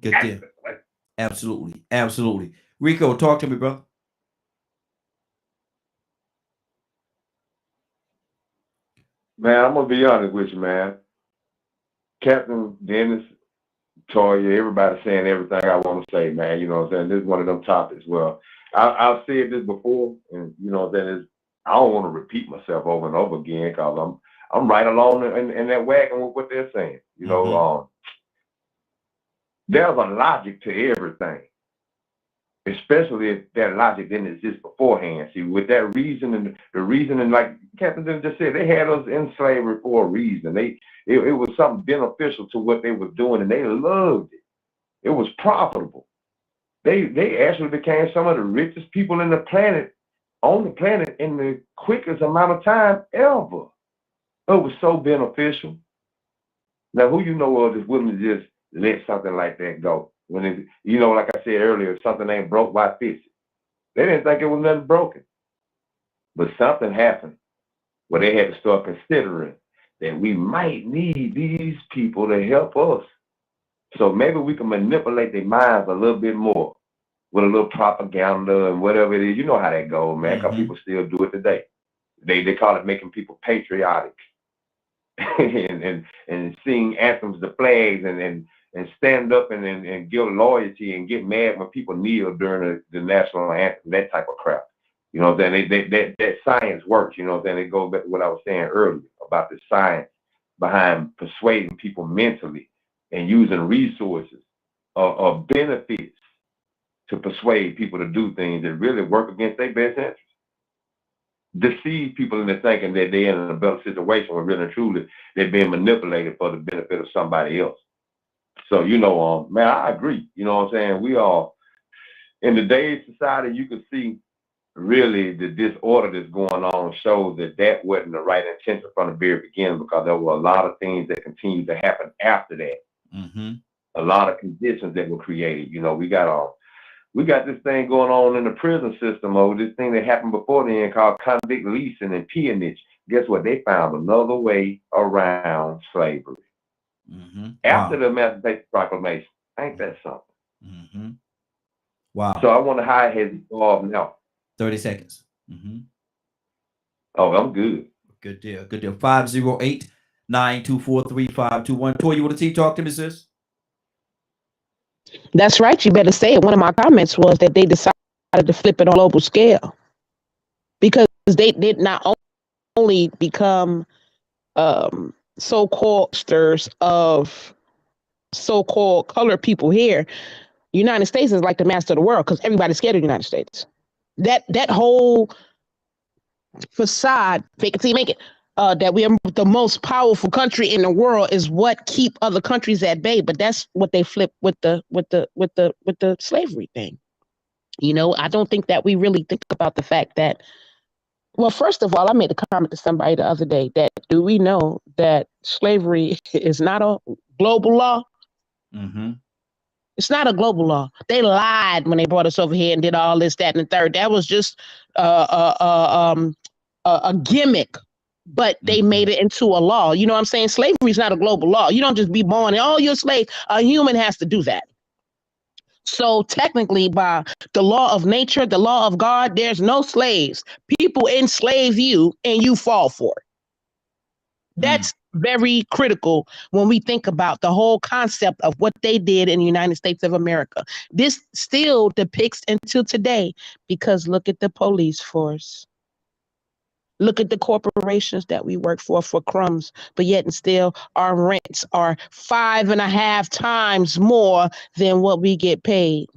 Good deal. Absolutely. Absolutely. Rico, talk to me, brother. Man, I'm gonna be honest with you, man. Captain Dennis, Toya, everybody saying everything I want to say, man. You know what I'm saying? This is one of them topics. Well, I've said this before, and you know what I'm saying, I don't want to repeat myself over and over again because I'm right along in that wagon with what they're saying. You know, there's a logic to everything, especially if that logic didn't exist beforehand. See, with that reason and the reasoning, like Captain just said, they had us in slavery for a reason. It was something beneficial to what they were doing, and they loved it. It was profitable. They actually became some of the richest people on the planet in the quickest amount of time ever. It was so beneficial. Now, who you know of is willing to just let something like that go? When it, you know, like I said earlier, if something ain't broke, why fix it? They didn't think it was nothing broken. But something happened where they had to start considering that we might need these people to help us. So maybe we can manipulate their minds a little bit more with a little propaganda and whatever it is. You know how that goes, man, because people still do it today. They call it making people patriotic and sing anthems to flags and stand up and give loyalty and get mad when people kneel during the national anthem, that type of crap. You know what I'm saying? That science works, you know what I'm saying? It goes back to what I was saying earlier about the science behind persuading people mentally and using resources or benefits to persuade people to do things that really work against their best interest. Deceive people into thinking that they're in a better situation when really and truly they're being manipulated for the benefit of somebody else. So, you know, man, I agree. You know what I'm saying? We are, in today's society, you can see really the disorder that's going on shows that wasn't the right intention from the very beginning, because there were a lot of things that continued to happen after that. A lot of conditions that were created. You know, we got this thing going on in the prison system, this thing that happened before then called convict leasing and peonage. Guess what? They found another way around slavery. After the Emancipation Proclamation. Ain't that something? Wow. So I wonder how it has evolved now. 30 seconds. Oh, I'm good. Good deal. Good deal. 508-924-3521. Toy, you want to talk to me, sis? That's right. You better say it. One of my comments was that they decided to flip it on a global scale because they did not only become so-called sters of so-called colored people here. United States is like the master of the world because everybody's scared of the United States. That whole facade, fake it till you make it, that we are the most powerful country in the world is what keep other countries at bay. But that's what they flip with the slavery thing. You know, I don't think that we really think about the fact that, well, first of all, I made a comment to somebody the other day that do we know that slavery is not a global law? It's not a global law. They lied when they brought us over here and did all this, that, and the third. That was just a gimmick, but they made it into a law. You know what I'm saying? Slavery is not a global law. You don't just be born and, oh, you're a slave. A human has to do that. So technically, by the law of nature, the law of God, there's no slaves. People enslave you and you fall for it. That's very critical when we think about the whole concept of what they did in the United States of America. This still depicts until today, because look at the police force. Look at the corporations that we work for crumbs, but yet and still our rents are 5.5 times more than what we get paid.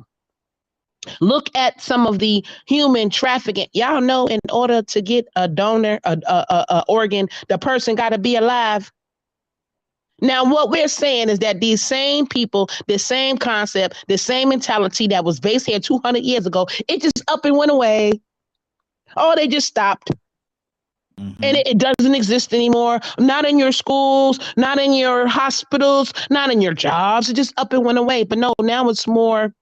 Look at some of the human trafficking. Y'all know in order to get a donor, a organ, the person got to be alive. Now, what we're saying is that these same people, the same concept, the same mentality that was based here 200 years ago, it just up and went away. Oh, they just stopped. And it doesn't exist anymore. Not in your schools, not in your hospitals, not in your jobs. It just up and went away. But no, now it's more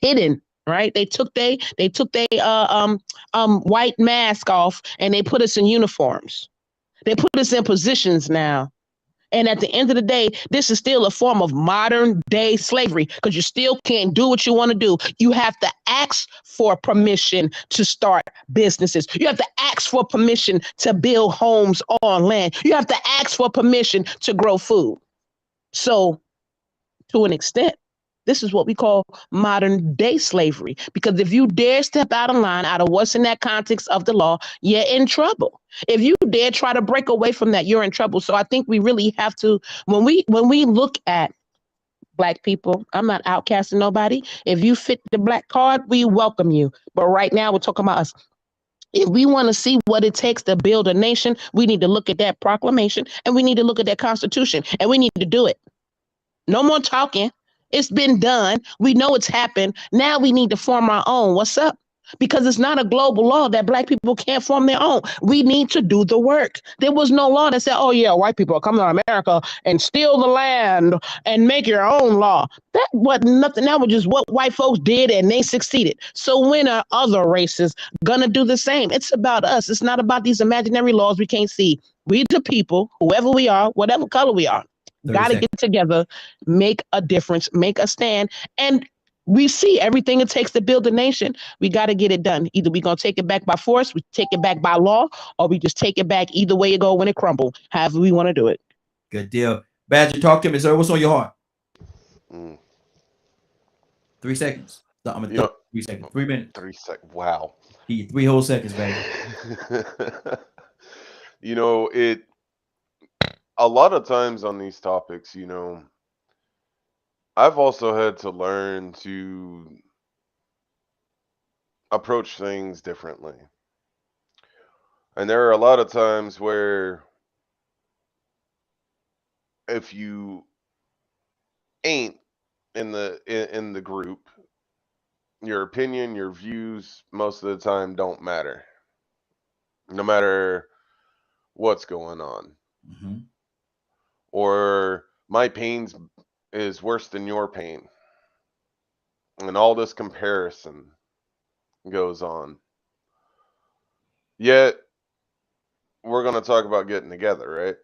hidden, right? They took they white mask off and they put us in uniforms. They put us in positions now. And at the end of the day, this is still a form of modern day slavery because you still can't do what you want to do. You have to ask for permission to start businesses. You have to ask for permission to build homes on land. You have to ask for permission to grow food. So, to an extent, this is what we call modern day slavery. Because if you dare step out of line, out of what's in that context of the law, you're in trouble. If you dare try to break away from that, you're in trouble. So I think we really have to, when we look at Black people, I'm not outcasting nobody. If you fit the Black card, we welcome you. But right now we're talking about us. If we want to see what it takes to build a nation, we need to look at that proclamation and we need to look at that constitution and we need to do it. No more talking. It's been done. We know it's happened. Now we need to form our own. What's up? Because it's not a global law that Black people can't form their own. We need to do the work. There was no law that said, oh, yeah, white people are coming to America and steal the land and make your own law. That wasn't nothing. That was just what white folks did and they succeeded. So when are other races going to do the same? It's about us. It's not about these imaginary laws we can't see. We the people, whoever we are, whatever color we are, got to get together, make a difference, make a stand. And we see everything it takes to build a nation. We got to get it done. Either we're going to take it back by force, we take it back by law, or we just take it back either way it go when it crumble, however we want to do it. Good deal. Badger, talk to me, sir. What's on your heart? 3 seconds. No, I'm gonna 3 seconds. 3 minutes. 3 seconds. Wow. 3 whole seconds, baby. You know, a lot of times on these topics, you know, I've also had to learn to approach things differently. And there are a lot of times where if you ain't in the group, your opinion, your views most of the time don't matter. No matter what's going on. Or my pain is worse than your pain. And all this comparison goes on. Yet, we're going to talk about getting together, right?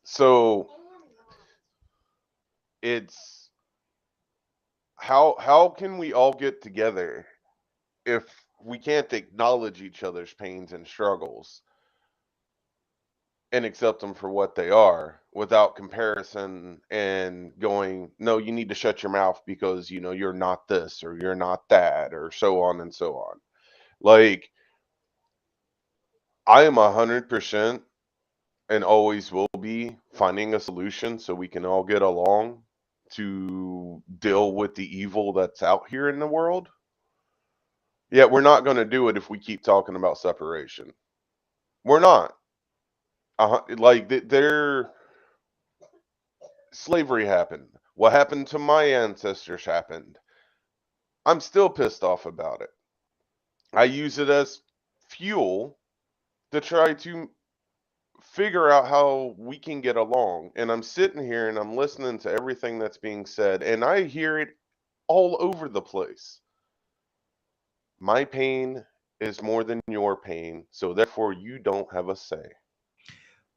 So it's how can we all get together if we can't acknowledge each other's pains and struggles and accept them for what they are without comparison and going, no, you need to shut your mouth because, you know, you're not this or you're not that or so on and so on. Like, I am 100% and always will be finding a solution so we can all get along to deal with the evil that's out here in the world. Yet we're not going to do it if we keep talking about separation. We're not. Like, slavery happened. What happened to my ancestors happened. I'm still pissed off about it. I use it as fuel to try to figure out how we can get along. And I'm sitting here and I'm listening to everything that's being said, and I hear it all over the place. My pain is more than your pain, so therefore you don't have a say.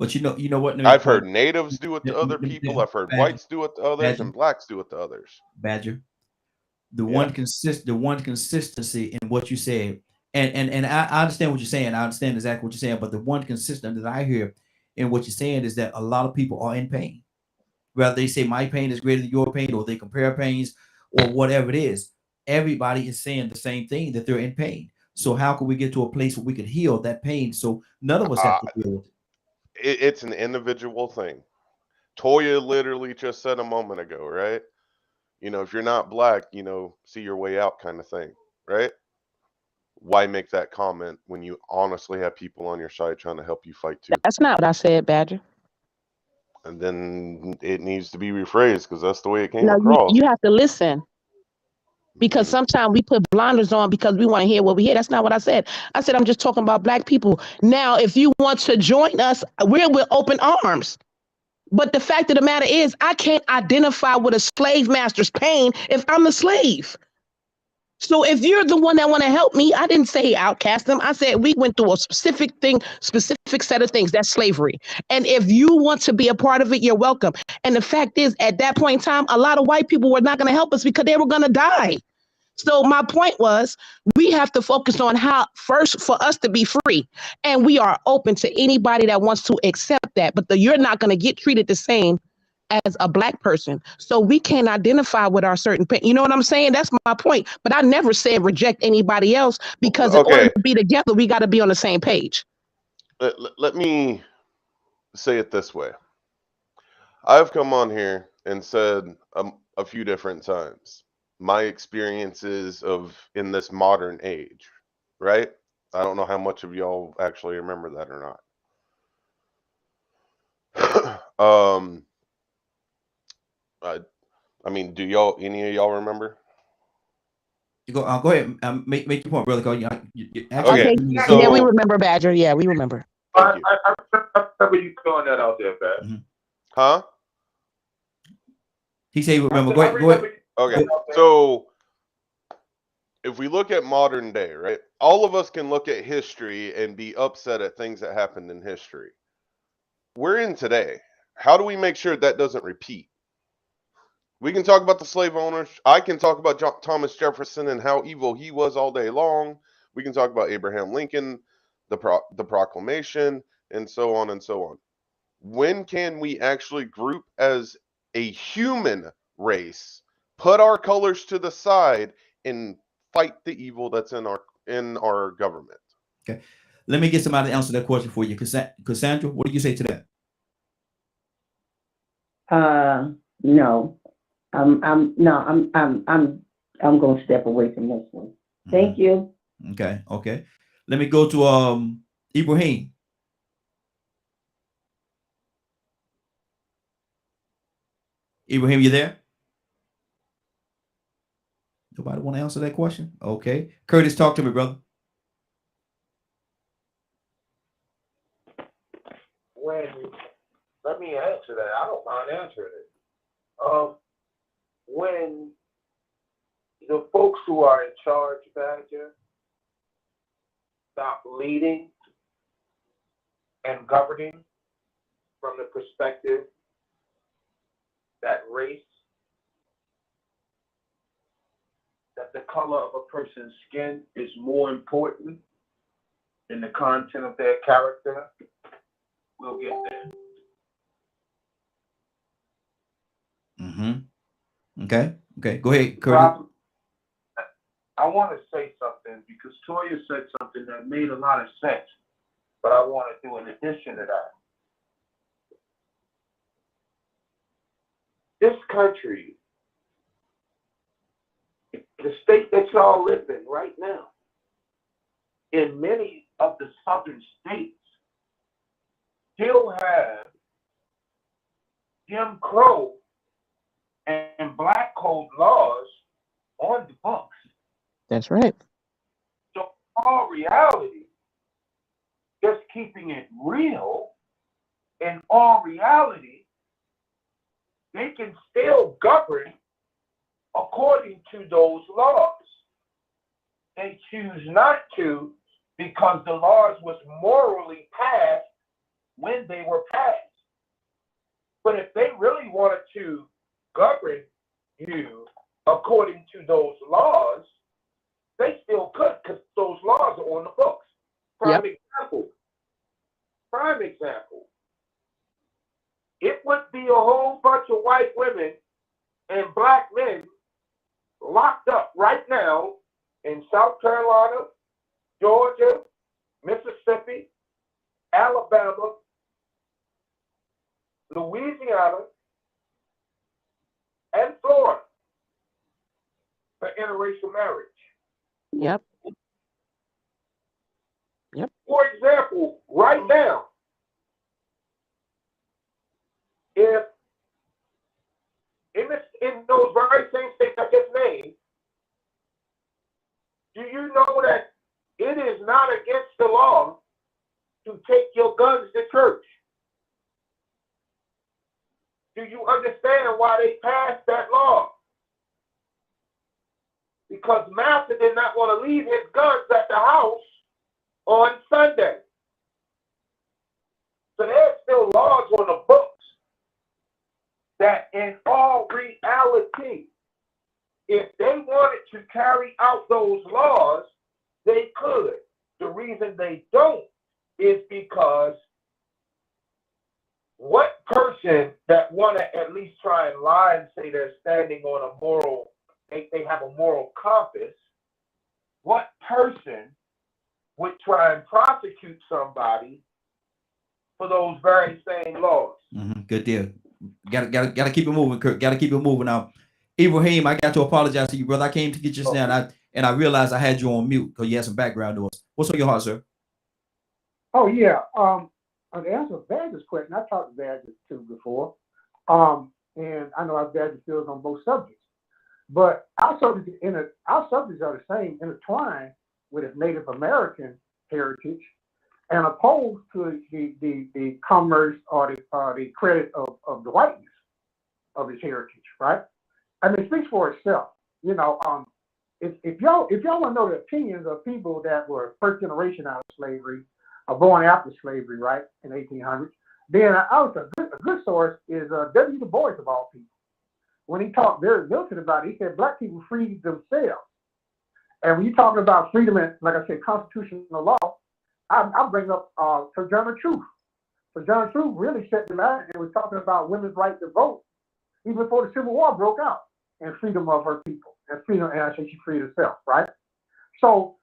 But you know what? I've heard natives do it to other people. I've heard whites do it to others, and blacks do it to others. Badger, the one consistency in what you said, and I understand what you're saying. I understand exactly what you're saying. But the one consistent that I hear in what you're saying is that a lot of people are in pain. Whether they say my pain is greater than your pain, or they compare pains, or whatever it is. everybody is saying the same thing, that they're in pain. So how can we get to a place where we can heal that pain so none of us have to deal with it? It's an individual thing. Toya literally just said a moment ago, right? You know, if you're not black, you know, see your way out kind of thing, right? Why make that comment when you honestly have people on your side trying to help you fight too? That's not what I said, Badger. And then it needs to be rephrased because that's the way it came No, across. you have to listen. Because sometimes we put blinders on because we want to hear what we hear. That's not what I said. I said I'm just talking about black people. Now, if you want to join us, we're with open arms. But the fact of the matter is, I can't identify with a slave master's pain if I'm a slave. So if you're the one that want to help me, I didn't say outcast them. I said we went through a specific set of things. That's slavery. And if you want to be a part of it, you're welcome. And the fact is, at that point in time, a lot of white people were not going to help us because they were going to die. So my point was, we have to focus on how first for us to be free, and we are open to anybody that wants to accept that. But you're not going to get treated the same as a black person, so we can't identify with our certain pain. You know what I'm saying? That's my point. But I never said reject anybody else because in order to be together, we got to be on the same page. Let me say it this way. I've come on here and said a few different times my experiences of in this modern age, right? I don't know how much of y'all actually remember that or not. I mean, do any of y'all remember? You go ahead. Make your point, brother. Okay. So, yeah, we remember Badger. Yeah, we remember. I remember you throwing that out there, Pat. Mm-hmm. Huh? He said, "Remember." Go ahead. Okay. So, if we look at modern day, right? All of us can look at history and be upset at things that happened in history. We're in today. How do we make sure that doesn't repeat? We can talk about the slave owners. I can talk about Thomas Jefferson and how evil he was all day long. We can talk about Abraham Lincoln, the proclamation, and so on and so on. When can we actually group as a human race, put our colors to the side, and fight the evil that's in our government? Okay, let me get somebody to answer that question for you, Cassandra. What do you say to that? No. I'm going to step away from this one. Thank you. Okay. Let me go to Ibrahim. Ibrahim, you there? Nobody want to answer that question? Okay. Curtis, talk to me, brother. Let me answer that. I don't mind answering it. When the folks who are in charge, Badger, stop leading and governing from the perspective that race, that the color of a person's skin is more important than the content of their character, we'll get there. Okay. Go ahead, Curtis. I want to say something because Toya said something that made a lot of sense, but I want to do an addition to that. This country, the state that y'all live in right now, in many of the southern states, still have Jim Crow and Black Code laws on the books. That's right. So, in all reality, just keeping it real, in all reality, they can still govern according to those laws. They choose not to because the laws was morally passed when they were passed. But if they really wanted to govern you according to those laws, they still could because those laws are on the books. Prime example. It would be a whole bunch of white women and black men locked up right now in South Carolina, Georgia, Mississippi, Alabama, Louisiana, and Florida for interracial marriage. Yep. For example, right now, if in those very same states I just named, do you know that it is not against the law to take your guns to church? Do you understand why they passed that law? Because Master did not want to leave his guns at the house on Sunday. So there's still laws on the books that in all reality, if they wanted to carry out those laws, they could. The reason they don't is because what person that want to at least try and lie and say they're standing on a moral, they have a moral compass, what person would try and prosecute somebody for those very same laws? Good deal. Got to keep it moving, Kirk. Got to keep it moving. Now, Ibrahim, I got to apologize to you, brother. I came to get you just now, and I realized I had you on mute because you had some background noise. What's on your heart, sir? Oh yeah. To answer Badger's question, I talked to Badger too before, and I know how Badger feels on both subjects. But our subjects are the same, intertwined with his Native American heritage, and opposed to the commerce or the credit of the whiteness of his heritage, right? I mean, it speaks for itself. You know, if y'all want to know the opinions of people that were first generation out of slavery, or born after slavery, right, in 1800s, then a good source is W. Du Bois of all people. When he talked very militant about it, he said black people freed themselves. And when you're talking about freedom and, like I said, constitutional law, I bring up Sojourner Truth. Sojourner Truth really set the line and was talking about women's right to vote even before the Civil War broke out, and freedom of her people, and freedom, and I say she freed herself, right? So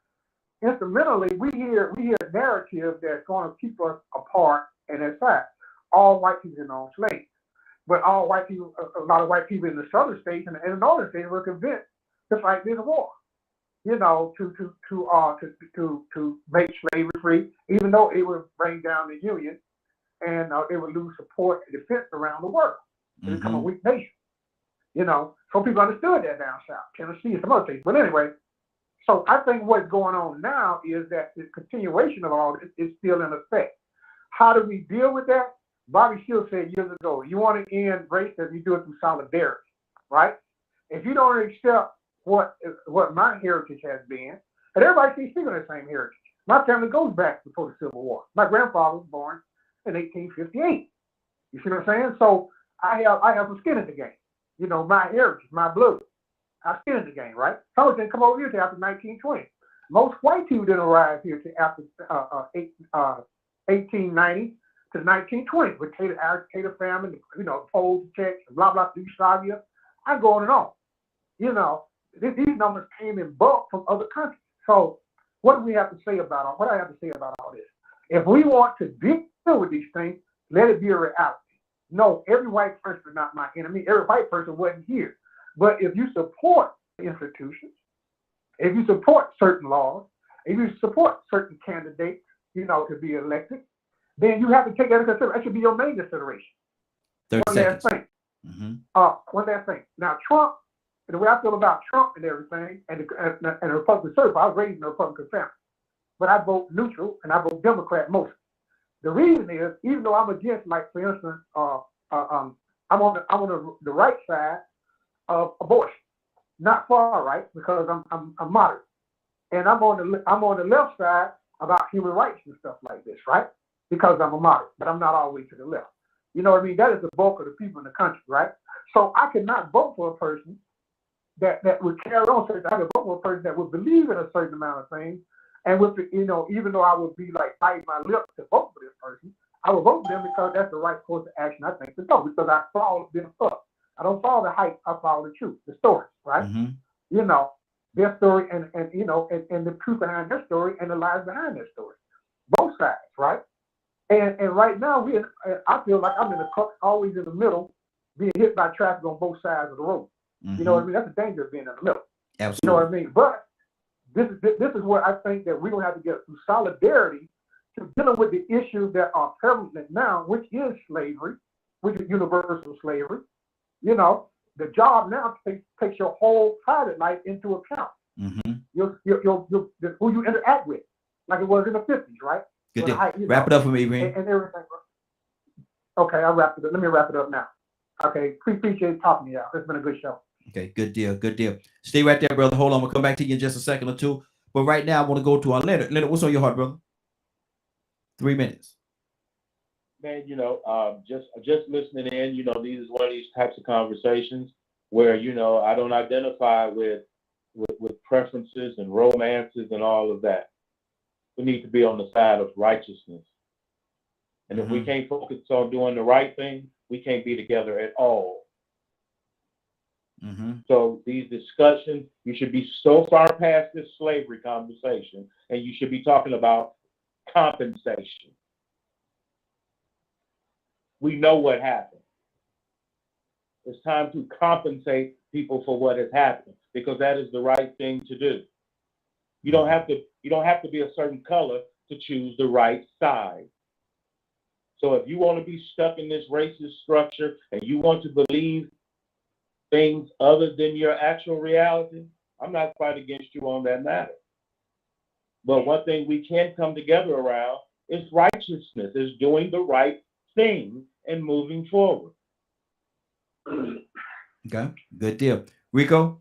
instrumentally, we hear a narrative that's going to keep us apart, and in fact, all white people are on slaves. But all white people, a lot of white people in the southern states and the northern states were convinced to fight this war, you know, to make slavery free, even though it would bring down the Union and it would lose support and defense around the world to become a weak nation. You know, so people understood that down south, Tennessee and some other states. But anyway, so I think what's going on now is that the continuation of all this is still in effect. How do we deal with that? Bobby Shield said years ago, you want to end racism, you do it through solidarity, right? If you don't accept what my heritage has been, and everybody can speak on the same heritage. My family goes back before the Civil War. My grandfather was born in 1858. You see what I'm saying? So I have some skin in the game. You know, my heritage, my blood. I skin in the game, right? Some of them didn't come over here till after 1920. Most white people didn't arrive here till after 1890 to 1920 with Tater famine, you know, Poles, Czechs, blah, blah, Yugoslavia. I go on and on. You know, these numbers came in bulk from other countries. So what do we have to say about all, what I have to say about all this? If we want to deal with these things, let it be a reality. No, every white person is not my enemy. Every white person wasn't here. But if you support institutions, if you support certain laws, if you support certain candidates, you know, to be elected, then you have to take that into consideration. That should be your main consideration. One last thing. One last thing. Now, Trump, the way I feel about Trump and everything, and the Republican circle, I was raised in a Republican family, but I vote neutral and I vote Democrat mostly. The reason is, even though I'm against, like for instance, I'm on the right side of abortion, not far right because I'm moderate, and I'm on the left side about human rights and stuff like this, right? Because I'm a moderate, but I'm not all the way to the left. You know what I mean? That is the bulk of the people in the country, right? So I cannot vote for a person that would carry on certain. I could vote for a person that would believe in a certain amount of things, and with you know, even though I would be like biting my lips to vote for this person, I would vote for them because that's the right course of action. I think to go because I follow them up. I don't follow the hype. I follow the truth, the story, right? you know, their story and you know, and the truth behind their story and the lies behind their story. Both sides, right? And right now I feel like I'm in the crux, always in the middle, being hit by traffic on both sides of the road. You know what I mean? That's the danger of being in the middle. Absolutely. You know what I mean? But this is where I think that we're gonna have to get through solidarity to dealing with the issues that are prevalent now, which is slavery, which is universal slavery. You know, the job now takes your whole private life into account. Your who you interact with, like it was in the 50s, right? Good deal. Wrap it up for me, Ibrahim. And everything. Okay, I wrapped it up. Let me wrap it up now. Okay, appreciate talking to y'all. It's been a good show. Okay, good deal, good deal. Stay right there, brother. Hold on, we'll come back to you in just a second or two. But right now, I want to go to our Leonard. Leonard, what's on your heart, brother? 3 minutes. Man, you know, just listening in, you know, these is one of these types of conversations where, you know, I don't identify with preferences and romances and all of that. We need to be on the side of righteousness. And if we can't focus on doing the right thing, we can't be together at all. So these discussions, you should be so far past this slavery conversation, and you should be talking about compensation. We know what happened. It's time to compensate people for what has happened, because that is the right thing to do. You don't have to be a certain color to choose the right side. So if you want to be stuck in this racist structure and you want to believe things other than your actual reality, I'm not quite against you on that matter. But one thing we can come together around is righteousness, is doing the right thing and moving forward. Okay, good deal. Rico,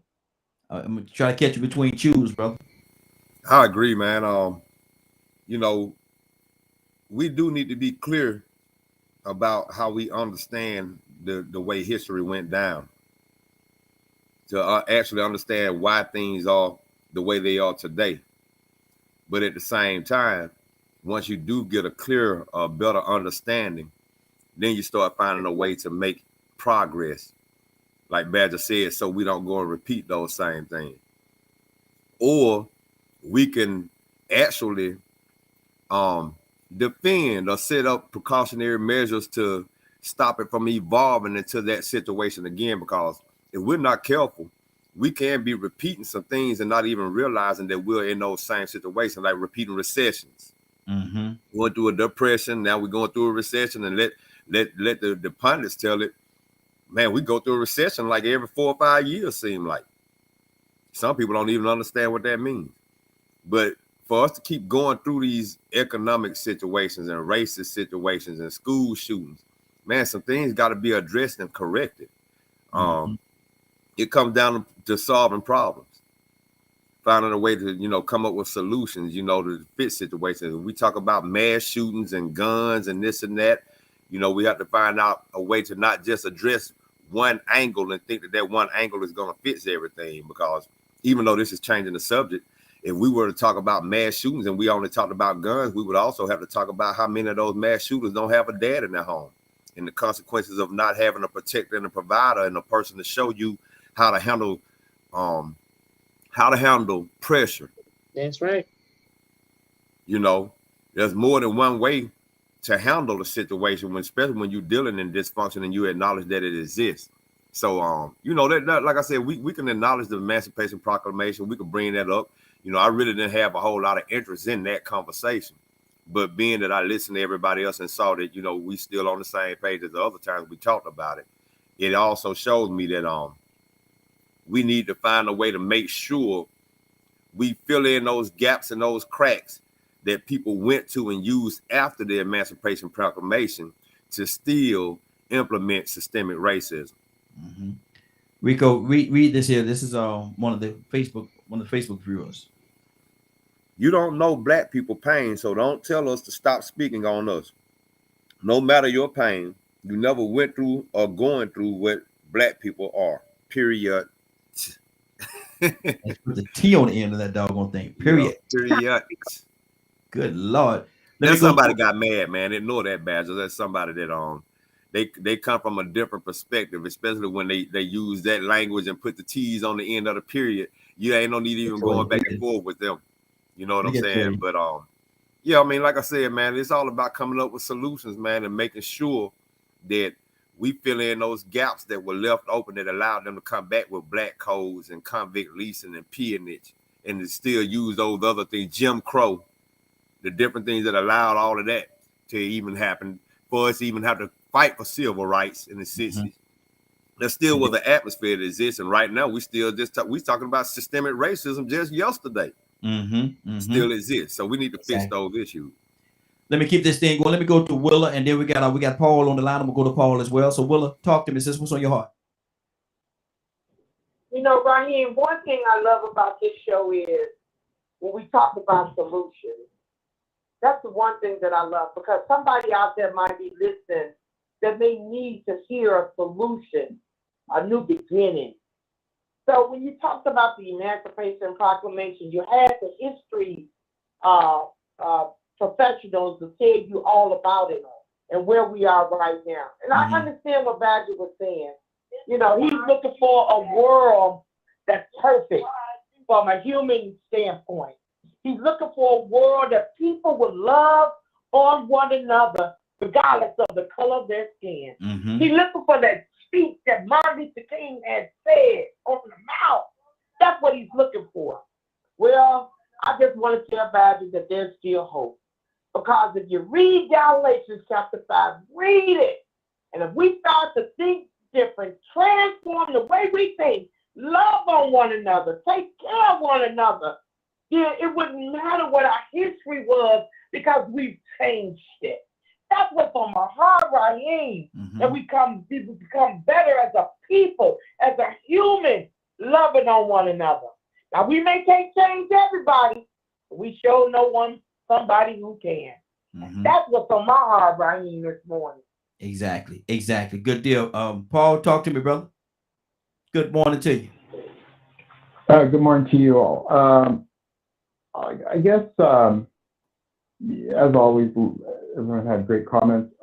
I'm going to try to catch you between shoes, bro. I agree, man. You know, we do need to be clear about how we understand the way history went down, to actually understand why things are the way they are today. But at the same time, once you do get a clearer, better understanding, then you start finding a way to make progress, like Badger said, so we don't go and repeat those same things. Or we can actually defend or set up precautionary measures to stop it from evolving into that situation again, because if we're not careful, we can be repeating some things and not even realizing that we're in those same situations, like repeating recessions. Going through a depression, now we're going through a recession, and let the pundits tell it, man, we go through a recession like every 4 or 5 years, seem like. Some people don't even understand what that means. But for us to keep going through these economic situations and racist situations and school shootings, man, some things got to be addressed and corrected. It comes down to solving problems, finding a way to, you know, come up with solutions, you know, to fit situations. We talk about mass shootings and guns and this and that. You know, we have to find out a way to not just address one angle and think that that one angle is going to fix everything, because even though this is changing the subject, if we were to talk about mass shootings and we only talked about guns, we would also have to talk about how many of those mass shooters don't have a dad in their home, and the consequences of not having a protector and a provider and a person to show you how to handle pressure. That's right. You know, there's more than one way to handle the situation, especially when you're dealing in dysfunction and you acknowledge that it exists. So, you know, that like I said, we can acknowledge the Emancipation Proclamation. We can bring that up. You know, I really didn't have a whole lot of interest in that conversation, but being that I listened to everybody else and saw that, you know, we still on the same page as the other times we talked about it, it also shows me that we need to find a way to make sure we fill in those gaps and those cracks that people went to and used after the Emancipation Proclamation to still implement systemic racism. Rico, read this here. This is one of the Facebook viewers. You don't know Black people pain, so don't tell us to stop speaking on us. No matter your pain, you never went through or going through what Black people are. Period. Let's put the T on the end of that doggone thing. Period. Yeah, period. Good Lord. Somebody got mad, man. Ignore that, Badger. That's somebody that they come from a different perspective, especially when they use that language and put the T's on the end of the period. You ain't no need even going back and forth with them. You know what I'm saying? But yeah, I mean, like I said, man, it's all about coming up with solutions, man, and making sure that we fill in those gaps that were left open that allowed them to come back with black codes and convict leasing and peonage, and to still use those other things, Jim Crow, the different things that allowed all of that to even happen, for us to even have to fight for civil rights in the 60s. There still was an atmosphere that exists, and right now we still we talking about systemic racism just yesterday. Still exists, so we need to fix those issues. Let me keep this thing going. Let me go to Willa, and then we got Paul on the line. I'm gonna go to Paul as well. So Willa, talk to me. Sis, what's on your heart? You know, Raheem, one thing I love about this show is when we talk about solutions. That's the one thing that I love, because somebody out there might be listening that may need to hear a solution, a new beginning. So when you talked about the Emancipation Proclamation, you had the history professionals to tell you all about it and where we are right now. And I understand what Badger was saying. You know, he's looking for a world that's perfect from a human standpoint. He's looking for a world that people will love on one another, regardless of the color of their skin. He's looking for that speech that Martin Luther King had said on the mouth. That's what he's looking for. Well, I just want to tell Badger that there's still hope. Because if you read Galatians chapter 5, read it. And if we start to think different, transform the way we think, love on one another, take care of one another, yeah, it wouldn't matter what our history was, because we've changed it. That's what's on my heart, Raheem. That we become better as a people, as a human, loving on one another. Now, we may can't change everybody, but we sure know somebody who can. That's what's on my heart, Raheem, this morning. Exactly. Good deal. Paul, talk to me, brother. Good morning to you. Good morning to you all. I guess, as always, everyone had great comments.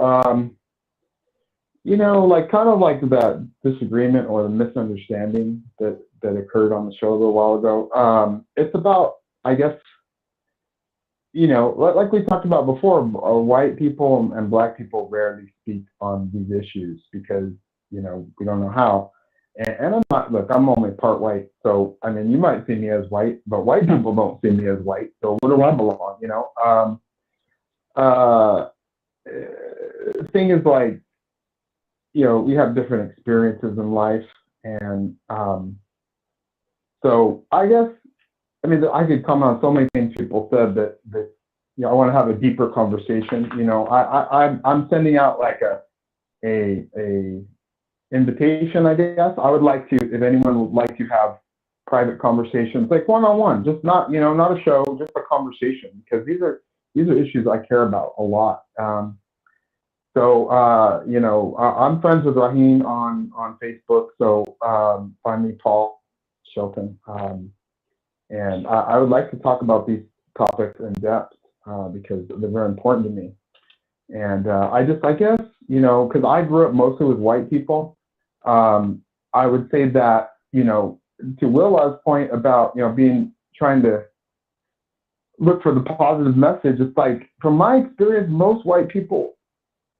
You know, like kind of like that disagreement or the misunderstanding that occurred on the show a little while ago. It's about, I guess, you know, like we talked about before, white people and black people rarely speak on these issues because, you know, we don't know how. And I'm not, look, I'm only part white. So, I mean, you might see me as white, but white people don't see me as white. So where do I belong, you know? Thing is, like, you know, we have different experiences in life. And so I guess, I mean, I could comment on so many things people said that you know, I want to have a deeper conversation. You know, I'm sending out like a invitation, I guess. I would like to, if anyone would like to have private conversations, like one-on-one, just not, you know, not a show, just a conversation, because these are issues I care about a lot. You know, I'm friends with Raheem on Facebook, so find me, Paul Shelton, and I would like to talk about these topics in depth because they're very important to me. And I guess, you know, because I grew up mostly with white people, I would say that, you know, to Willa's point about, you know, trying to look for the positive message, it's like, from my experience, most white people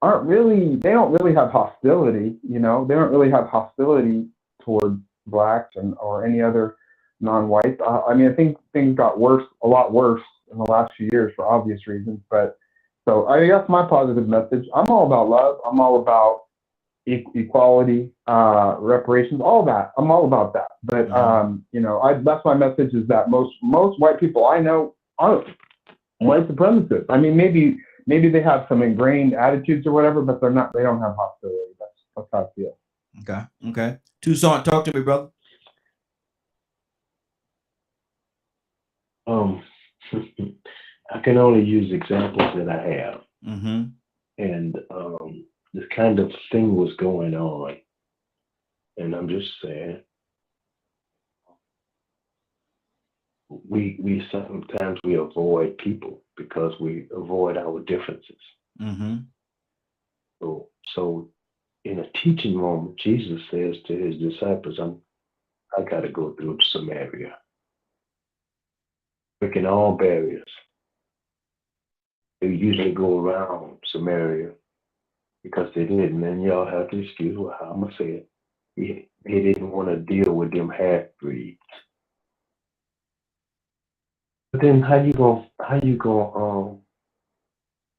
they don't really have hostility, you know, they don't really have hostility toward blacks or any other non-whites. I mean, I think things got a lot worse in the last few years for obvious reasons, but so I guess my positive message, I'm all about love. I'm all about equality, reparations, all that. I'm all about that. But, you know, that's my message, is that most white people I know aren't white supremacists. I mean, maybe they have some ingrained attitudes or whatever, but they don't have hostility. That's how I feel. Okay. Toussaint, talk to me, brother. I can only use examples that I have. And this kind of thing was going on. And I'm just saying, we sometimes we avoid people because we avoid our differences. So in a teaching moment, Jesus says to his disciples, I got to go through Samaria, breaking all barriers. They usually go around Samaria because they didn't, and y'all have to excuse how I'm going to say it. They didn't want to deal with them half-breeds. But then how you gonna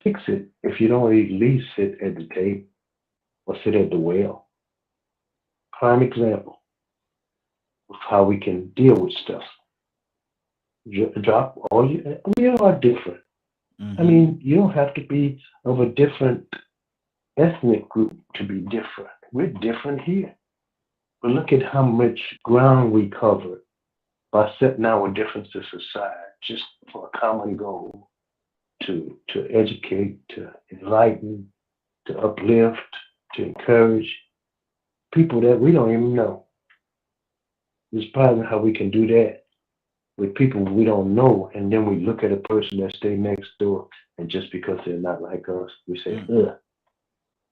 fix it if you don't at least sit at the table or sit at the well? Prime example of how we can deal with stuff. Drop all you. We all are different. I mean, you don't have to be of a different ethnic group to be different. We're different here. But look at how much ground we covered by setting our differences aside just for a common goal to educate, to enlighten, to uplift, to encourage people that we don't even know. It's probably how we can do that with people we don't know, and then we look at a person that stay next door, and just because they're not like us, we say, ugh,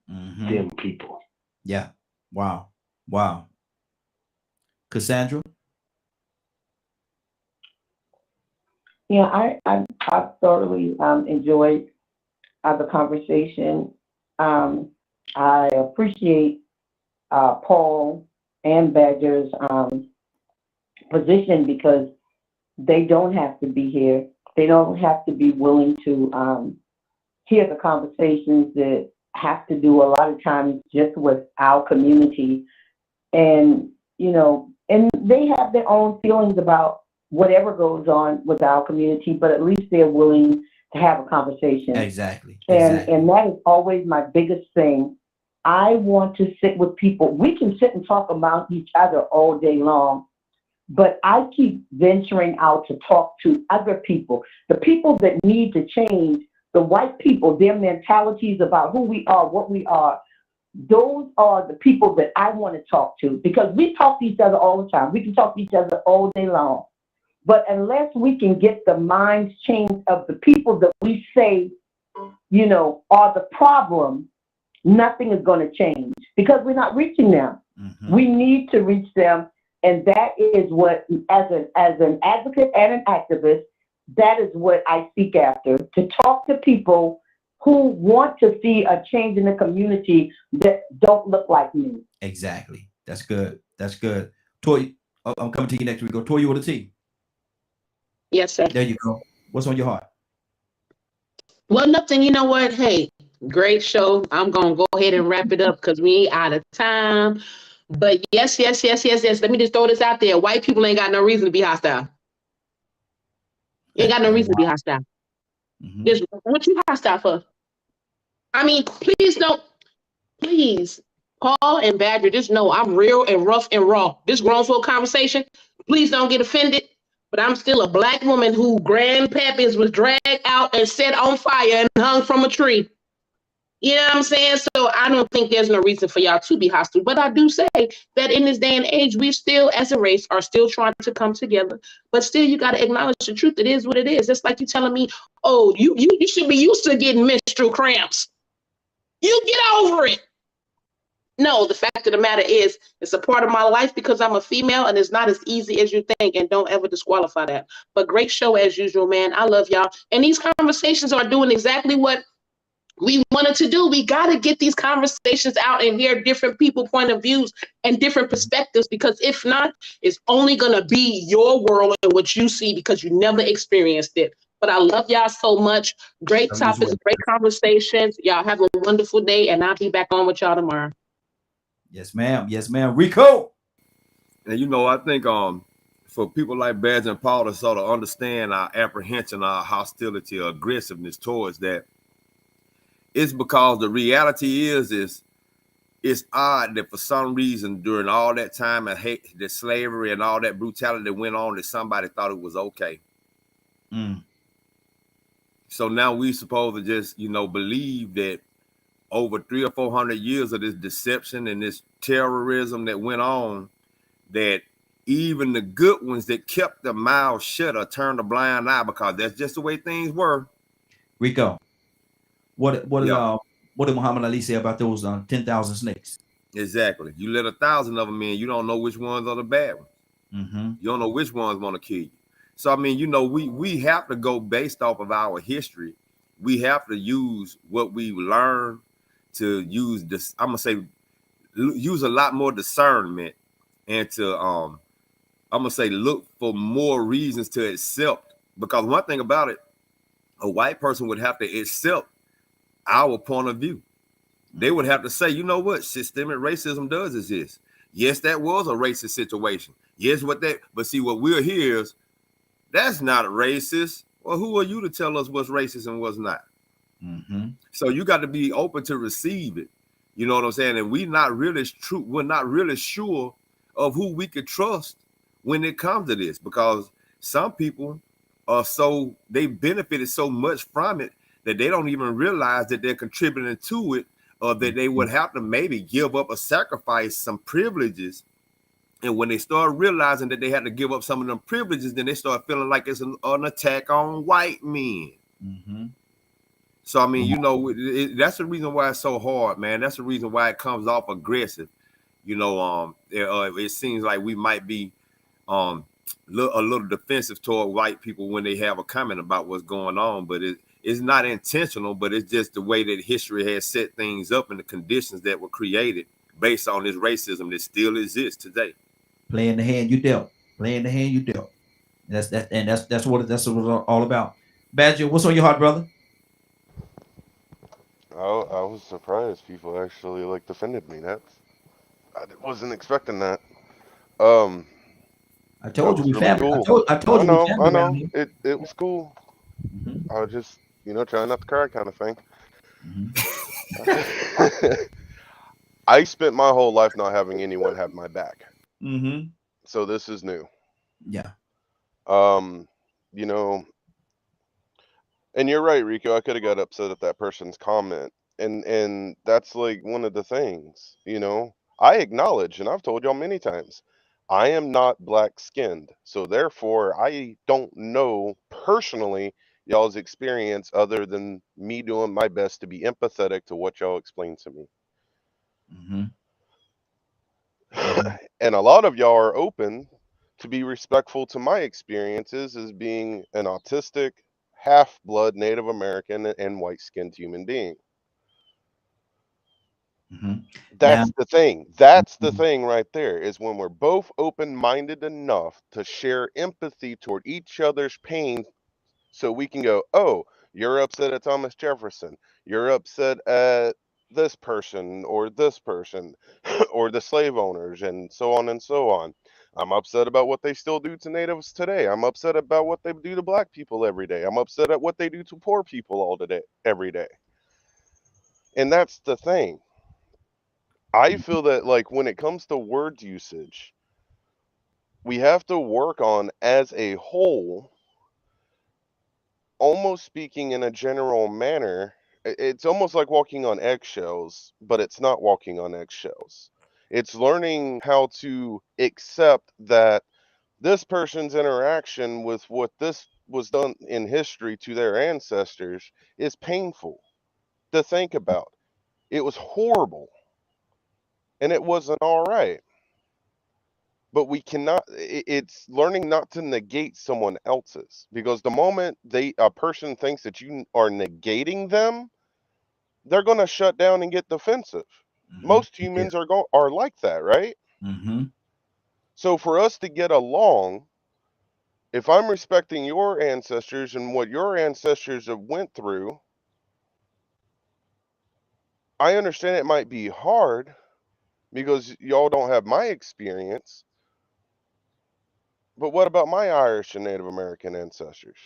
them people. Yeah. Wow. Wow. Cassandra? Yeah, I thoroughly enjoyed the conversation. I appreciate Paul and Badger's position because they don't have to be here. They don't have to be willing to hear the conversations that have to do a lot of times just with our community. And, you know, and they have their own feelings about whatever goes on with our community, but at least they're willing to have a conversation. Exactly. And that is always my biggest thing. I want to sit with people. We can sit and talk about each other all day long, but I keep venturing out to talk to other people, the people that need to change, the white people, their mentalities about who we are, what we are. Those are the people that I want to talk to, because we talk to each other all the time. We can talk to each other all day long. But unless we can get the minds changed of the people that we say, you know, are the problem, nothing is going to change because we're not reaching them. We need to reach them. And that is what, as an advocate and an activist, that is what I seek after, to talk to people who want to see a change in the community that don't look like me. Exactly. That's good. That's good. Toy, I'm coming to you next week. Go, Toy, you with a T? Yes, sir. There you go. What's on your heart? Well, nothing. You know what? Hey, great show. I'm going to go ahead and wrap it up because we ain't out of time. But yes. Let me just throw this out there. White people ain't got no reason to be hostile. Ain't got no reason to be hostile. Just what you hostile for? I mean, please don't. Please, Paul and Badger, just know I'm real and rough and raw. This grown folk conversation, please don't get offended. But I'm still a black woman who grandpappy was dragged out and set on fire and hung from a tree. You know what I'm saying? So I don't think there's no reason for y'all to be hostile. But I do say that in this day and age, we still, as a race, are still trying to come together. But still, you got to acknowledge the truth. It is what it is. Just like you telling me, oh, you should be used to getting menstrual cramps. You get over it. No, the fact of the matter is, it's a part of my life because I'm a female, and it's not as easy as you think, and don't ever disqualify that. But great show as usual, man. I love y'all. And these conversations are doing exactly what we wanted to do. We got to get these conversations out and hear different people's point of views and different perspectives, because if not, it's only going to be your world and what you see because you never experienced it. But I love y'all so much. Great topics, great conversations. Y'all have a wonderful day, and I'll be back on with y'all tomorrow. Yes, ma'am. Yes, ma'am. Rico. And you know, I think for people like Badger and Paul to sort of understand our apprehension, our hostility, or aggressiveness towards that, it's because the reality is it's odd that for some reason during all that time of hate, the slavery and all that brutality that went on, that somebody thought it was okay. So now we supposed to just, you know, believe that over 300 or 400 years of this deception and this terrorism that went on, that even the good ones that kept their mouths shut or turned a blind eye, because that's just the way things were. Rico, what did Muhammad Ali say about those 10,000 snakes? Exactly. You let 1,000 of them in, you don't know which ones are the bad ones. You don't know which ones want to kill you. So I mean, we have to go based off of our history. We have to use what we learn to use this. I'm gonna say use a lot more discernment and to I'm gonna say look for more reasons to accept. Because one thing about it, a white person would have to accept our point of view. They would have to say, you know what, systemic racism does exist. Yes, that was a racist situation. Yes, but see, what we'll hear is that's not racist. Well, who are you to tell us what's racist and what's not? So you got to be open to receive it. You know what I'm saying? And we're not really sure of who we could trust when it comes to this, because some people they benefited so much from it that they don't even realize that they're contributing to it, or that they would have to maybe give up or sacrifice some privileges. And when they start realizing that they had to give up some of them privileges, then they start feeling like it's an attack on white men. So, I mean, that's the reason why it's so hard, man. That's the reason why it comes off aggressive. It seems like we might be a little defensive toward white people when they have a comment about what's going on, but it's not intentional, but it's just the way that history has set things up and the conditions that were created based on this racism that still exists today. Playing the hand you dealt. Playing the hand you dealt. That's what it's all about. Badger, what's on your heart, brother? I was surprised people actually like defended me. I wasn't expecting that. I told you we really family. cool. I told you we family around here. It was cool. I was just trying not to cry kind of thing. I spent my whole life not having anyone have my back. So this is new. Yeah. And you're right, Rico. I could have got upset at that person's comment. And that's like one of the things, I acknowledge, and I've told y'all many times, I am not black skinned. So therefore I don't know personally y'all's experience other than me doing my best to be empathetic to what y'all explained to me. And a lot of y'all are open to be respectful to my experiences as being an autistic, half-blood Native American and white-skinned human being. That's the thing. That's the thing right there, is when we're both open-minded enough to share empathy toward each other's pain, so we can go, oh, you're upset at Thomas Jefferson. You're upset at this person or or the slave owners and so on and so on. I'm upset about what they still do to natives today. I'm upset about what they do to black people every day. I'm upset at what they do to poor people every day. And that's the thing. I feel that, like, when it comes to word usage, we have to work on, as a whole, almost speaking in a general manner. It's almost like walking on eggshells, but it's not walking on eggshells. It's learning how to accept that this person's interaction with what this was done in history to their ancestors is painful to think about. It was horrible, and it wasn't all right. But we cannot, it's learning not to negate someone else's, because the moment a person thinks that you are negating them, they're going to shut down and get defensive. Most humans are like that, right? So for us to get along, if I'm respecting your ancestors and what your ancestors have went through, I understand it might be hard because y'all don't have my experience. But what about my Irish and Native American ancestors?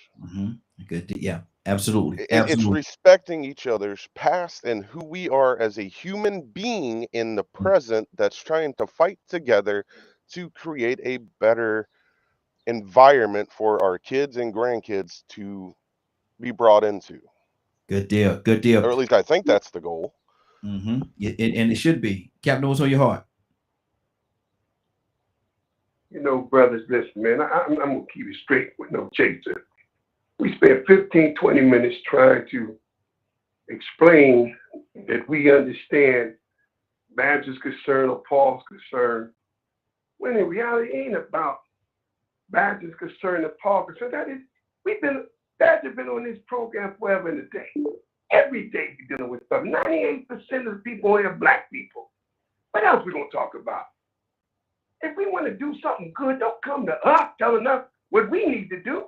Good. Yeah, absolutely. It's respecting each other's past and who we are as a human being in the present that's trying to fight together to create a better environment for our kids and grandkids to be brought into. Good deal. Good deal. Or at least I think that's the goal. And it should be. Captain, what's on your heart? Brothers, listen, man, I'm going to keep it straight with no chaser. We spent 15, 20 minutes trying to explain that we understand Badger's concerned or Paul's concerned, when in reality it ain't about Badger's concerned or Paul's concerned. That is, Badger's been on this program forever and a day. Every day we're dealing with stuff. 98% of the people here are black people. What else we gonna talk about? If we want to do something good, don't come to us telling us what we need to do.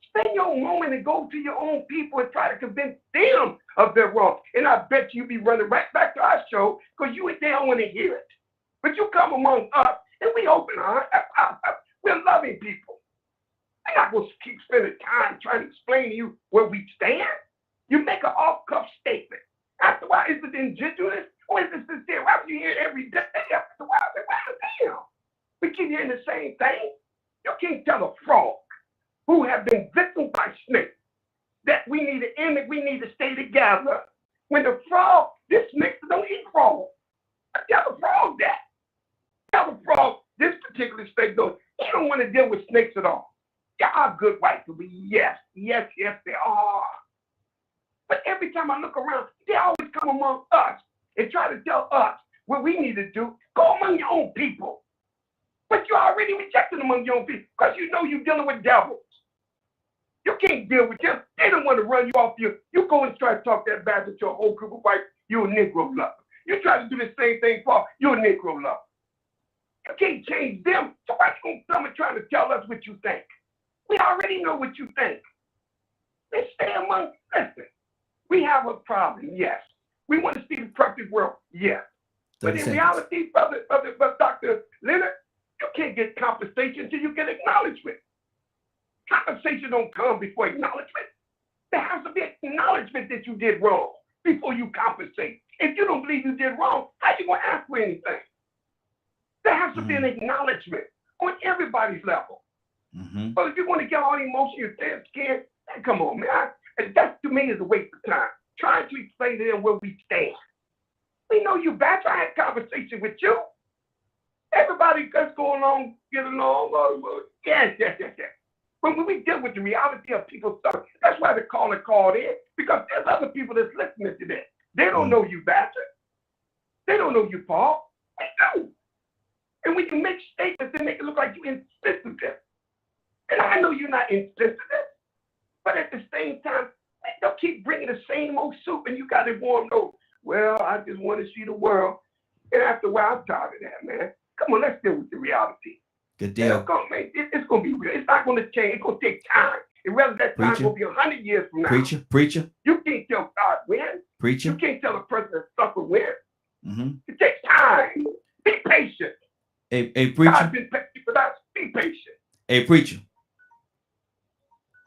Spend your moment and go to your own people and try to convince them of their wrong. And I bet you be running right back to our show because you and they don't want to hear it. But you come among us and we open our hearts. We're loving people. I'm not going to keep spending time trying to explain to you where we stand. You make an off-cuff statement. After a while, is it indigenous or is it sincere? Why would you hear it every day? After a while, damn. We keep hearing the same thing. You can't tell a frog who have been victim by snakes that we need to end it, we need to stay together. When the frog, this snake don't eat frogs. Tell the frog that. Tell the frog, this particular snake don't, he don't want to deal with snakes at all. Y'all are good white people. Yes, they are. But every time I look around, they always come among us and try to tell us what we need to do. Go among your own people. But you're already rejected among your own people because you know you're dealing with devils. You can't deal with them. They don't want to run you off you. You go and try to talk that bad to a whole group of whites, you're a Negro lover. You try to do the same thing, Paul, you're a Negro lover. You can't change them. So why you gonna come and try to tell us what you think? We already know what you think. Let's stay among, listen, we have a problem, yes. We want to see the perfect world, yes. But in reality, brother, Dr. Leonard, you can't get compensation until you get acknowledgement. Compensation don't come before acknowledgement. There has to be acknowledgement that you did wrong before you compensate. If you don't believe you did wrong, how you going to ask for anything? There has to be an acknowledgement on everybody's level. But if you want to get all the emotion, you're dead scared, come on, man. And that to me is a waste of time. Trying to explain to them where we stand. We know you bad. I had a conversation with you. Everybody just go along, get along. Yes. But when we deal with the reality of people's stuff, that's why the caller called in, because there's other people that's listening to this. They don't know you, Bastard. They don't know you, Paul. They do. And we can make statements and make it look like you're insensitive. And I know you're not insensitive, but at the same time, they'll keep bringing the same old soup and you got it warmed over. Well, I just want to see the world. And after a while, I'm tired of that, man. Come on, let's deal with the reality. Good deal. It's going to be real. It's not going to change. It's going to take time. And whether that time will be 100 years from now. Preacher. You can't tell God when. Preacher. You can't tell a person that suffer when. It takes time. Be patient. Hey, preacher. God's been patient with us. Be patient. Hey, preacher.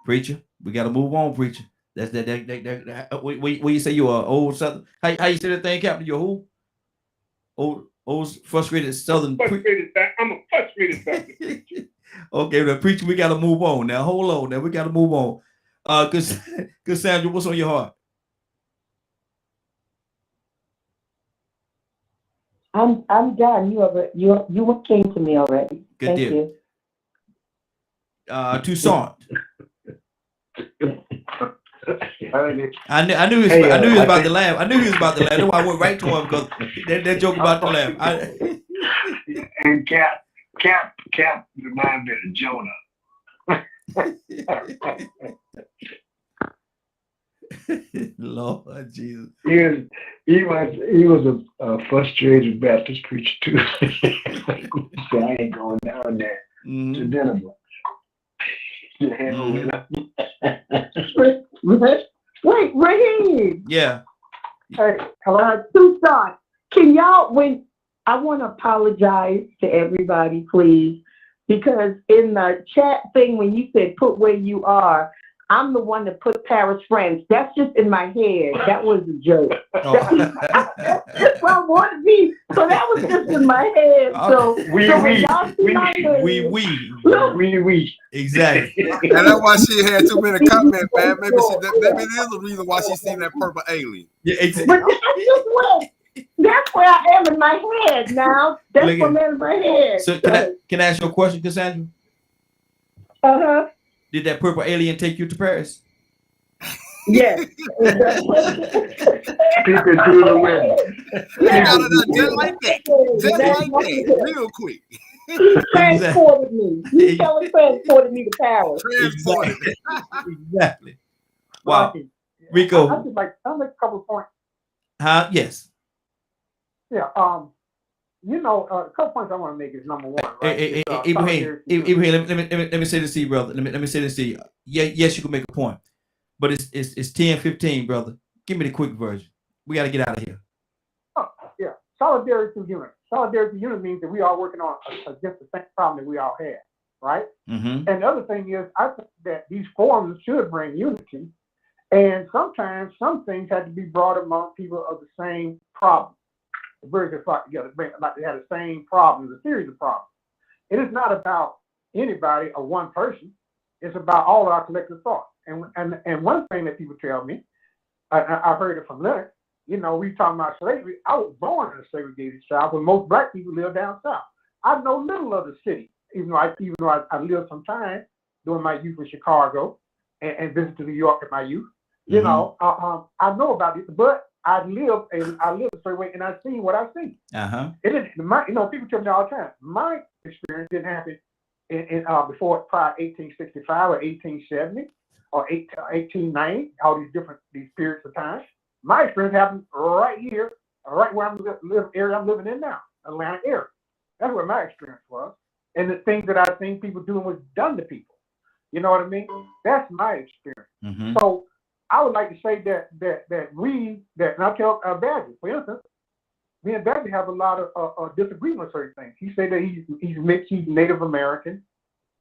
We got to move on, preacher. That's that. When you say you're an old Southern, how you say that thing, Captain? You're who? Old frustrated Southern. I'm a frustrated Southern preacher. Okay, the preacher, we got to move on now. Hold on, now we got to move on. Cassandra, what's on your heart? I'm done. You came to me already. Good Thank deal. You. Toussaint. I knew he was about to laugh. That's why I went right to him because that joke about to laugh. And Cap reminded me of Jonah. Lord Jesus. He was a frustrated Baptist preacher too. So I ain't going down there to Nineveh. Wait, Raheem. Yeah. Toussaint, can y'all, I want to apologize to everybody, please, because in the chat thing, when you said put where you are, I'm the one that put Paris, France. That's just in my head. That was a joke. That's what I want to be. So that was just in my head. So we. Exactly. And that's why she had too many comments, man. Maybe it is the reason why she's seen that purple alien. Yeah, exactly. But that's where I am in my head now. That's where I'm in my head. So can I ask you a question, Cassandra? Uh-huh. Did that purple alien take you to Paris? Yes. Keep it to the wind. Yeah. Got it done just like that. Just like that. Real quick. Transported me. You transported me to Paris. Transported. Exactly. Wow. Rico. I just like, I'll make a couple of points. Yes. Yeah. You know, a couple points I want to make is number one, right? Ibrahim, let me say this to you, brother. Let me say this to you. Yeah, yes, you can make a point, but it's 10:15, brother. Give me the quick version. We got to get out of here. Oh, yeah. Solidarity through unity. Solidarity through unity means that we are working on against the same problem that we all have, right? Mm-hmm. And the other thing is, I think that these forums should bring unity, and sometimes some things have to be brought among people of the same problem. The birds are flock together, like they have the same problems, a series of problems. It is not about anybody or one person. It's about all of our collective thought. And one thing that people tell me, I heard it from Leonard, you know, we talking about slavery. I was born in a segregated South, but most black people live down south. I know little of the city, even though I lived some time during my youth in Chicago and visited New York in my youth. You know, I know about it, but I live a certain way, and I've seen what I've seen. It is people tell me all the time. My experience didn't happen in before prior 1865 or 1870 or 1890. All these periods of time. My experience happened right here, right where I'm living in now, Atlanta area. That's where my experience was, and the things that I've seen people doing was done to people. You know what I mean? That's my experience. So I would like to say that and I'll tell Badger, for instance, me and Badger have a lot of disagreement with certain things. He said that he's mixed, he's Native American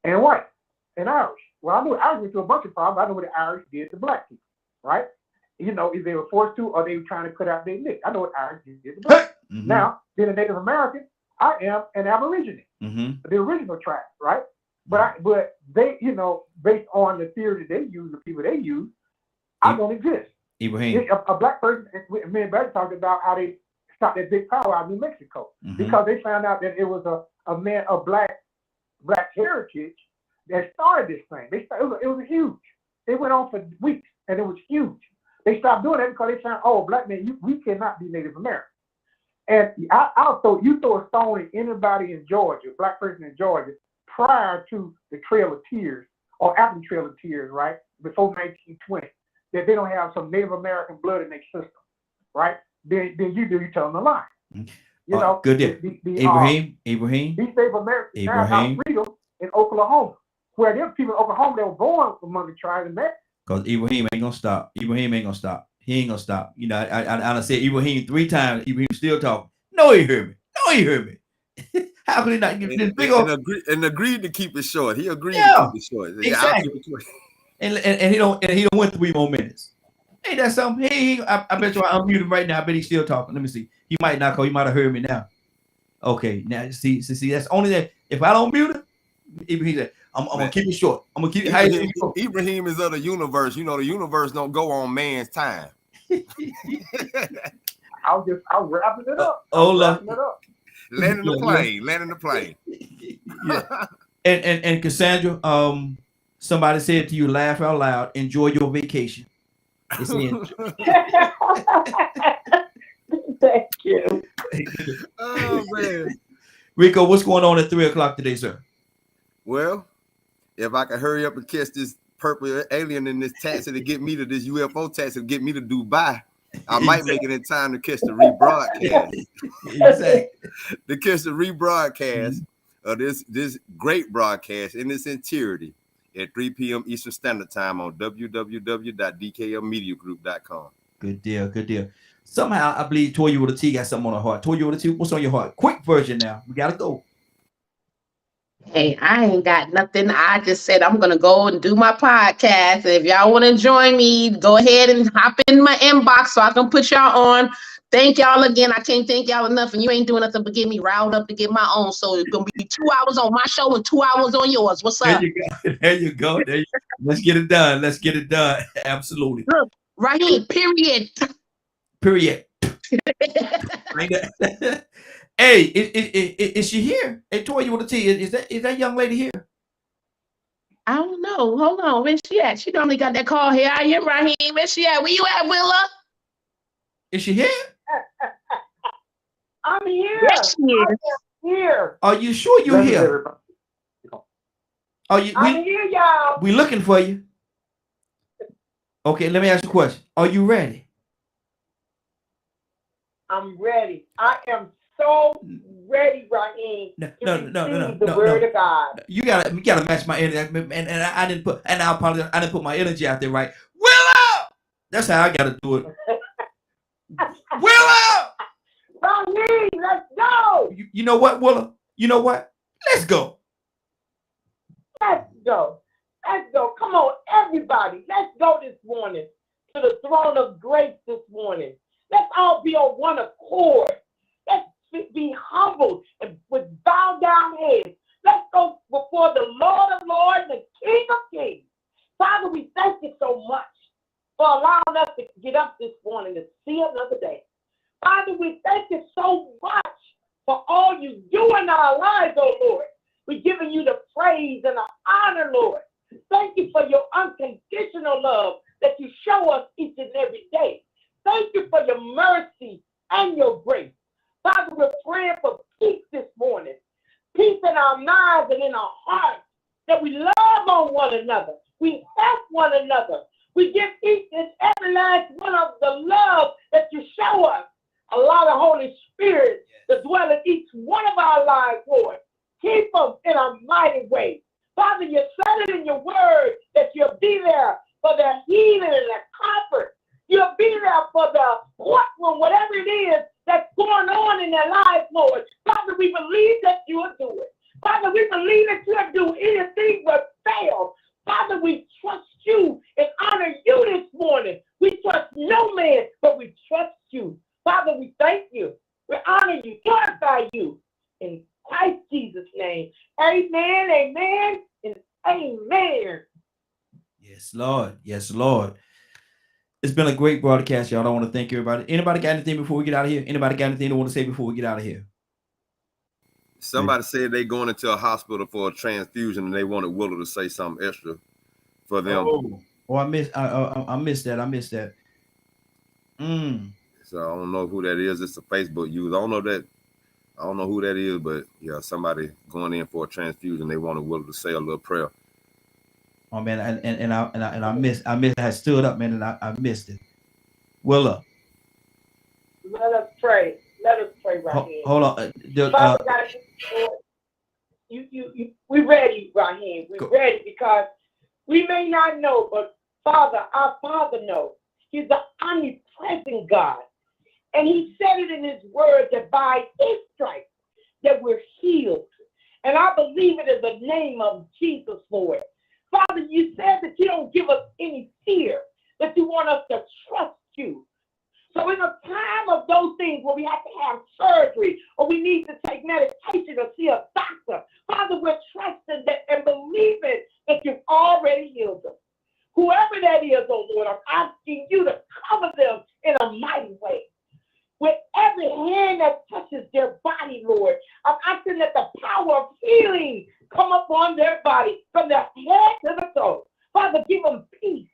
and white and Irish. Well, I know Irish went through a bunch of problems. I know what the Irish did to black people, right? You know, if they were forced to or they were trying to cut out their neck. I know what Irish did to black people. Now, being a Native American, I am an Aborigine, the original tribe, right? But they, you know, based on the theory that they use, the people they use, I don't exist. Ibrahim. A black person, me and Betty talked about how they stopped that big power out of New Mexico because they found out that it was a man of black heritage that started this thing. It was huge. It went on for weeks and it was huge. They stopped doing that because they found, black men, we cannot be Native American. And you throw a stone at anybody in Georgia, black person in Georgia, prior to the Trail of Tears or after the Trail of Tears, right? Before 1920. That they don't have some Native American blood in their system, right? Then you tell them a lie. You know, good deal. Ibrahim. These Native Americans now got freedom in Oklahoma, where there are people in Oklahoma that were born among the tribes and that. Because Ibrahim ain't gonna stop. Ibrahim ain't gonna stop. He ain't gonna stop. You know, I said Ibrahim 3 times. Ibrahim still talking. No, he heard me. No, he heard me. How could he not get this big old and agreed to keep it short? He agreed to keep it short. Exactly. I'll keep it short. And he don't went 3 more minutes. Hey, that's something. Hey, I bet you I unmute him right now. I bet he's still talking. Let me see. He might not call. He might have heard me now. Okay, now see. That's only that. If I don't mute him, he said, I'm gonna keep it short. I'm gonna keep it. Ibrahim is of the universe. You know, the universe don't go on man's time. I'll wrap it up. Landing the plane. Yeah. And Cassandra, somebody said to you, laugh out loud, enjoy your vacation. Thank you. Oh man. Rico, what's going on at 3:00 today, sir? Well, if I could hurry up and catch this purple alien in this taxi to get me to this UFO taxi to get me to Dubai, I might make it in time to catch the rebroadcast. Exactly. To catch the rebroadcast of this great broadcast in its entirety at 3 p.m. Eastern Standard Time on www.dklmediagroup.com. Good deal. Somehow I believe Toya with a T got something on her heart. Toya with a T, what's on your heart? Quick version now. We gotta go. Hey, I ain't got nothing. I just said I'm gonna go and do my podcast. If y'all want to join me, go ahead and hop in my inbox so I can put y'all on. Thank y'all again. I can't thank y'all enough, and you ain't doing nothing but get me riled up to get my own. So it's gonna be 2 hours on my show and 2 hours on yours. What's up? There you go. Let's get it done. Absolutely. Look, right here. Period. Hey, is she here? Hey, Toya with a T. Is that young lady here? I don't know. Hold on. Where's she at? She normally got that call. Here I am, Raheem. Where's she at? Where you at, Willa? Is she here? I'm here. Yes, she is. I'm here. Are you sure you're here? Are you? I'm here, y'all. We looking for you. Okay, let me ask you a question. Are you ready? I'm ready. I am so ready, Raheem, to receive the word of God. You gotta match my energy, and I didn't put, and I apologize, I didn't put my energy out there right. Willow, that's how I gotta do it. Willow, Raheem, let's go. You know what, Willow? You know what? Let's go. Let's go. Let's go. Come on, everybody. Let's go this morning to the throne of grace this morning. Let's all be on one accord. Let's be humble and with bowed down heads. Let's go before the Lord of Lords and King of Kings. Father, we thank you so much for allowing us to get up this morning to see another day. Father, we thank you so much for all you do in our lives, oh Lord. We're giving you the praise and the honor, Lord. Thank you for your unconditional love that you show us each and every day. Thank you for your mercy and your grace. Father, we're praying for peace this morning. Peace in our minds and in our hearts, that we love on one another. We help one another. We give each and every last one of the love that you show us. Allow the Holy Spirit to dwell in each one of our lives, Lord. Keep them in a mighty way. Father, you said it in your word that you'll be there for their healing and their comfort. You'll be there for the courtroom, whatever it is that's going on in their lives, Lord. Father, we believe that you will do it. Father, we believe that you'll do anything but fail. Father, we trust you and honor you this morning. We trust no man, but we trust you. Father, we thank you. We honor you, glorify you. In Christ Jesus' name. Amen, amen, and amen. Yes, Lord. Yes, Lord. It's been a great broadcast, y'all. I want to thank everybody. Anybody got anything before we get out of here? Anybody got anything they want to say before we get out of here? Somebody said they going into a hospital for a transfusion and they wanted Willow to say something extra for them. Oh, I missed that. I missed that. So I don't know who that is. It's a Facebook user. I don't know who that is, but yeah, somebody going in for a transfusion. They wanted Willow to say a little prayer. Oh man, and I missed. I had stood up, man, and I missed it. Willow. Let us pray. Let us pray Raheem. Hold on. Father God, we're ready, Raheem. We're ready because we may not know, but Father, our Father knows. He's the omnipresent God. And he said it in his word that by his stripes that we're healed. And I believe it in the name of Jesus, Lord. Father, you said that you don't give us any fear, that you want us to trust you. So in a time of those things where we have to have surgery or we need to take medication or see a doctor, Father, we're trusting that and believing that you've already healed them. Whoever that is, oh Lord, I'm asking you to cover them in a mighty way. With every hand that touches their body, Lord, I'm asking that the power of healing come upon their body from their head to the toe. Father, give them peace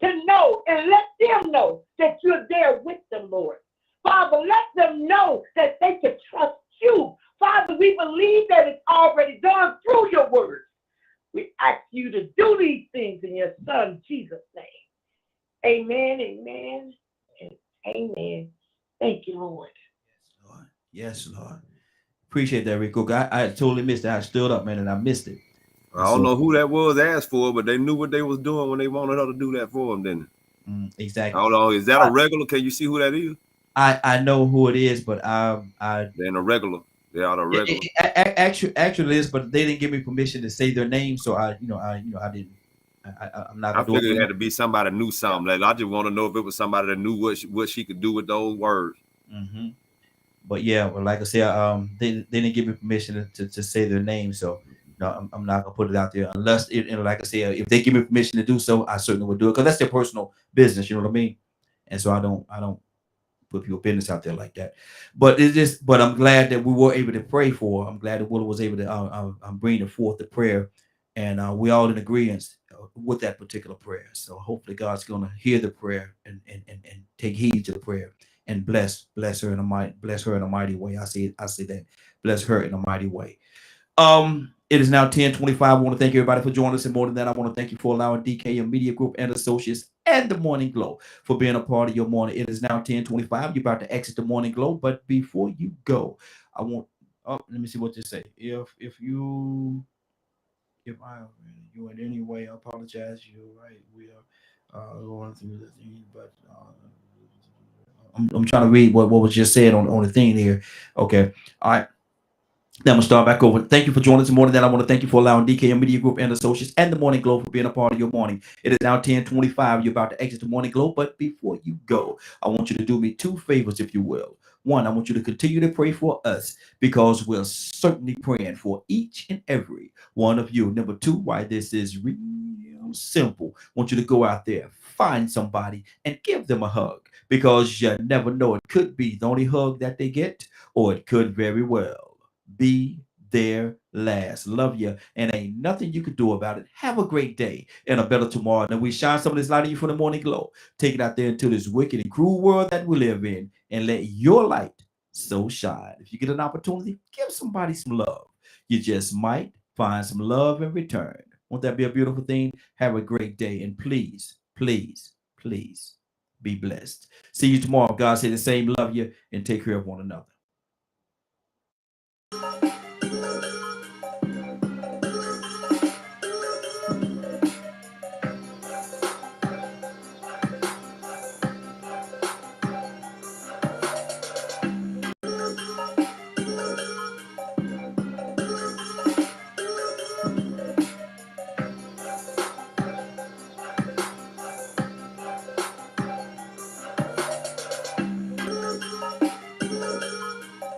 to know and let them know that you're there with them, Lord. Father, let them know that they can trust you. Father, we believe that it's already done through your word. We ask you to do these things in your son, Jesus' name. Amen, amen, and amen. Thank you, Lord. Yes, Lord. Yes, Lord. Appreciate that, Rico. I totally missed that. I stood up, man, and I missed it. I don't know who that was asked for, but they knew what they was doing when they wanted her to do that for them, didn't they? Exactly. I don't know. Is that a regular? Can you see who that is? I know who it is, but they're a regular. They are a regular. Actually, is, but they didn't give me permission to say their name, so I didn't. I'm not. I figured it had to be somebody that knew something. Like, I just want to know if it was somebody that knew what she could do with those words. But yeah, well, like I said, they didn't give me permission to say their name, so no, I'm not gonna put it out there unless like I said, if they give me permission to do so, I certainly would do it because that's their personal business. You know what I mean? And so I don't put people's business out there like that. But I'm glad that we were able to pray for her. I'm glad that Willow was able to bring forth the prayer And we're all in agreement with that particular prayer. So hopefully God's going to hear the prayer and take heed to the prayer and bless her in a mighty way. I see that. Bless her in a mighty way. It is now 10:25. I want to thank everybody for joining us. And more than that, I want to thank you for allowing DKM Media Group and Associates and the Morning Glow for being a part of your morning. It is now 10:25. You're about to exit the Morning Glow, but before you go, I want let me see what they say. If I offended you in any way, I apologize. You're right. We are going through the thing, but I'm trying to read what was just said on the thing here. Okay. All right. Then I'm gonna start back over. Thank you for joining us this morning. Then I want to thank you for allowing DKM Media Group and Associates and the Morning Glow for being a part of your morning. It is now 10:25. You're about to exit the Morning Glow, but before you go, I want you to do me two favors, if you will. One, I want you to continue to pray for us because we're certainly praying for each and every one of you. Number two, why this is real simple. I want you to go out there, find somebody, and give them a hug because you never know. It could be the only hug that they get, or it could very well be their last. Love you, and ain't nothing you can do about it. Have a great day and a better tomorrow. And we shine some of this light on you from the Morning Glow. Take it out there into this wicked and cruel world that we live in, and let your light so shine. If you get an opportunity, give somebody some love. You just might find some love in return. Won't that be a beautiful thing? Have a great day, and please, please, please be blessed. See you tomorrow. God say the same. Love you, and take care of one another.